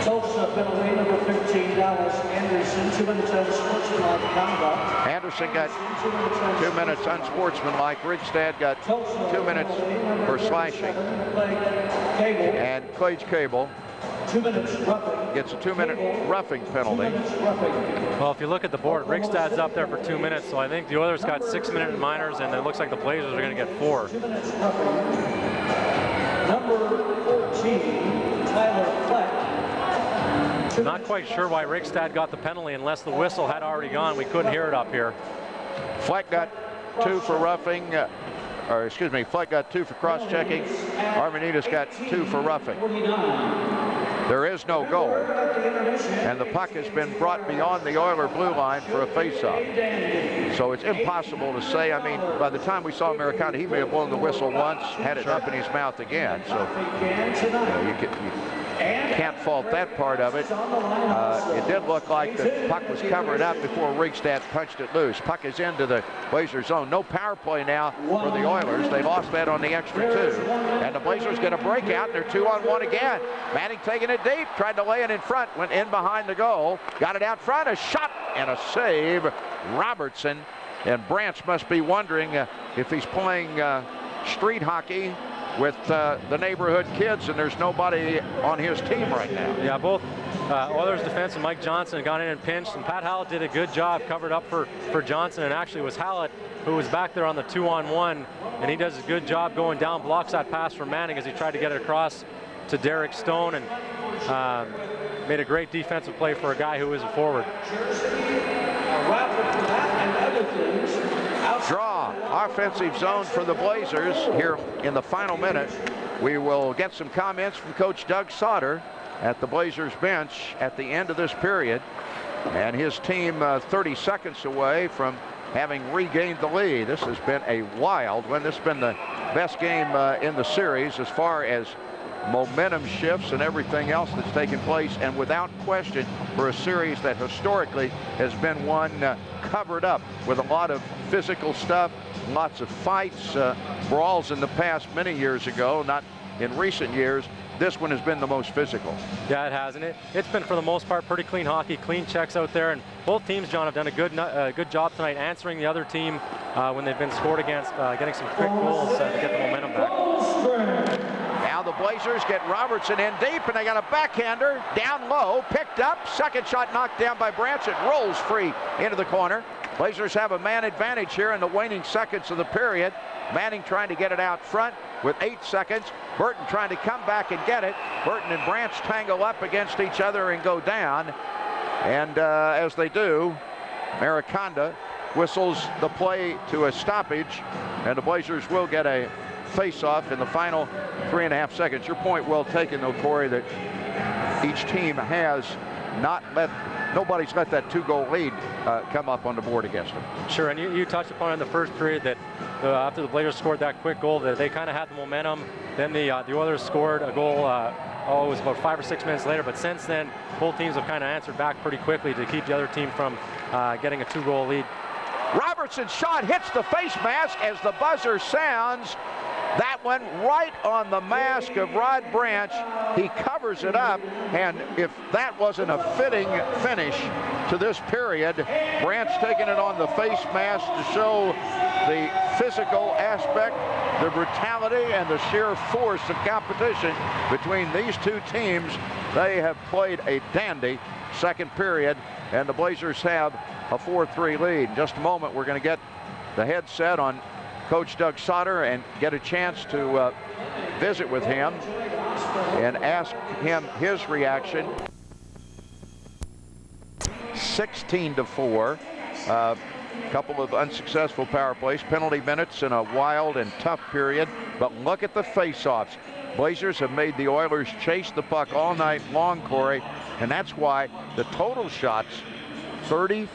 Tulsa penalty, number 15, Dallas Anderson, 2 minutes unsportsmanlike conduct. Anderson got 2 minutes unsportsmanlike. Rigstad got 2 minutes for slashing. And Clage Cable 2 minutes roughing. Gets a 2-minute roughing penalty. Well, if you look at the board, Rigstad's up there for 2 minutes, so I think the Oilers got 6-minute minors, and it looks like the Blazers are going to get 4. 2 minutes roughing. Number 14, Tyler Fleck. Not quite sure why Rigstad got the penalty unless the whistle had already gone. We couldn't hear it up here. Fleck got 2 for roughing. Fleck got 2 for cross-checking. Arvanitis got 2 for roughing. There is no goal, and the puck has been brought beyond the Oiler blue line for a face-off. So it's impossible to say. I mean, by the time we saw Mariconda, he may have blown the whistle once, had it up in his mouth again. So you can't fault that part of it. It did look like the puck was covering up before Rigstad punched it loose. Puck is into the Blazers zone. No power play now for the Oilers. They lost that on the extra 2. And the Blazers going to break out. They're 2-on-1 again. Manning taking it deep. Tried to lay it in front. Went in behind the goal. Got it out front. A shot and a save. Robertson. And Branch must be wondering if he's playing street hockey with the neighborhood kids, and there's nobody on his team right now. Yeah, both Oilers defenseman Mike Johnson got in and pinched, and Pat Hallett did a good job, covered up for Johnson, and actually it was Hallett who was back there on the 2-on-1, and he does a good job going down, blocks that pass from Manning as he tried to get it across to Derek Stone, and made a great defensive play for a guy who is a forward. Draw, offensive zone for the Blazers here in the final minute. We will get some comments from Coach Doug Sauter at the Blazers bench at the end of this period. And his team 30 seconds away from having regained the lead. This has been a wild one. This has been the best game in the series as far as momentum shifts and everything else that's taken place, and without question for a series that historically has been one covered up with a lot of physical stuff, lots of fights, brawls in the past many years ago, not in recent years, this one has been the most physical. Yeah, it has, and it's been for the most part pretty clean hockey, clean checks out there, and both teams, John, have done a good job tonight answering the other team when they've been scored against, getting some quick goals to get the momentum back. Now the Blazers get Robertson in deep, and they got a backhander down low, picked up, second shot knocked down by Branch. It rolls free into the corner. Blazers have a man advantage here in the waning seconds of the period. Manning trying to get it out front with 8 seconds. Burton trying to come back and get it. Burton and Branch tangle up against each other and go down. And as they do, Mariconda whistles the play to a stoppage, and the Blazers will get a face-off in the final 3.5 seconds. Your point well taken, though, Corey, that each team has nobody's let that 2-goal lead come up on the board against them. Sure, and you touched upon in the first period that after the Blazers scored that quick goal, that they kind of had the momentum. Then the Oilers scored a goal, it was about 5 or 6 minutes later, but since then, both teams have kind of answered back pretty quickly to keep the other team from getting a 2-goal lead. Robertson's shot hits the face mask as the buzzer sounds. That one right on the mask of Rod Branch. He covers it up, and if that wasn't a fitting finish to this period, Branch taking it on the face mask to show the physical aspect, the brutality, and the sheer force of competition between these two teams. They have played a dandy second period, and the Blazers have a 4-3 lead. In just a moment, we're going to get the headset on Coach Doug Sauter and get a chance to visit with him and ask him his reaction. 16-4. Couple of unsuccessful power plays, penalty minutes in a wild and tough period. But look at the face-offs. Blazers have made the Oilers chase the puck all night long, Corey, and that's why the total shots 33-9.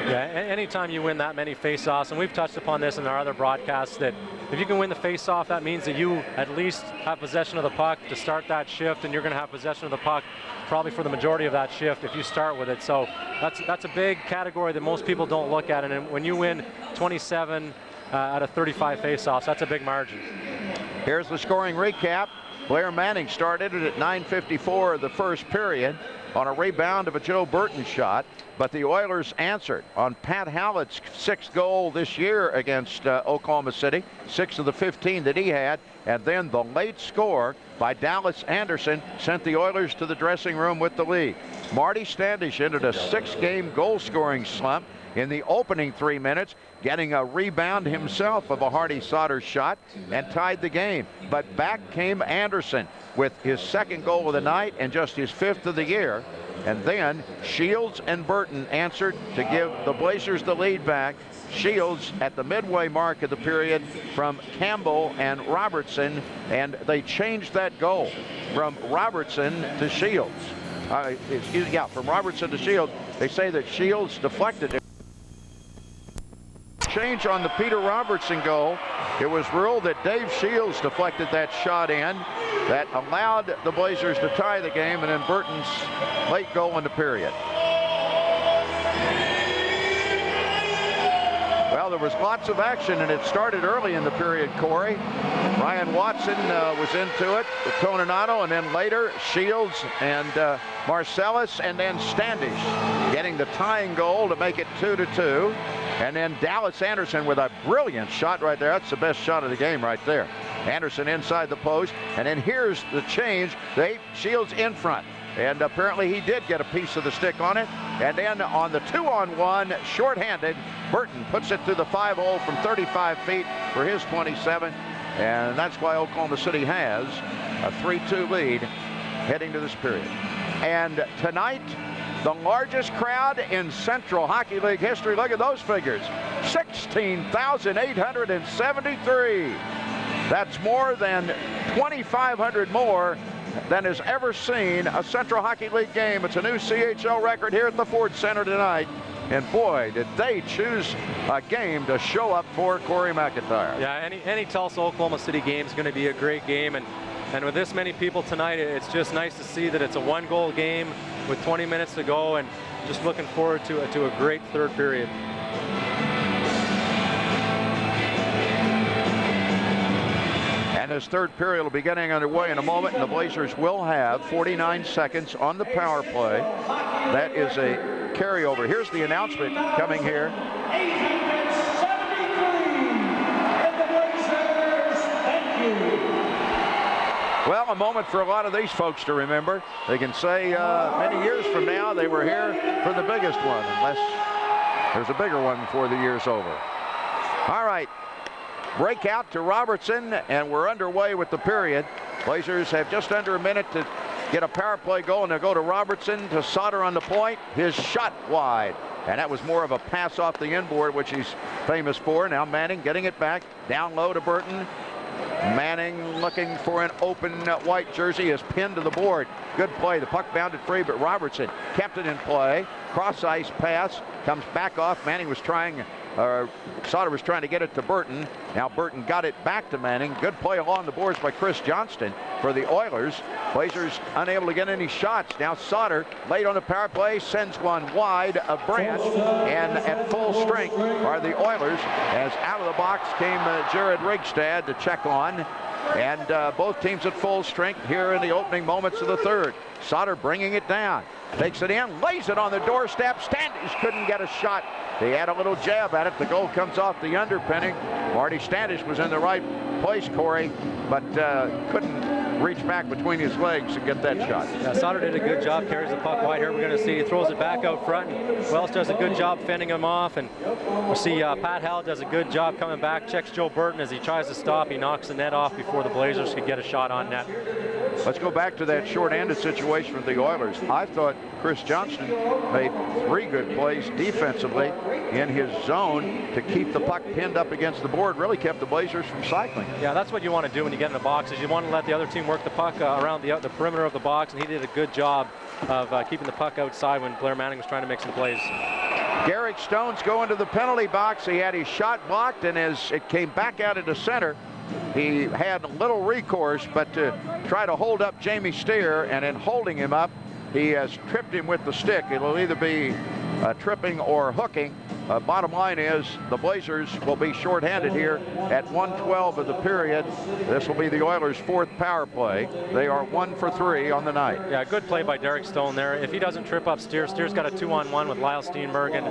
Yeah, anytime you win that many face-offs, and we've touched upon this in our other broadcasts, that if you can win the face-off, that means that you at least have possession of the puck to start that shift, and you're going to have possession of the puck probably for the majority of that shift if you start with it. So that's a big category that most people don't look at, and when you win 27 out of 35 face-offs, that's a big margin. Here's the scoring recap. Blair Manning started it at 9:54 of the first period on a rebound of a Joe Burton shot, but the Oilers answered on Pat Hallett's 6th goal this year against Oklahoma City, 6 of the 15 that he had, and then the late score by Dallas Anderson sent the Oilers to the dressing room with the lead. Marty Standish ended a 6-game goal-scoring slump in the opening 3 minutes, getting a rebound himself of a Hardy Sauter shot and tied the game. But back came Anderson with his 2nd goal of the night and just his 5th of the year. And then Shields and Burton answered to give the Blazers the lead back. Shields at the midway mark of the period from Campbell and Robertson, and they changed that goal from Robertson to Shields. From Robertson to Shields. They say that Shields deflected it. Change on the Peter Robertson goal. It was ruled that Dave Shields deflected that shot in. That allowed the Blazers to tie the game, and then Burton's late goal in the period. Well, there was lots of action, and it started early in the period, Corey. Ryan Watson was into it with Toninato, and then later Shields and Marcellus, and then Standish getting the tying goal to make it 2-2. And then Dallas Anderson with a brilliant shot right there. That's the best shot of the game right there. Anderson inside the post, and then here's the change. Shields in front, and apparently he did get a piece of the stick on it. And then on the 2-on-1, shorthanded, Burton puts it through the 5-hole from 35 feet for his 27, and that's why Oklahoma City has a 3-2 lead heading to this period. And tonight, the largest crowd in Central Hockey League history. Look at those figures. 16,873. That's more than 2,500 more than has ever seen a Central Hockey League game. It's a new CHL record here at the Ford Center tonight. And boy, did they choose a game to show up for Corey McIntyre. Yeah, any Tulsa Oklahoma City game is going to be a great game. And with this many people tonight, it's just nice to see that it's a 1-goal game with 20 minutes to go, and just looking forward to a great third period. And this third period will be getting underway in a moment, and the Blazers will have 49 seconds on the power play. That is a carryover. Here's the announcement coming here. 873, and the Blazers, thank you. Well, a moment for a lot of these folks to remember. They can say many years from now they were here for the biggest one, unless there's a bigger one before the year's over. All right, break out to Robertson, and we're underway with the period. Blazers have just under a minute to get a power play goal, and they'll go to Robertson to Sauter on the point. His shot wide, and that was more of a pass off the inboard, which he's famous for. Now Manning getting it back down low to Burton. Manning looking for an open white jersey, is pinned to the board. Good play. The puck bounded free, but Robertson kept it in play. Cross ice pass comes back off. Manning was trying, Sauter was trying to get it to Burton. Now Burton got it back to Manning. Good play along the boards by Chris Johnston for the Oilers. Blazers unable to get any shots. Now Sauter late on the power play sends one wide of Branch, and at full strength are the Oilers, as out of the box came Jared Rigstad to check on. And both teams at full strength here in the opening moments of the third. Sauter bringing it down, takes it in, lays it on the doorstep. Standish couldn't get a shot. He had a little jab at it. The goal comes off the underpinning. Marty Standish was in the right place, Corey, but couldn't reach back between his legs and get that shot. Yeah, Sauter did a good job, carries the puck wide here. We're going to see he throws it back out front, and Wells does a good job fending him off, and we'll see Pat Howell does a good job coming back, checks Joe Burton as he tries to stop. He knocks the net off before the Blazers could get a shot on net. Let's go back to that short-handed situation for the Oilers. I thought Chris Johnston made 3 good plays defensively in his zone to keep the puck pinned up against the board. Really kept the Blazers from cycling. Yeah, that's what you want to do when you get in the box, is you want to let the other team work the puck around the perimeter of the box, and he did a good job of keeping the puck outside when Blair Manning was trying to make some plays. Garrick Stones going to the penalty box. He had his shot blocked, and as it came back out into center, he had little recourse but to try to hold up Jamie Steer, and in holding him up, he has tripped him with the stick. It'll either be tripping or hooking. Bottom line is the Blazers will be shorthanded here at 1:12 of the period. This will be the Oilers' 4th power play. They are 1 for 3 on the night. Yeah, good play by Derek Stone there. If he doesn't trip up Steer, Steer's got a 2-on-1 with Lyle Steenbergen,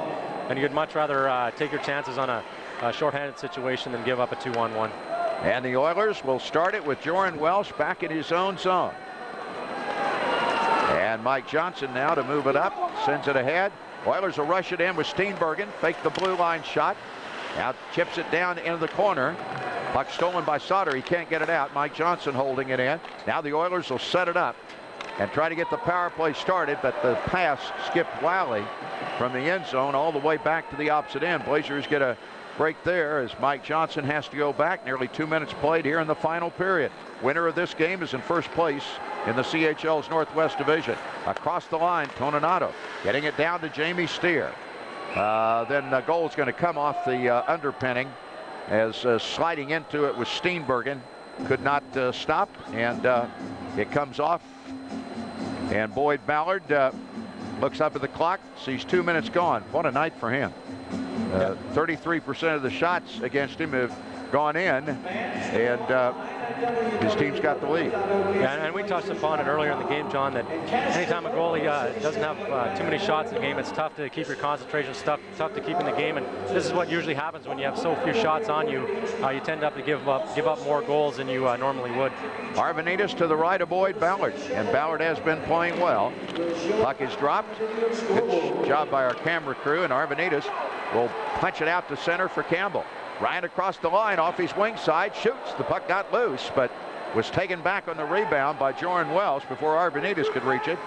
and you'd much rather take your chances on a shorthanded situation than give up a 2-on-1. And the Oilers will start it with Joran Welsh back in his own zone. And Mike Johnson now to move it up, sends it ahead. Oilers will rush it in with Steenbergen, fake the blue line shot. Now chips it down into the corner. Puck stolen by Sauter. He can't get it out. Mike Johnson holding it in. Now the Oilers will set it up and try to get the power play started, but the pass skipped Wiley from the end zone all the way back to the opposite end. Blazers get a break there as Mike Johnson has to go back. Nearly 2 minutes played here in the final period. Winner of this game is in first place in the CHL's Northwest Division. Across the line, Toninato getting it down to Jamie Steer. Then the goal is going to come off the underpinning as sliding into it was Steenbergen. Could not stop, and it comes off. And Boyd Ballard looks up at the clock, sees 2 minutes gone. What a night for him. 33% of the shots against him have gone in, and his team's got the lead. Yeah, and we touched upon it earlier in the game, John, that anytime a goalie doesn't have too many shots in the game, it's tough to keep your concentration, tough to keep in the game, and this is what usually happens when you have so few shots on you. You tend to give up more goals than you normally would. Arvanitis to the right of Boyd Ballard, and Ballard has been playing well. Puck is dropped. Good job by our camera crew, and Arvanitis will punch it out to center for Campbell. Ryan across the line off his wing side, shoots. The puck got loose, but was taken back on the rebound by Joran Welsh before Arvanitis could reach it.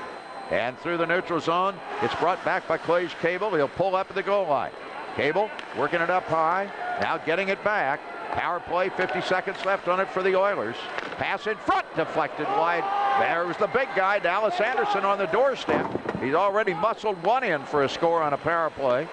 And through the neutral zone, it's brought back by Clay Cable. He'll pull up at the goal line. Cable working it up high, now getting it back. Power play, 50 seconds left on it for the Oilers. Pass in front, deflected wide. There was the big guy, Dallas Anderson, on the doorstep. He's already muscled one in for a score on a power play.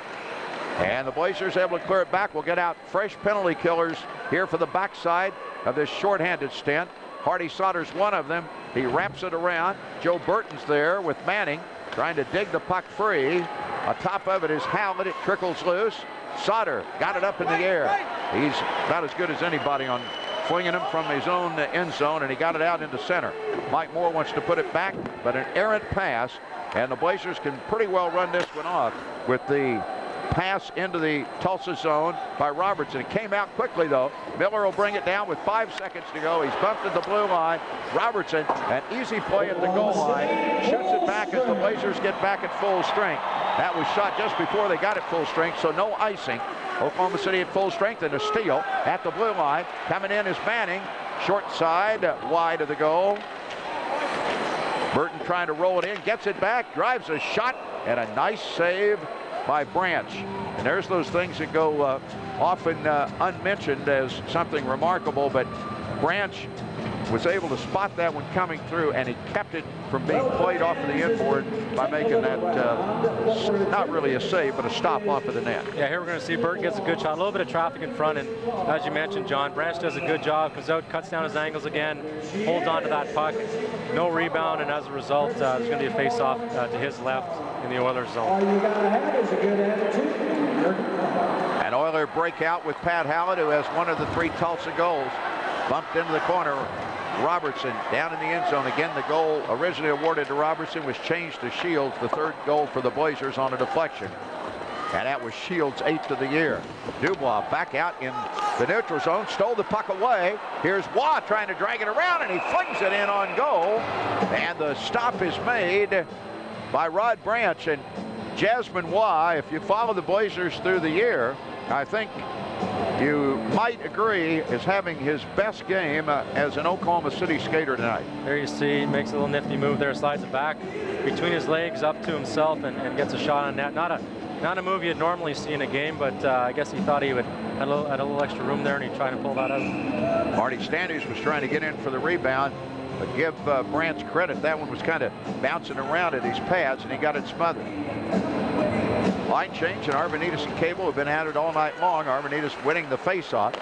And the Blazers able to clear it back. We'll get out fresh penalty killers here for the backside of this shorthanded stint. Hardy Sauter's one of them. He wraps it around. Joe Burton's there with Manning trying to dig the puck free. On top of it is Howlett. It trickles loose. Sauter got it up in the air. He's about as good as anybody on flinging him from his own end zone, and he got it out into center. Mike Moore wants to put it back, but an errant pass, and the Blazers can pretty well run this one off with the pass into the Tulsa zone by Robertson. It came out quickly, though. Miller will bring it down with 5 seconds to go. He's bumped at the blue line. Robertson, an easy play at the goal line, shoots it back as the Blazers get back at full strength. That was shot just before they got at full strength, so no icing. Oklahoma City at full strength, and a steal at the blue line. Coming in is Manning. Short side, wide of the goal. Burton trying to roll it in, gets it back, drives a shot, and a nice save by Branch. And there's those things that go often unmentioned as something remarkable, but Branch was able to spot that one coming through, and he kept it from being played off of the inboard by making that not really a save, but a stop off of the net. Yeah, here we're going to see Burton gets a good shot, a little bit of traffic in front, and as you mentioned, John, Branch does a good job, comes out, cuts down his angles again, holds on to that puck, no rebound, and as a result, there's going to be a face-off to his left in the Oilers zone. All you gotta have is a good attitude. An Oiler breakout with Pat Hallett, who has one of the 3 Tulsa goals. Bumped into the corner. Robertson down in the end zone. Again, the goal originally awarded to Robertson was changed to Shields, the 3rd goal for the Blazers on a deflection. And that was Shields' 8th of the year. Dubois back out in the neutral zone, stole the puck away. Here's Waugh trying to drag it around, and he flings it in on goal. And the stop is made by Rod Branch. And Jasmine Waugh, if you follow the Blazers through the year, I think you might agree is having his best game as an Oklahoma City skater tonight. There you see, makes a little nifty move there, slides it back between his legs up to himself and gets a shot on net. Not a move you'd normally see in a game, but I guess he thought he would had a little extra room there, and he tried to pull that out. Marty Standish was trying to get in for the rebound, but give Branch credit. That one was kind of bouncing around at his pads, and he got it smothered. Line change, and Arvanitis and Cable have been at it all night long. Arvanitis winning the faceoff.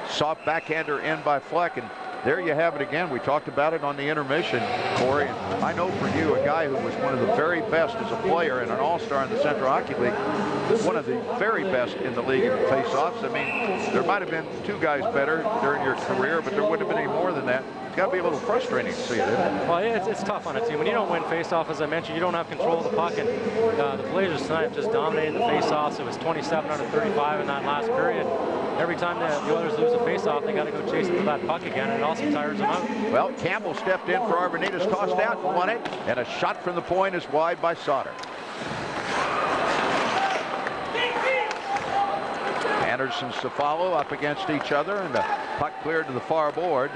Soft backhander in by Fleck, and there you have it again. We talked about it on the intermission, Corey. And I know for you, a guy who was one of the very best as a player and an all-star in the Central Hockey League, one of the very best in the league in faceoffs. I mean, there might have been 2 guys better during your career, but there wouldn't have been any more than that. It's got to be a little frustrating to see it, isn't it? Well, it's tough on a team. When you don't win faceoff, as I mentioned, you don't have control of the puck, and the Blazers tonight just dominated the faceoffs. It was 27 out of 35 in that last period. Every time the Oilers lose a faceoff, they got to go chase for that puck again, and it also tires them out. Well, Campbell stepped in for Arvanitis, tossed out, won it, and a shot from the point is wide by Sauter. Anderson's to follow up against each other, and the puck cleared to the far board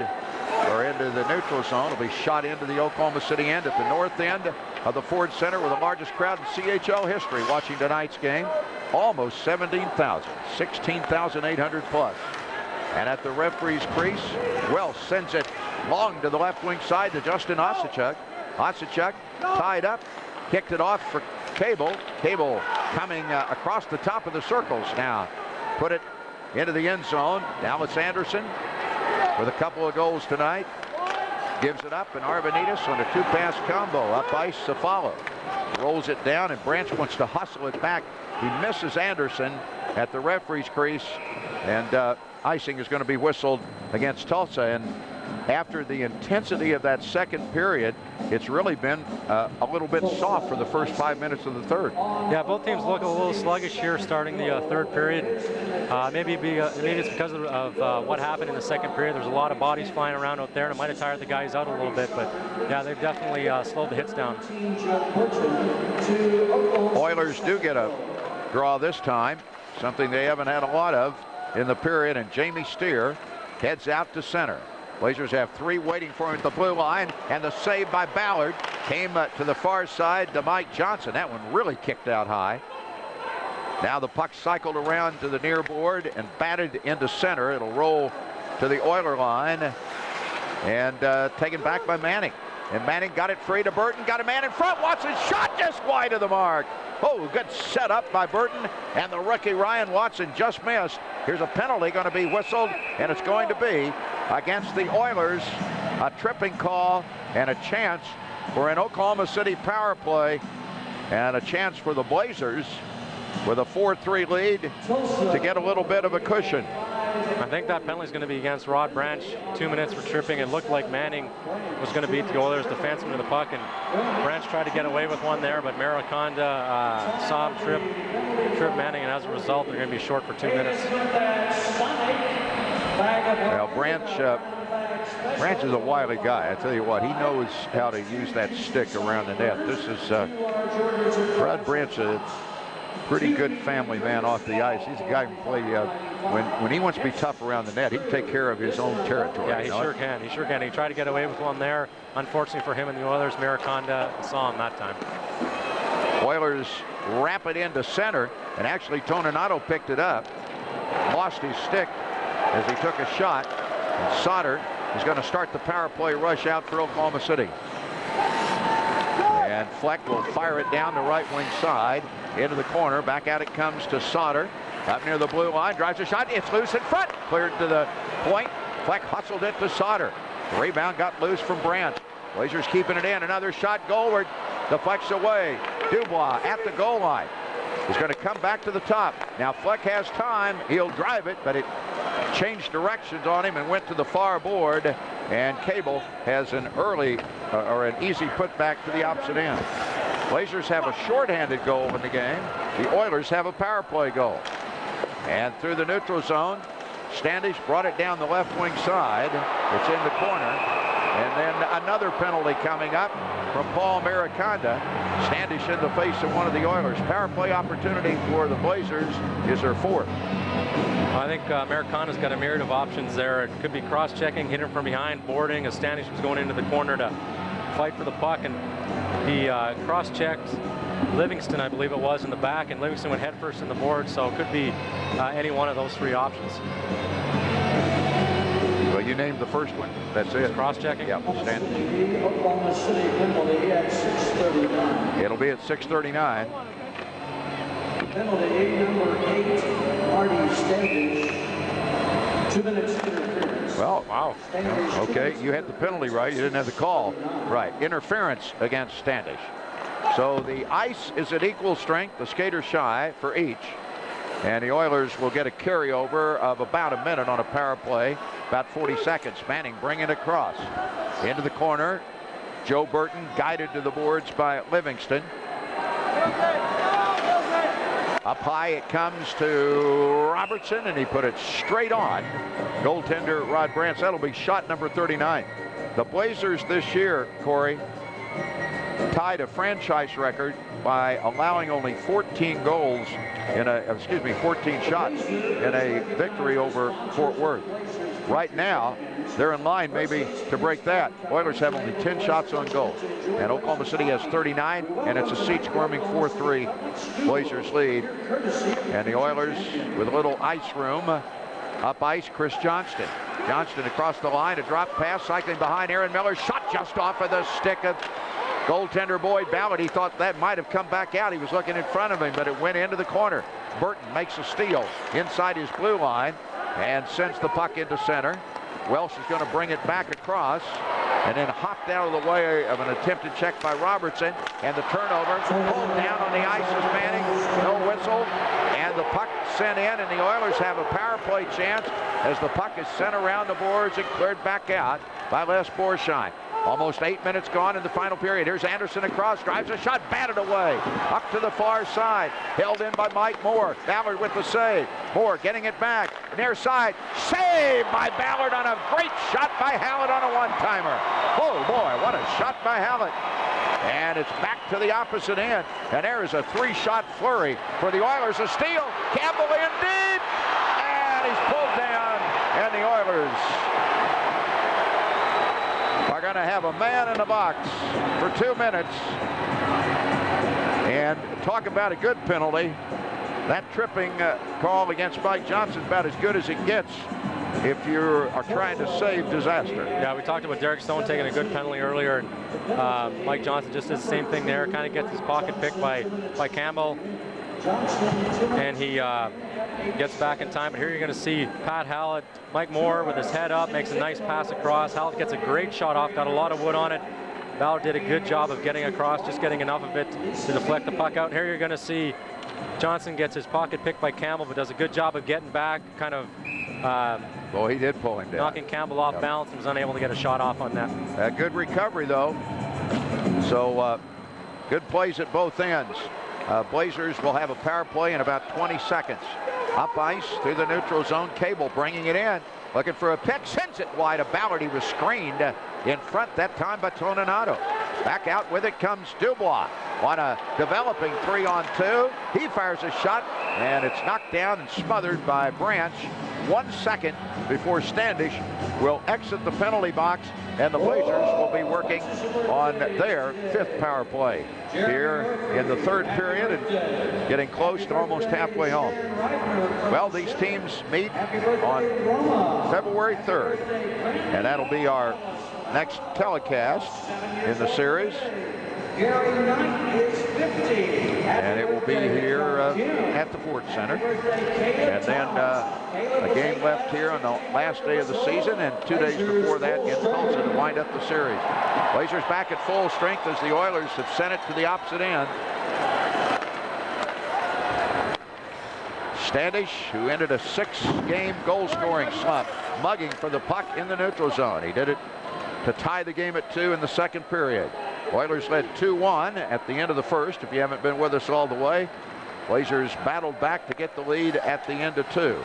or into the neutral zone. It'll be shot into the Oklahoma City end at the north end of the Ford Center, with the largest crowd in CHL history watching tonight's game. Almost 17,000, 16,800 plus. And at the referee's crease, Wells sends it long to the left wing side to Justin Osachuk. Osachuk tied up, kicked it off for Cable. Cable coming across the top of the circles now. Put it into the end zone. Dallas Anderson with a couple of goals tonight. Gives it up, and Arvanitis on a 2-pass combo. Up ice to follow. Rolls it down, and Branch wants to hustle it back. He misses Anderson at the referee's crease, and icing is going to be whistled against Tulsa. And after the intensity of that second period, it's really been a little bit soft for the first 5 minutes of the third. Yeah, both teams look a little sluggish here starting the third period. Maybe it's because of what happened in the second period. There's a lot of bodies flying around out there, and it might have tired the guys out a little bit, but yeah, they've definitely slowed the hits down. Oilers do get a draw this time, something they haven't had a lot of in the period, and Jamie Steer heads out to center. Blazers have 3 waiting for him at the blue line, and the save by Ballard came to the far side to Mike Johnson. That one really kicked out high. Now the puck cycled around to the near board and batted into center. It'll roll to the Oiler line and taken back by Manning. And Manning got it free to Burton, got a man in front. Watson shot just wide of the mark. Oh, good setup by Burton, and the rookie Ryan Watson just missed. Here's a penalty going to be whistled, and it's going to be against the Oilers. A tripping call and a chance for an Oklahoma City power play, and a chance for the Blazers with a 4-3 lead to get a little bit of a cushion. I think that penalty is going to be against Rod Branch. 2 minutes for tripping. It looked like Manning was going to beat the Oilers defenseman to the puck, and Branch tried to get away with one there, but Mariconda saw him trip Manning, and as a result, they're going to be short for 2 minutes. Well, Branch is a wily guy. I tell you what, he knows how to use that stick around the net. This is Rod Branch, a pretty good family man off the ice. He's a guy who can play when he wants to be tough around the net. He can take care of his own territory. Yeah, he sure can. He sure can. He tried to get away with one there. Unfortunately for him and the Oilers, Mariconda saw him that time. Oilers wrap it into center, and actually Toninato picked it up, lost his stick as he took a shot, and Sauter is going to start the power play rush out for Oklahoma City. And Fleck will fire it down the right wing side into the corner. Back out it comes to Sauter. Up near the blue line, drives a shot. It's loose in front. Cleared to the point. Fleck hustled it to Sauter. The rebound got loose from Branch. Blazers keeping it in. Another shot goalward. Deflects away. Dubois at the goal line. He's going to come back to the top. Now Fleck has time. He'll drive it, but it changed directions on him and went to the far board. And Cable has an early or an easy putback to the opposite end. Blazers have a shorthanded goal in the game. The Oilers have a power play goal. And through the neutral zone, Standish brought it down the left wing side. It's in the corner. And then another penalty coming up from Paul Mariconda. Standish in the face of one of the Oilers. Power play opportunity for the Blazers is their fourth. I think Mariconda's got a myriad of options there. It could be cross-checking, hitting from behind, boarding, as Standish was going into the corner to fight for the puck, and he cross-checked Livingston, I believe it was, in the back, and Livingston went headfirst in the board, so it could be any one of those three options. Well, you named the first one. That's it. Cross-checking? Yeah, Standish. Oklahoma City penalty at 6:39. It'll be at 6:39. Penalty number 8, Marty Standish. 2 minutes interference. Well, wow. Okay, you had the penalty right. You didn't have the call right. Interference against Standish. So the ice is at equal strength. The skaters shy for each. And the Oilers will get a carryover of about a minute on a power play. About 40 seconds. Manning bringing it across. Into the corner. Joe Burton guided to the boards by Livingston. Up high it comes to Robertson, and he put it straight on. Goaltender Rod Branch. That'll be shot number 39. The Blazers this year, Corey, tied a franchise record by allowing only 14 goals in 14 shots in a victory over Fort Worth. Right now, they're in line maybe to break that. Oilers have only 10 shots on goal. And Oklahoma City has 39, and it's a seat-squirming 4-3 Blazers lead. And the Oilers with a little ice room. Up ice, Chris Johnston. Johnston across the line, a drop pass, cycling behind Aaron Miller. Shot just off of the stick of goaltender Boyd Ballard. He thought that might have come back out. He was looking in front of him, but it went into the corner. Burton makes a steal inside his blue line and sends the puck into center. Welsh is going to bring it back across and then hopped out of the way of an attempted check by Robertson, and the turnover. Pulled down on the ice is Manning. No whistle, and the puck sent in, and the Oilers have a power play chance as the puck is sent around the boards and cleared back out by Les Borshine. Almost 8 minutes gone in the final period. Here's Anderson across, drives a shot, batted away. Up to the far side, held in by Mike Moore. Ballard with the save. Moore getting it back, near side, saved by Ballard on a great shot by Hallett on a one-timer. Oh boy, what a shot by Hallett. And it's back to the opposite end. And there is a three-shot flurry for the Oilers. A steal, Campbell in deep, and he's pulled down, and the Oilers are going to have a man in the box for 2 minutes. And talk about a good penalty. That tripping call against Mike Johnson is about as good as it gets if you are trying to save disaster. Yeah, we talked about Derek Stone taking a good penalty earlier, and Mike Johnson just does the same thing there. Kind of gets his pocket picked by Campbell, and he gets back in time. But here you're going to see Pat Hallett, Mike Moore with his head up, makes a nice pass across. Hallett gets a great shot off, got a lot of wood on it. Ballard did a good job of getting across, just getting enough of it to deflect the puck out. And here you're going to see Johnson gets his pocket picked by Campbell, but does a good job of getting back, kind of Well, he did pull him down. knocking Campbell off balance and was unable to get a shot off on net. A good recovery, though. So good plays at both ends. Blazers will have a power play in about 20 seconds. Up ice through the neutral zone. Cable bringing it in. Looking for a pick. Sends it wide of Ballard. He was screened in front that time by Toninato. Back out with it comes Dubois on a developing 3-on-2. He fires a shot, and it's knocked down and smothered by Branch. 1 second before Standish will exit the penalty box, and the Blazers will be working on their 5th power play here in the 3rd period and getting close to almost halfway home. Well, these teams meet on February 3rd, and that'll be our next telecast in the series. And it will be here at the Ford Center. And then a game left here on the last day of the season, and 2 days before that in Tulsa to wind up the series. Blazers back at full strength as the Oilers have sent it to the opposite end. Standish, who ended a 6-game goal-scoring slump, mugging for the puck in the neutral zone. He did it to tie the game at 2 in the 2nd period. Oilers led 2-1 at the end of the 1st. If you haven't been with us all the way, Blazers battled back to get the lead at the end of 2.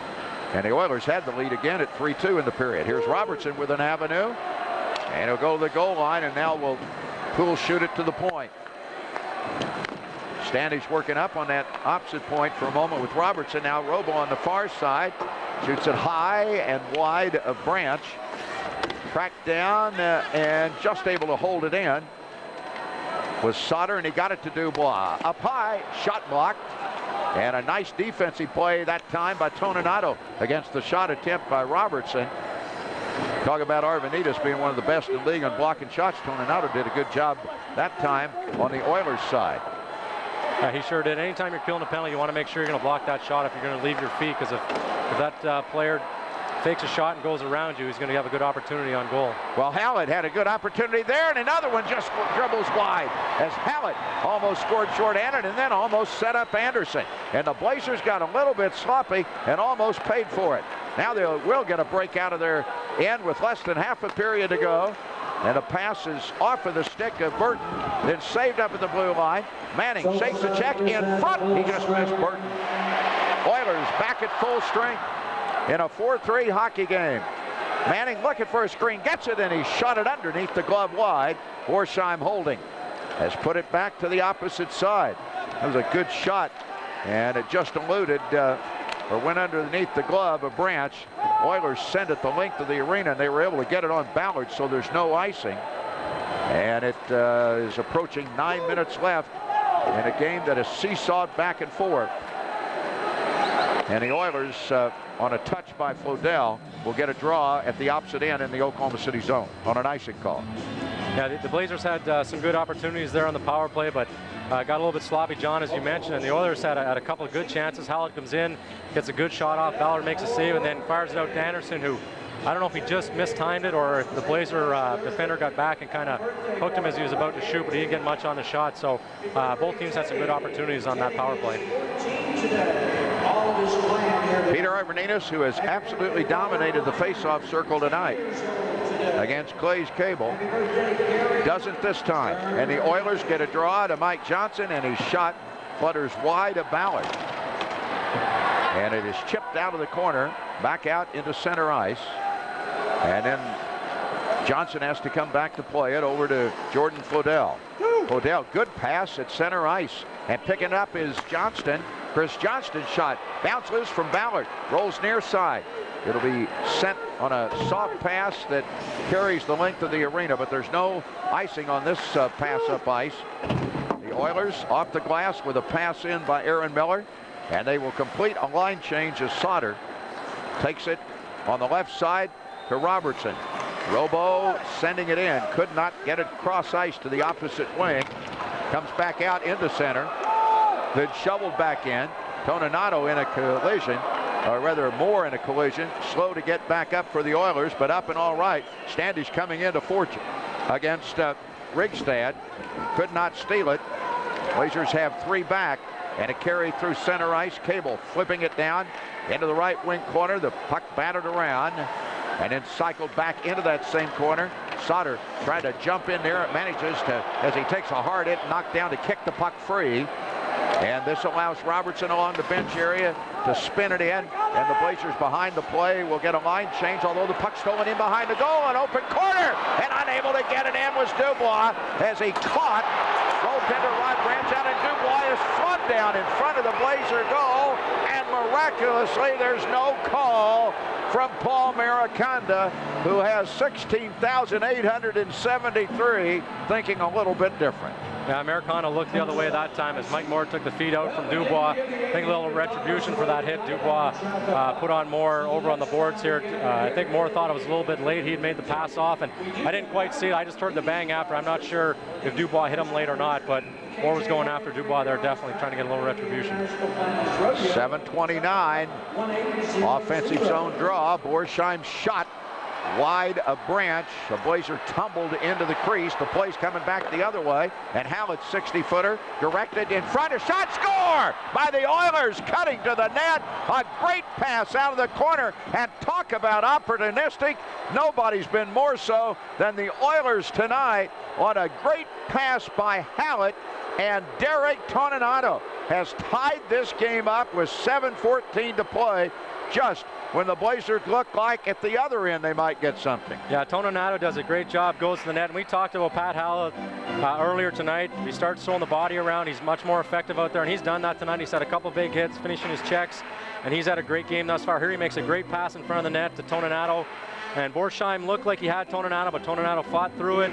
And the Oilers had the lead again at 3-2 in the period. Here's Robertson with an avenue. And he'll go to the goal line, and now will Poole shoot it to the point. Standish working up on that opposite point for a moment with Robertson. Now Robo on the far side. Shoots it high and wide of Branch. Tracked down and just able to hold it in was Sauter, and he got it to Dubois. Up high, shot blocked, and a nice defensive play that time by Toninato against the shot attempt by Robertson. Talk about Arvanitis being one of the best in the league on blocking shots. Toninato did a good job that time on the Oilers side. He sure did. Anytime you're killing a penalty, you want to make sure you're going to block that shot if you're going to leave your feet, because if that player takes a shot and goes around you, he's going to have a good opportunity on goal. Well, Hallett had a good opportunity there, and another one just dribbles wide as Hallett almost scored short-handed and then almost set up Anderson. And the Blazers got a little bit sloppy and almost paid for it. Now they will get a break out of their end with less than half a period to go. And a pass is off of the stick of Burton, then saved up at the blue line. Manning shakes the check in front. He just missed Burton. Oilers back at full strength in a 4-3 hockey game. Manning looking for a screen, gets it, and he shot it underneath the glove wide. Horsheim holding, has put it back to the opposite side. That was a good shot, and it just eluded or went underneath the glove of Branch. Oilers send it the length of the arena, and they were able to get it on Ballard, so there's no icing. And it is approaching 9 minutes left in a game that is seesawed back and forth. And the Oilers, on a touch by Flodell, will get a draw at the opposite end in the Oklahoma City zone on an icing call. Yeah, the Blazers had some good opportunities there on the power play, but got a little bit sloppy, John, as you mentioned, and the Oilers had a couple of good chances. Hallett comes in, gets a good shot off, Ballard makes a save, and then fires it out to Anderson, who, I don't know if he just mistimed it or if the Blazer defender got back and kind of hooked him as he was about to shoot, but he didn't get much on the shot. So both teams had some good opportunities on that power play. Peter Arvanitis, who has absolutely dominated the face-off circle tonight against Clay's Cable, doesn't this time. And the Oilers get a draw to Mike Johnson, and his shot flutters wide of Ballard. And it is chipped out of the corner, back out into center ice. And then Johnson has to come back to play it over to Jordan Flodell. Flodell, good pass at center ice. And picking up is Johnston. Chris Johnston's shot bounce loose from Ballard. Rolls near side. It'll be sent on a soft pass that carries the length of the arena, but there's no icing on this pass up ice. The Oilers off the glass with a pass in by Aaron Miller, and they will complete a line change as Sauter takes it on the left side to Robertson. Robo sending it in, could not get it cross ice to the opposite wing. Comes back out into center, then shoveled back in. Toninato in a collision, or rather more in a collision. Slow to get back up for the Oilers, but up and all right. Standish coming into fortune against Rigstad. Could not steal it. Blazers have 3 back. And a carry through center ice. Cable flipping it down into the right wing corner. The puck battered around and then cycled back into that same corner. Sauter tried to jump in there. Manages to, as he takes a hard hit, knock down to kick the puck free. And this allows Robertson along the bench area to spin it in. And the Blazers behind the play will get a line change, although the puck stolen in behind the goal. An open corner, and unable to get it in was Dubois as he caught goaltender Rod Branch out, and Dubois is flubbed down in front of the Blazer goal. And miraculously, there's no call from Paul Mariconda, who has 16,873, thinking a little bit different. Yeah, Mariconda looked the other way that time as Mike Moore took the feed out from Dubois. I think a little retribution for that hit. Dubois put on Moore over on the boards here. I think Moore thought it was a little bit late. He had made the pass off, and I didn't quite see it. I just heard the bang after. I'm not sure if Dubois hit him late or not, but Moore was going after Dubois there, definitely trying to get a little retribution. 7:29, offensive zone draw. Borsheim shot wide of Branch. The Blazer tumbled into the crease. The play's coming back the other way, and Hallett's 60-footer directed in front. A shot, score by the Oilers, cutting to the net. A great pass out of the corner, and talk about opportunistic. Nobody's been more so than the Oilers tonight on a great pass by Hallett. And Derek Toninato has tied this game up with 7:14 to play, just when the Blazers look like at the other end they might get something. Yeah, Toninato does a great job, goes to the net. And we talked about Pat Hallett earlier tonight. He starts throwing the body around. He's much more effective out there, and he's done that tonight. He's had a couple big hits, finishing his checks, and he's had a great game thus far. Here he makes a great pass in front of the net to Toninato. And Borsheim looked like he had Toninato, but Toninato fought through it.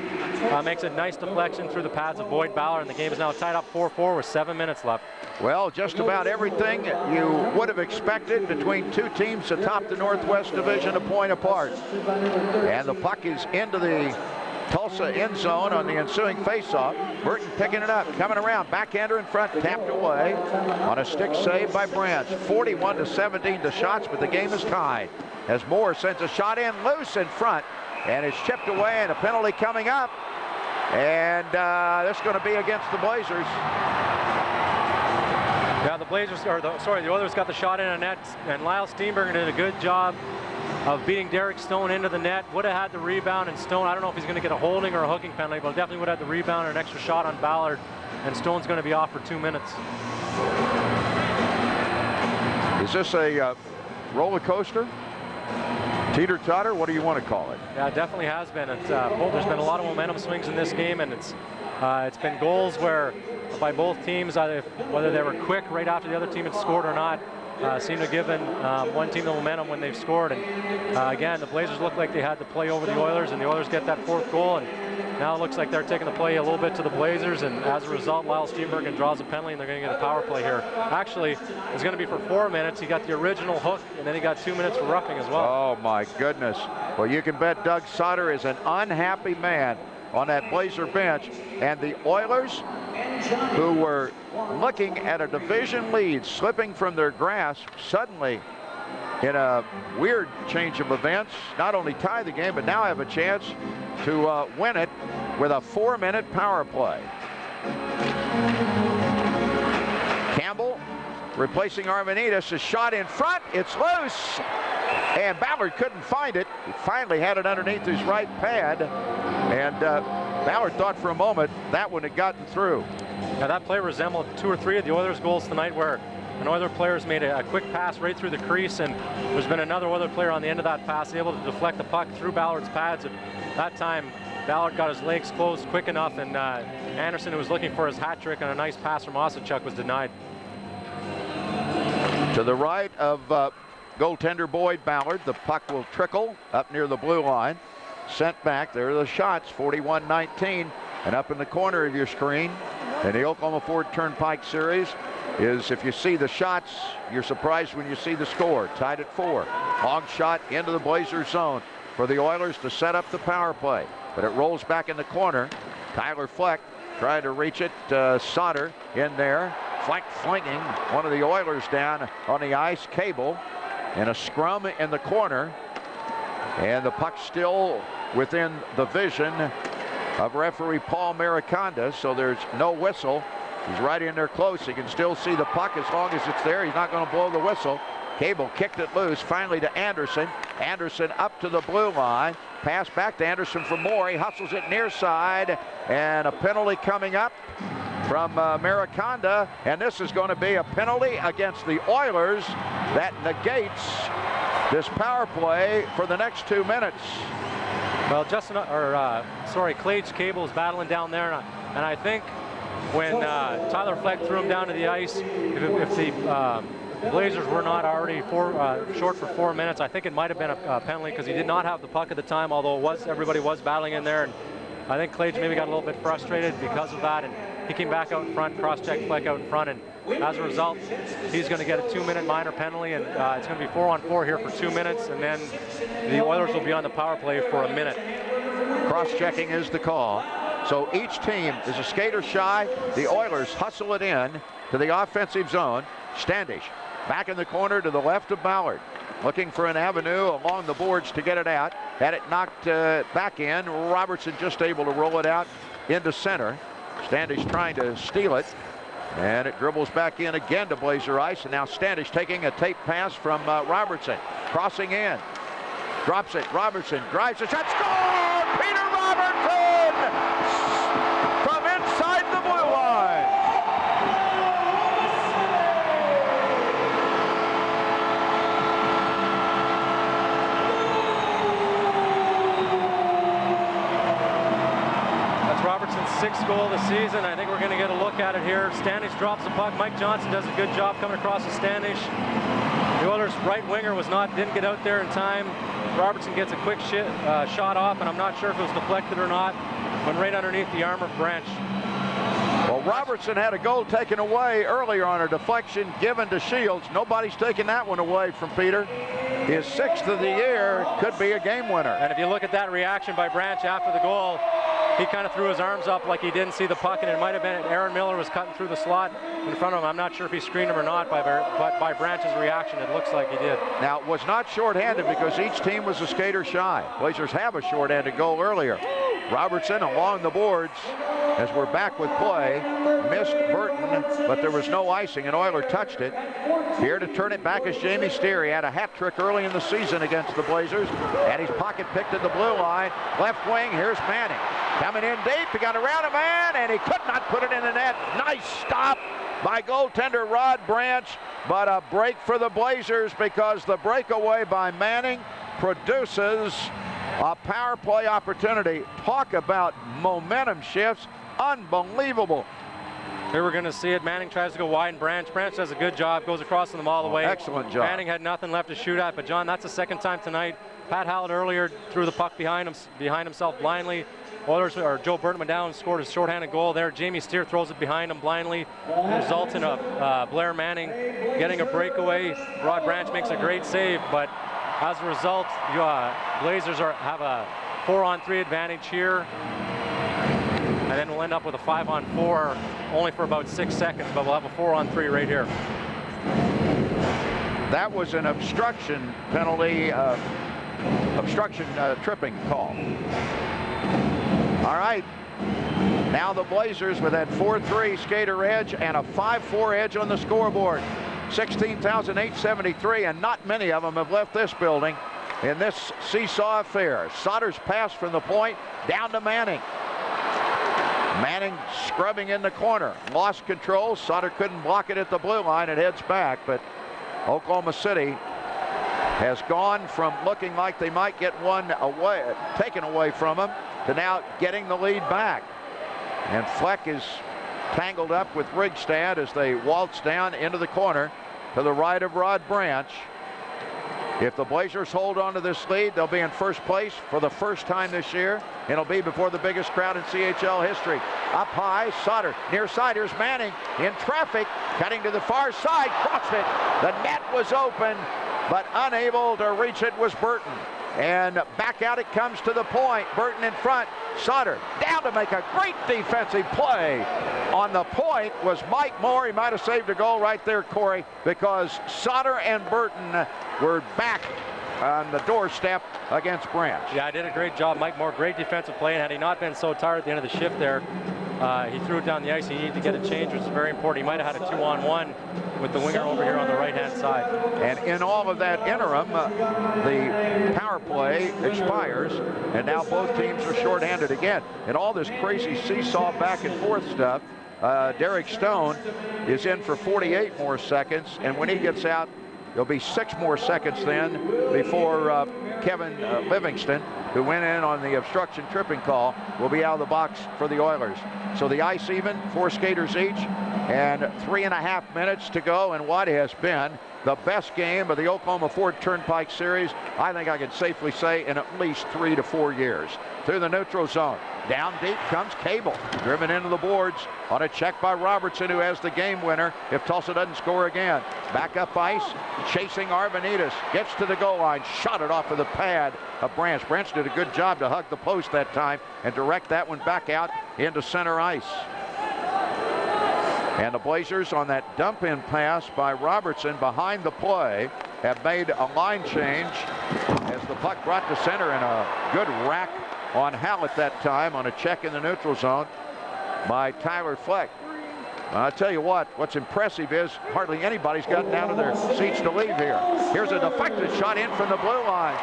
Makes a nice deflection through the pads of Boyd Ballard, and the game is now tied up 4-4 with 7 minutes left. Well, just about everything you would have expected between two teams atop the Northwest Division, a point apart. And the puck is into the Tulsa end zone on the ensuing faceoff. Burton picking it up, coming around, backhander in front, tapped away on a stick save by Branch. 41-17 the shots, but the game is tied as Moore sends a shot in loose in front, and it's chipped away, and a penalty coming up, and this is going to be against the Blazers. Yeah, the Oilers got the shot in a net, and Lyle Steenbergen did a good job of beating Derek Stone into the net. Would have had the rebound, and Stone, I don't know if he's going to get a holding or a hooking penalty, but definitely would have had the rebound and an extra shot on Ballard, and Stone's going to be off for 2 minutes. Is this a roller coaster? Teeter-totter, what do you want to call it? Yeah, it definitely has been. There's been a lot of momentum swings in this game, and it's been goals where by both teams, whether they were quick right after the other team had scored or not, seem to have given one team the momentum when they've scored. And again, the Blazers look like they had the play over the Oilers, and the Oilers get that fourth goal, and now it looks like they're taking the play a little bit to the Blazers, and as a result, Lyle Steenbergen draws a penalty, and they're going to get a power play here. Actually, it's going to be for 4 minutes. He got the original hook, and then he got 2 minutes for roughing as well. Oh my goodness. Well, you can bet Doug Sauter is an unhappy man on that Blazer bench, and the Oilers, who were looking at a division lead slipping from their grasp, suddenly in a weird change of events, not only tie the game, but now have a chance to win it with a 4-minute power play. Campbell replacing Arvanitis, a shot in front, it's loose, and Ballard couldn't find it. He finally had it underneath his right pad, and Ballard thought for a moment that one had gotten through. Now that play resembled 2 or 3 of the Oilers' goals tonight, where an Oiler player's made a quick pass right through the crease, and there's been another Oiler player on the end of that pass able to deflect the puck through Ballard's pads. And that time, Ballard got his legs closed quick enough, and Anderson, who was looking for his hat trick on a nice pass from Osachuk, was denied. To the right of goaltender Boyd Ballard, the puck will trickle up near the blue line. Sent back. There are the shots, 41-19, and up in the corner of your screen in the Oklahoma Ford Turnpike Series is, if you see the shots, you're surprised when you see the score. Tied at 4. Long shot into the Blazers zone for the Oilers to set up the power play, but it rolls back in the corner. Tyler Fleck trying to reach it. Sauter in there. Fleck flinging one of the Oilers down on the ice. Cable and a scrum in the corner, and the puck still within the vision of referee Paul Mariconda, so there's no whistle He's right in there close. He can still see the puck as long as it's there. He's not going to blow the whistle. Cable kicked it loose, finally to Anderson. Anderson up to the blue line. Pass back to Anderson for more. He hustles it near side, and a penalty coming up from Mariconda, and this is going to be a penalty against the Oilers that negates this power play for the next 2 minutes. Well, Clage Cable is battling down there, and I think when Tyler Fleck threw him down to the ice, if the Blazers were not already short for 4 minutes, I think it might have been a penalty because he did not have the puck at the time, although everybody was battling in there. And I think Clage maybe got a little bit frustrated because of that, and he came back out in front, cross-checked Fleck out in front, and as a result, he's going to get a 2-minute minor penalty, and it's going to be 4-on-4 here for 2 minutes, and then the Oilers will be on the power play for a minute. Cross-checking is the call. So each team is a skater shy. The Oilers hustle it in to the offensive zone. Standish back in the corner to the left of Ballard, looking for an avenue along the boards to get it out. Had it knocked back in. Robertson just able to roll it out into center. Standish trying to steal it, and it dribbles back in again to Blazer ice, and now Standish taking a tape pass from Robertson, crossing in, drops it. Robertson drives a shot, score! Peter Robertson from inside the blue line. Robertson's 6th goal of the season. I think we're going to get a look at it here. Standish drops the puck. Mike Johnson does a good job coming across to Standish. The Oilers' right winger didn't get out there in time. Robertson gets a quick shot off, and I'm not sure if it was deflected or not. Went right underneath the arm of Branch. Well, Robertson had a goal taken away earlier on a deflection given to Shields. Nobody's taking that one away from Peter. His 6th of the year could be a game winner. And if you look at that reaction by Branch after the goal, he kind of threw his arms up like he didn't see the puck, and it might have been Aaron Miller was cutting through the slot in front of him. I'm not sure if he screened him or not, but by Branch's reaction, it looks like he did. Now, it was not shorthanded because each team was a skater shy. Blazers have a shorthanded goal earlier. Robertson along the boards as we're back with play. Missed Burton, but there was no icing, and Oiler touched it. Here to turn it back is Jamie Steer. He had a hat trick early in the season against the Blazers. Had his pocket picked at the blue line. Left wing, here's Manning. Coming in deep, he got around a man, and he could not put it in the net. Nice stop by goaltender Rod Branch, but a break for the Blazers because the breakaway by Manning produces a power play opportunity. Talk about momentum shifts. Unbelievable. Here we're going to see it. Manning tries to go wide, and Branch does a good job, goes across them all the way. Excellent job. Manning had nothing left to shoot at, but John, that's the second time tonight. Pat Hallett earlier threw the puck behind himself blindly. Joe Burton went down and scored his shorthanded goal there. Jamie Steer throws it behind him blindly. Results in a Blair Manning getting a breakaway. Rod Branch makes a great save, but as a result, Blazers have a 4-on-3 advantage here. And then we'll end up with a 5-on-4 only for about 6 seconds, but we'll have a 4-on-3 right here. That was an obstruction penalty, tripping call. All right, now the Blazers with that 4-3 skater edge and a 5-4 edge on the scoreboard. 16,873, and not many of them have left this building in this seesaw affair. Sauter's pass from the point down to Manning. Manning scrubbing in the corner, lost control. Sauter couldn't block it at the blue line. It heads back, but Oklahoma City has gone from looking like they might get one taken away from them to now getting the lead back. And Fleck is tangled up with Rigstad as they waltz down into the corner to the right of Rod Branch. If the Blazers hold on to this lead, they'll be in first place for the first time this year. It'll be before the biggest crowd in CHL history. Up high, Sauter, near side, here's Manning in traffic, cutting to the far side, crossed it. The net was open, but unable to reach it was Burton. And back out it comes to the point. Burton in front. Sauter down to make a great defensive play. On the point was Mike Moore. He might have saved a goal right there, Corey, because Sauter and Burton were back on the doorstep against Branch. Yeah, I did a great job. Mike Moore, great defensive play, and had he not been so tired at the end of the shift there, He threw it down the ice. He needed to get a change, which is very important. He might have had a 2-on-1 with the winger over here on the right-hand side. And in all of that interim, the power play expires, and now both teams are shorthanded again. And all this crazy seesaw back and forth stuff, Derek Stone is in for 48 more seconds, and when he gets out, there'll be 6 more seconds then before Kevin Livingston, who went in on the obstruction tripping call, will be out of the box for the Oilers. So the ice even, 4 skaters each, and 3.5 minutes to go in what has been the best game of the Oklahoma Ford Turnpike Series, I think I can safely say, in at least 3 to 4 years. Through the neutral zone. Down deep comes Cable, driven into the boards on a check by Robertson, who has the game winner if Tulsa doesn't score again. Back up ice, chasing Arvanitis, gets to the goal line, shot it off of the pad of Branch. Branch did a good job to hug the post that time and direct that one back out into center ice. And the Blazers, on that dump-in pass by Robertson behind the play, have made a line change as the puck brought to center, and a good rack on Hallett that time on a check in the neutral zone by Tyler Fleck. I'll tell you what's impressive is hardly anybody's gotten out of their seats to leave here. Here's a deflected shot in from the blue line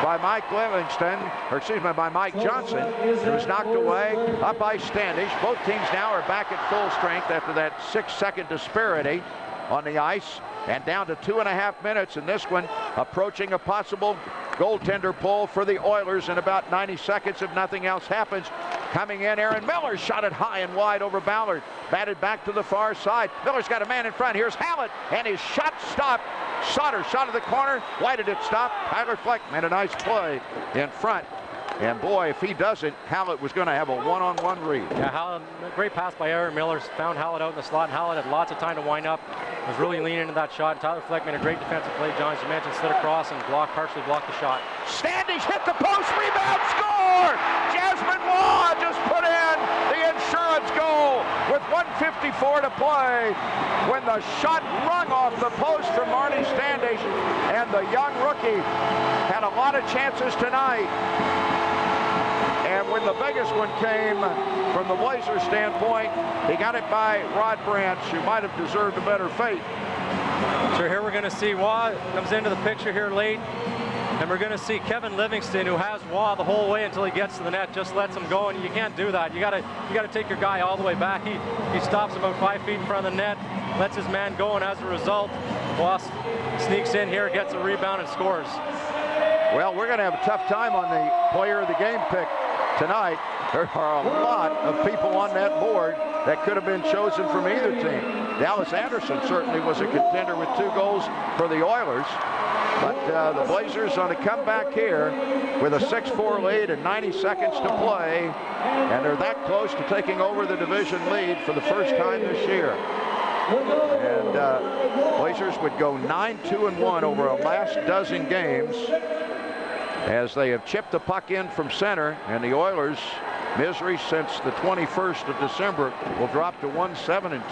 by Mike Livingston, or excuse me, by Mike Johnson. It was knocked away up by Standish. Both teams now are back at full strength after that 6-second disparity on the ice, and down to 2.5 minutes in this one, approaching a possible goaltender pull for the Oilers in about 90 seconds if nothing else happens. Coming in, Aaron Miller shot it high and wide over Ballard. Batted back to the far side. Miller's got a man in front. Here's Hallett, and his shot stopped. Sauter shot at the corner. Why did it stop? Tyler Fleck made a nice play in front. And boy, if he doesn't, Hallett was going to have a one-on-one read. Yeah, Hallett, great pass by Aaron Miller. Found Hallett out in the slot, and Hallett had lots of time to wind up. Was really leaning into that shot. And Tyler Fleck made a great defensive play, John, as you mentioned, slid across and partially blocked the shot. Standish hit the post, rebound, score! Jasmine Waugh just put in the insurance goal with 1:54 to play when the shot rung off the post from Marty Standish, and the young rookie had a lot of chances tonight. And when the biggest one came from the Blazers standpoint, he got it by Rod Branch, who might have deserved a better fate. So here we're going to see Waugh comes into the picture here late. And we're going to see Kevin Livingston, who has Waugh the whole way until he gets to the net, just lets him go, and you can't do that. You got to take your guy all the way back. He stops about 5 feet in front of the net, lets his man go, and as a result, Waugh sneaks in here, gets a rebound, and scores. Well, we're going to have a tough time on the player of the game pick tonight. There are a lot of people on that board that could have been chosen from either team. Dallas Anderson certainly was a contender with 2 goals for the Oilers. But the Blazers on a comeback here with a 6-4 lead and 90 seconds to play. And they're that close to taking over the division lead for the first time this year. And Blazers would go 9-2-1 over a last dozen games as they have chipped the puck in from center, and the Oilers' misery since the 21st of December will drop to 1-7-2.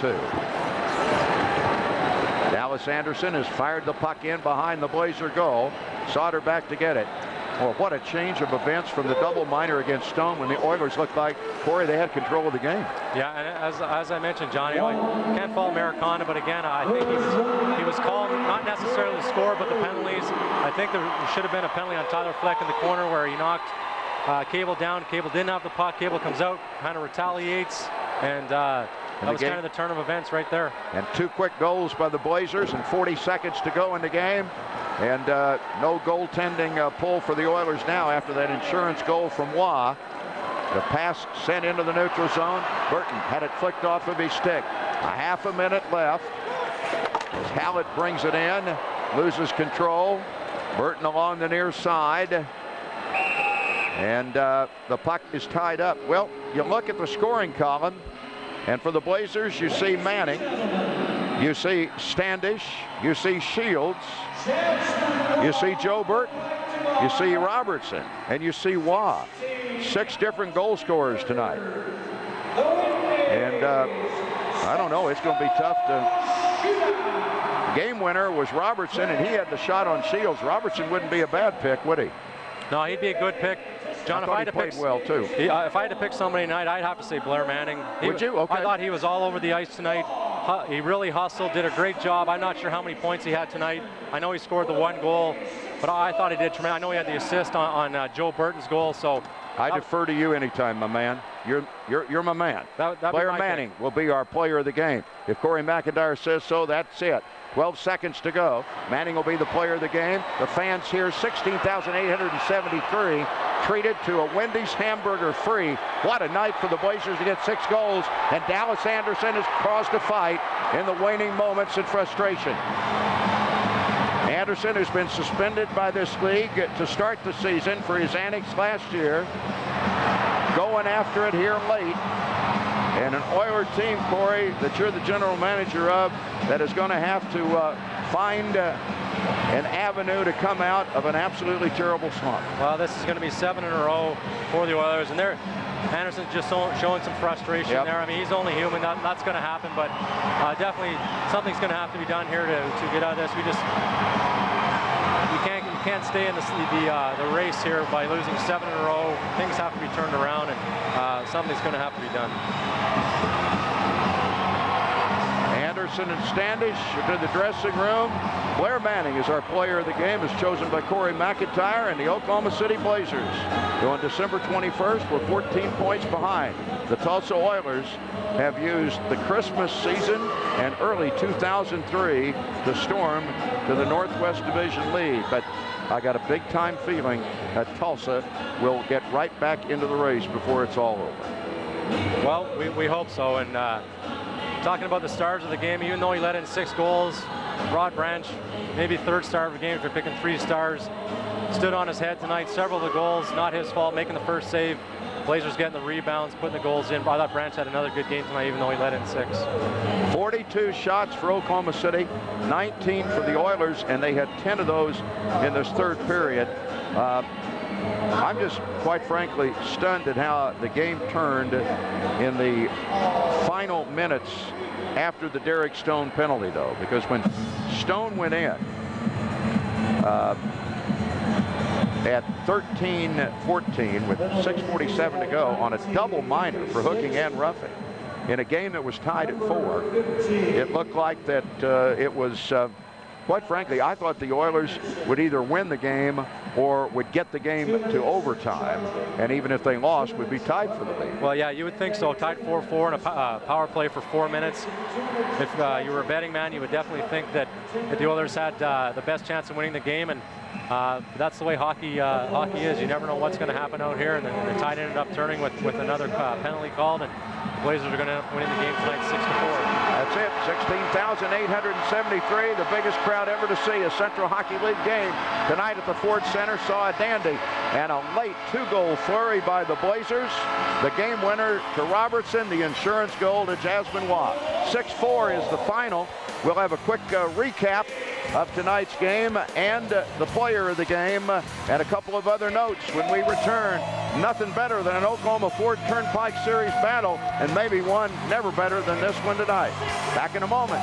Dallas Anderson has fired the puck in behind the Blazer goal. Sauter back to get it. Well, what a change of events from the double minor against Stone when the Oilers looked like, Corey, they had control of the game. Yeah, and as I mentioned, Johnny, I can't fault Americana, but again, I think he was called not necessarily the score, but the penalties. I think there should have been a penalty on Tyler Fleck in the corner where he knocked Cable down. Cable didn't have the puck. Cable comes out, kind of retaliates, and that was kind of the turn of events right there. And 2 quick goals by the Blazers and 40 seconds to go in the game. And no goaltending pull for the Oilers now after that insurance goal from Waugh. The pass sent into the neutral zone. Burton had it flicked off of his stick. A half a minute left. As Hallett brings it in, loses control. Burton along the near side. And the puck is tied up. Well, you look at the scoring column, and for the Blazers, you see Manning, you see Standish, you see Shields, you see Joe Burton, you see Robertson, and you see Waugh. 6 different goal scorers tonight. And I don't know, it's going to be tough to... Game winner was Robertson, and he had the shot on Shields. Robertson wouldn't be a bad pick, would he? No, he'd be a good pick. John, I thought he played well too. If I had to pick somebody tonight, I'd have to say Blair Manning. Would you? Okay. I thought he was all over the ice tonight. He really hustled, did a great job. I'm not sure how many points he had tonight. I know he scored the 1 goal, but I thought he did tremendous. I know he had the assist on Joe Burton's goal, so I defer to you anytime, my man. You're my man. Blair Manning will be our player of the game. If Corey McIntyre says so, that's it. 12 seconds to go. Manning will be the player of the game. The fans here, 16,873, treated to a Wendy's hamburger free. What a night for the Blazers to get 6 goals, and Dallas Anderson has caused a fight in the waning moments and frustration. Anderson, who's been suspended by this league to start the season for his antics last year, going after it here late. And an Oiler team, Corey, that you're the general manager of, that is going to have to find an avenue to come out of an absolutely terrible slump. Well, this is going to be 7 in a row for the Oilers, and Anderson's just showing some frustration there. I mean, he's only human. That's going to happen, but definitely something's going to have to be done here to get out of this. You can't stay in the race here by losing 7 in a row. Things have to be turned around, and something's going to have to be done. Anderson and Standish to the dressing room. Blair Manning is our player of the game, as chosen by Corey McIntyre and the Oklahoma City Blazers, who on December 21st were 14 points behind. The Tulsa Oilers have used the Christmas season and early 2003 to storm to the Northwest Division lead. But I got a big-time feeling that Tulsa will get right back into the race before it's all over. Well, we hope so. And talking about the stars of the game, even though he let in 6 goals, Rod Branch, maybe 3rd star of the game if you're picking 3 stars, stood on his head tonight. Several of the goals, not his fault, making the first save. Blazers getting the rebounds, putting the goals in. I thought Branch had another good game tonight, even though he let in 6. 42 shots for Oklahoma City, 19 for the Oilers, and they had 10 of those in this 3rd period. I'm just, quite frankly, stunned at how the game turned in the final minutes after the Derek Stone penalty, though, because when Stone went in at 13-14 with 6:47 to go on a double minor for hooking and roughing in a game that was tied at 4, it looked like that it was quite frankly, I thought the Oilers would either win the game or would get the game to overtime, and even if they lost, would be tied for the lead. Well, yeah, you would think so. Tied 4-4 in a power play for 4 minutes. If you were a betting man, you would definitely think that the Oilers had the best chance of winning the game, and that's the way hockey is. You never know what's going to happen out here, and the tide ended up turning with another penalty called, and the Blazers are going to end up winning the game tonight 6-4. That's it, 16,873, the biggest crowd ever to see a Central Hockey League game. Tonight at the Ford Center saw a dandy and a late 2-goal flurry by the Blazers. The game winner to Robertson, the insurance goal to Jasmine Waugh. 6-4 is the final. We'll have a quick recap of tonight's game and the player of the game and a couple of other notes when we return. Nothing better than an Oklahoma Ford Turnpike Series battle, and maybe one never better than this one tonight. Back in a moment.